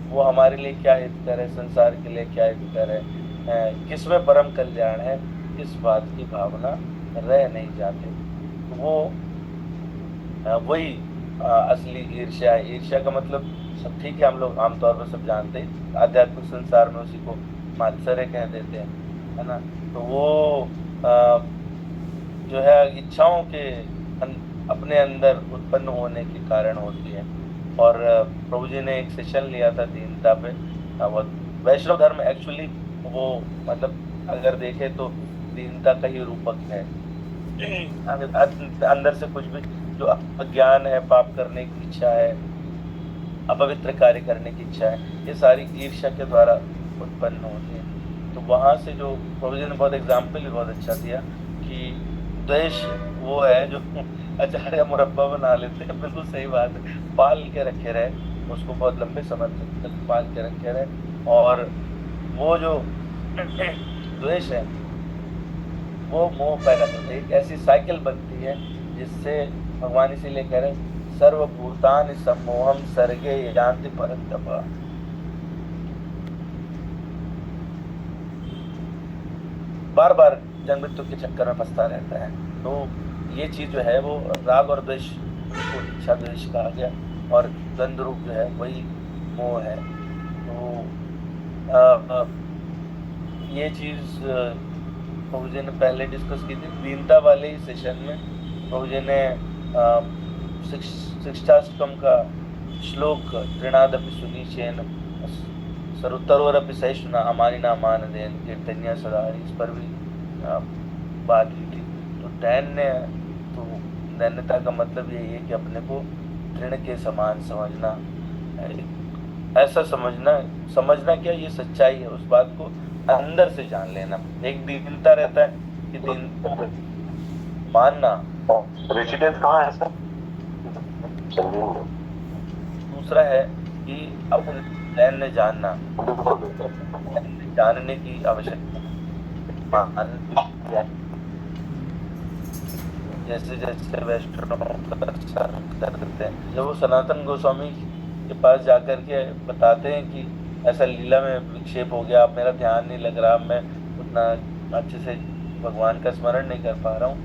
वो हमारे लिए क्या हितकर है, संसार के लिए क्या हितकर है, किसमें परम कल्याण है, इस बात की भावना रह नहीं जाती। तो वो वही असली ईर्ष्या है। ईर्ष्या का मतलब सब ठीक है, हम लोग आमतौर पर सब जानते हैं, आध्यात्मिक संसार में उसी को मात्सर्य कह देते हैं, है ना। तो वो जो है इच्छाओं के अपने अंदर उत्पन्न होने के कारण होती है। और प्रभु जी ने एक सेशन लिया था दीनता पे। वैष्णव धर्म एक्चुअली वो मतलब अगर देखे तो दीनता का ही रूपक है। अंदर से कुछ भी जो अज्ञान है, पाप करने की इच्छा है, अपवित्र कार्य करने की इच्छा है, ये सारी ईर्ष्या के द्वारा उत्पन्न होती है। तो वहाँ से जो प्रभु जी ने बहुत एग्जाम्पल भी बहुत अच्छा दिया कि द्वेष वो है जो आचार्य मुरब्बा बना लेते हैं। बिल्कुल सही बात है, पाल के रखे रहे उसको, बहुत लंबे समय तक पाल के रखे रहे। और वो जो द्वेष है वो मोह पैदा करते हैं, एक ऐसी साइकिल बनती है जिससे भगवान इसीलिए कह रहे सर्वभूतानि सम्मोहम सर्गे यान्ति परन्तप। बार बार जन्म मृत्यु के चक्कर में फंसता रहता है। तो ये चीज जो है वो राग और द्वेष को इच्छा द्वेष कहा गया, और द्वंद्व रूप जो है वही मोह है। तो ये चीज प्रभु जी ने पहले डिस्कस की थी दीनता वाले ही सेशन में। प्रभु जी ने शिक्षाष्टकम का श्लोक तृणादपि सुनीचेन सरुत्तरोरपि सहिष्णुना अमानिना मानदेन कीर्तन्या सदा, इस पर भी बात की थी। तो दैन्यता का मतलब यही है कि अपने को तृण के समान समझना, ऐसा समझना क्या, ये सच्चाई है, उस बात को अंदर से जान लेना। एक दीनता रहता है कि दीन मानना। रेसिडेंस कहाँ है सर? दूसरा है कि अपने दैन्य जानना, जानने की आवश्यकता। जैसे जैसे वैष्णव प्रचार करते हैं, जब वो सनातन गोस्वामी के पास जाकर के बताते हैं कि ऐसा लीला में विक्षेप हो गया, अब मेरा ध्यान नहीं लग रहा, मैं उतना अच्छे से भगवान का स्मरण नहीं कर पा रहा हूँ,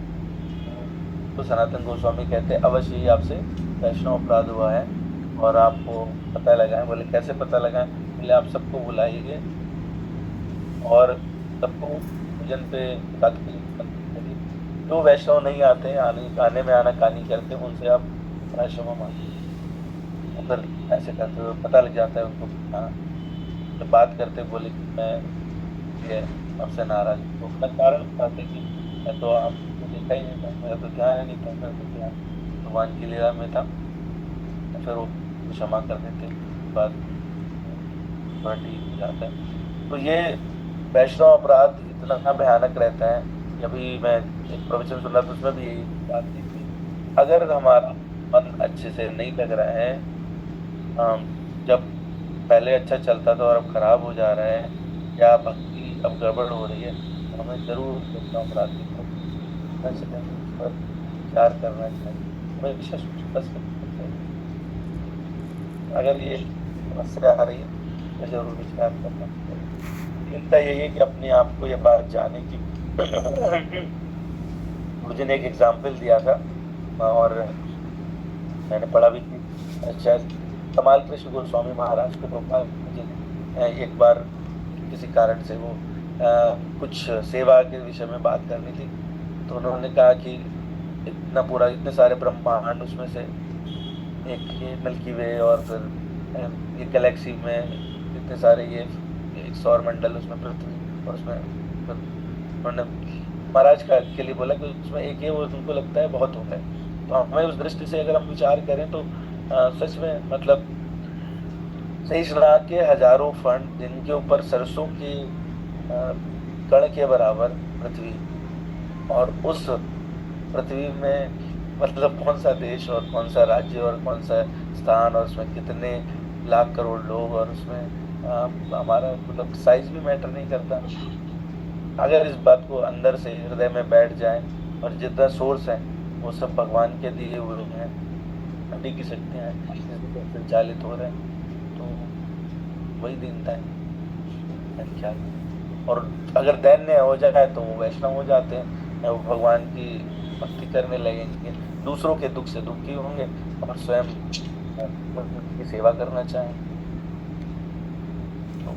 तो सनातन गोस्वामी कहते हैं अवश्य ही आपसे वैष्णव अपराध हुआ है और आपको पता लगाएं। बोले कैसे पता लगाएं? बोले आप सबको बुलाइए और सबको भोजन पे तात्कालिक जो वैष्णव नहीं आते, आने में आनाकानी करते हैं, उनसे आप आश्रम मांगिए। फिर ऐसे करते हुए पता लग जाता है उनको। हाँ, जब बात करते बोले कि मैं ये आपसे नाराज हूँ, तो अपना कारण बताते कि मैं तो आपको देखा ही नहीं था, मेरा तो ध्यान ही नहीं था, मेरा तो ध्यान भगवान की लीला में था। फिर वो क्षमा कर देते, बात थोड़ा ठीक हो जाता है। तो ये वैष्णव अपराध इतना भयानक रहता है। अभी मैं एक प्रवचन सुन रहा था, उसमें भी यही बात थी कि अगर हमारा मन अच्छे से नहीं लग रहा है, जब पहले अच्छा चलता था और अब खराब हो जा रहा है, या भक्ति अब गड़बड़ हो रही है, तो हमें जरूर वैष्णव अपराध की पर विचार करना चाहिए, हमें विशेष बस करना चाहिए। अगर ये समस्या आ रही है तो जरूर विचार करना चाहिए। चिंता यही है कि अपने आप को ये बात जाने की। मुझे ने एक एग्जाम्पल दिया था और मैंने पढ़ा भी थी, शायद कमाल कृष्ण गोस्वामी महाराज को मुझे एक बार किसी कारण से वो कुछ सेवा के विषय में बात करनी थी, तो उन्होंने कहा कि इतने सारे ब्रह्मांड, उसमें से एक ये मिल्की वे और फिर ये गैलेक्सी में इतने सारे ये सौर मंडल, उसमें पृथ्वी, और उसमें उन्होंने महाराज का के लिए बोला कि उसमें एक ये वो उनको लगता है बहुत हो गए। तो हमें उस दृष्टि से अगर हम विचार करें तो सच में मतलब शेषनाग के हजारों फंड, जिनके ऊपर सरसों के कण के बराबर पृथ्वी, और उस पृथ्वी में मतलब कौन सा देश और कौन सा राज्य और कौन सा स्थान, और उसमें कितने लाख करोड़ लोग, और उसमें हमारा मतलब साइज भी मैटर नहीं करता। अगर इस बात को अंदर से हृदय में बैठ जाए और जितना सोर्स है वो सब भगवान के दिए हुए हैं, अभी की शक्ति हैं, संचालित हो रहे हैं, तो वही दीनता है क्या। और अगर दैन्य हो जाए तो वो वैष्णव हो जाते हैं, वो भगवान की भक्ति करने लगेंगे, दूसरों के दुख से दुखी होंगे और स्वयं की सेवा करना चाहेंगे। तो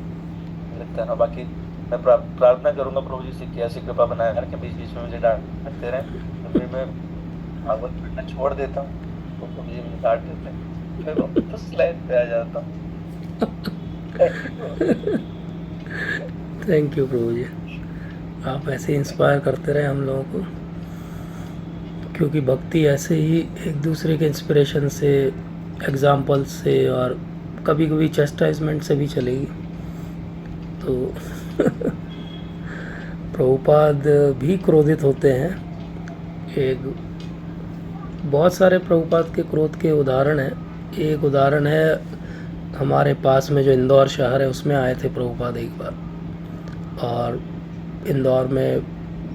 लगता है ना, बाकी मैं प्रार्थना करूंगा प्रभु जी से कि ऐसी कृपा बनाए रखें, बीच बीच में मुझे डांटते रहें, तो फिर मैं भागवत पढ़ना छोड़ देता हूँ, तो प्रभु जी मुझे डांट देते हैं, फिर वापस लाइन पे आ जाता हूँ। थैंक यू प्रभु जी, आप ऐसे इंस्पायर करते रहे हम लोगों को, क्योंकि भक्ति ऐसे ही एक दूसरे के इंस्पिरेशन से, एग्जाम्पल से और कभी कभी चेस्टाइजमेंट से भी चलेगी। तो प्रभुपाद भी क्रोधित होते हैं। एक बहुत सारे प्रभुपाद के क्रोध के उदाहरण हैं। एक उदाहरण है हमारे पास में जो इंदौर शहर है, उसमें आए थे प्रभुपाद एक बार, और इंदौर में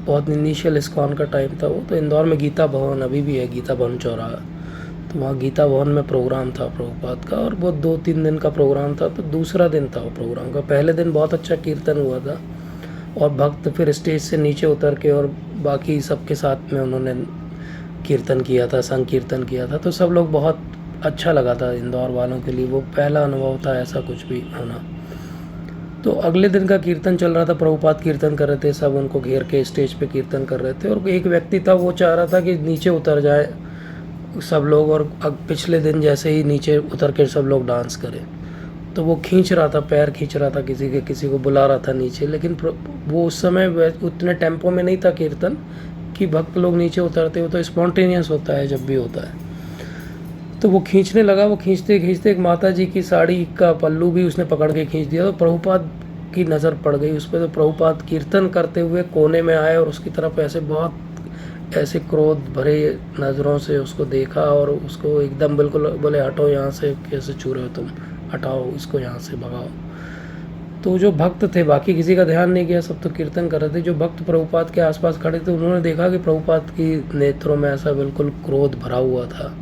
बहुत इनिशियल इस्कॉन का टाइम था वो, तो इंदौर में गीता भवन अभी भी है, गीता भवन चौराहा, तो वहाँ गीता भवन में प्रोग्राम था प्रभुपाद का, और वो 2-3 दिन का प्रोग्राम था। तो दूसरा दिन था वो प्रोग्राम का। पहले दिन बहुत अच्छा कीर्तन हुआ था और भक्त फिर स्टेज से नीचे उतर के और बाकी सबके साथ में उन्होंने कीर्तन किया था, संकीर्तन किया था, तो सब लोग बहुत अच्छा लगा था इंदौर वालों के लिए, वो पहला अनुभव था ऐसा कुछ भी होना। तो अगले दिन का कीर्तन चल रहा था, प्रभुपाद कीर्तन कर रहे थे, सब उनको घेर के स्टेज पे कीर्तन कर रहे थे, और एक व्यक्ति था वो चाह रहा था कि नीचे उतर जाए सब लोग, और पिछले दिन जैसे ही नीचे उतर के सब लोग डांस करें, तो वो खींच रहा था, पैर खींच रहा था, किसी को बुला रहा था नीचे, लेकिन वो उस समय उतने टेम्पो में नहीं था कीर्तन कि भक्त लोग नीचे उतरते हो, तो स्पॉन्टेनियस होता है जब भी होता है। तो वो खींचने लगा, वो खींचते खींचते एक माता जी की साड़ी का पल्लू भी उसने पकड़ के खींच दिया, तो प्रभुपाद की नज़र पड़ गई उस पर। तो प्रभुपाद कीर्तन करते हुए कोने में आए और उसकी तरफ ऐसे क्रोध भरे नज़रों से उसको देखा, और उसको एकदम बिल्कुल बोले हटो यहाँ से, कैसे छू रहे हो तुम, हटाओ इसको यहाँ से, भगाओ। तो जो भक्त थे, बाकी किसी का ध्यान नहीं किया, सब तो कीर्तन कर रहे थे, जो भक्त प्रभुपाद के आसपास खड़े थे उन्होंने देखा कि प्रभुपाद की नेत्रों में ऐसा बिल्कुल क्रोध भरा हुआ था।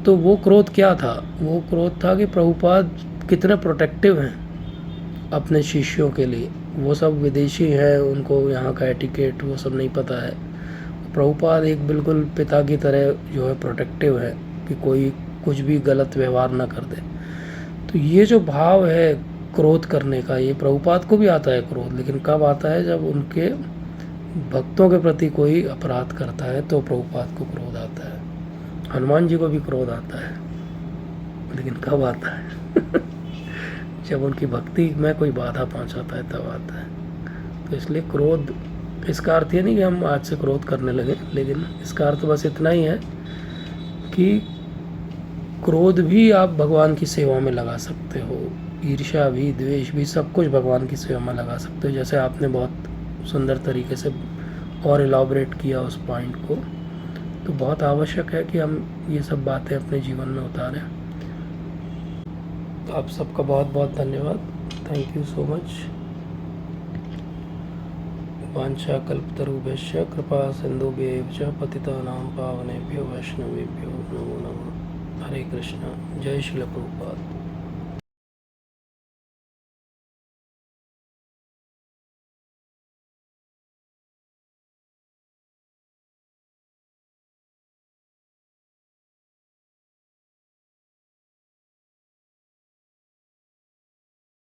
तो वो क्रोध क्या था? वो क्रोध था कि प्रभुपाद कितने प्रोटेक्टिव हैं अपने शिष्यों के लिए। वो सब विदेशी हैं, उनको यहाँ का एटिकेट वो सब नहीं पता है। प्रभुपाद एक बिल्कुल पिता की तरह जो है प्रोटेक्टिव है कि कोई कुछ भी गलत व्यवहार ना कर दे। तो ये जो भाव है क्रोध करने का, ये प्रभुपाद को भी आता है क्रोध, लेकिन कब आता है? जब उनके भक्तों के प्रति कोई अपराध करता है तो प्रभुपाद को क्रोध आता है। हनुमान जी को भी क्रोध आता है, लेकिन कब आता है? जब उनकी भक्ति में कोई बाधा पहुंचाता है तब आता है। तो इसलिए क्रोध, इसका अर्थ ये नहीं कि हम आज से क्रोध करने लगे, लेकिन इसका अर्थ बस इतना ही है कि क्रोध भी आप भगवान की सेवा में लगा सकते हो, ईर्ष्या भी, द्वेष भी, सब कुछ भगवान की सेवा में लगा सकते हो। जैसे आपने बहुत सुंदर तरीके से और इलाबोरेट किया उस पॉइंट को। तो बहुत आवश्यक है कि हम ये सब बातें अपने जीवन में उतारें। आप सबका बहुत बहुत धन्यवाद। Thank you so much. वांछा कल्पतरुभ्यश्च कृपा सिन्धुभ्येव च पतितानां पावनेभ्यो वैष्णवेभ्यो नमो नमः। हरे कृष्ण। जय श्रील प्रभुपाद।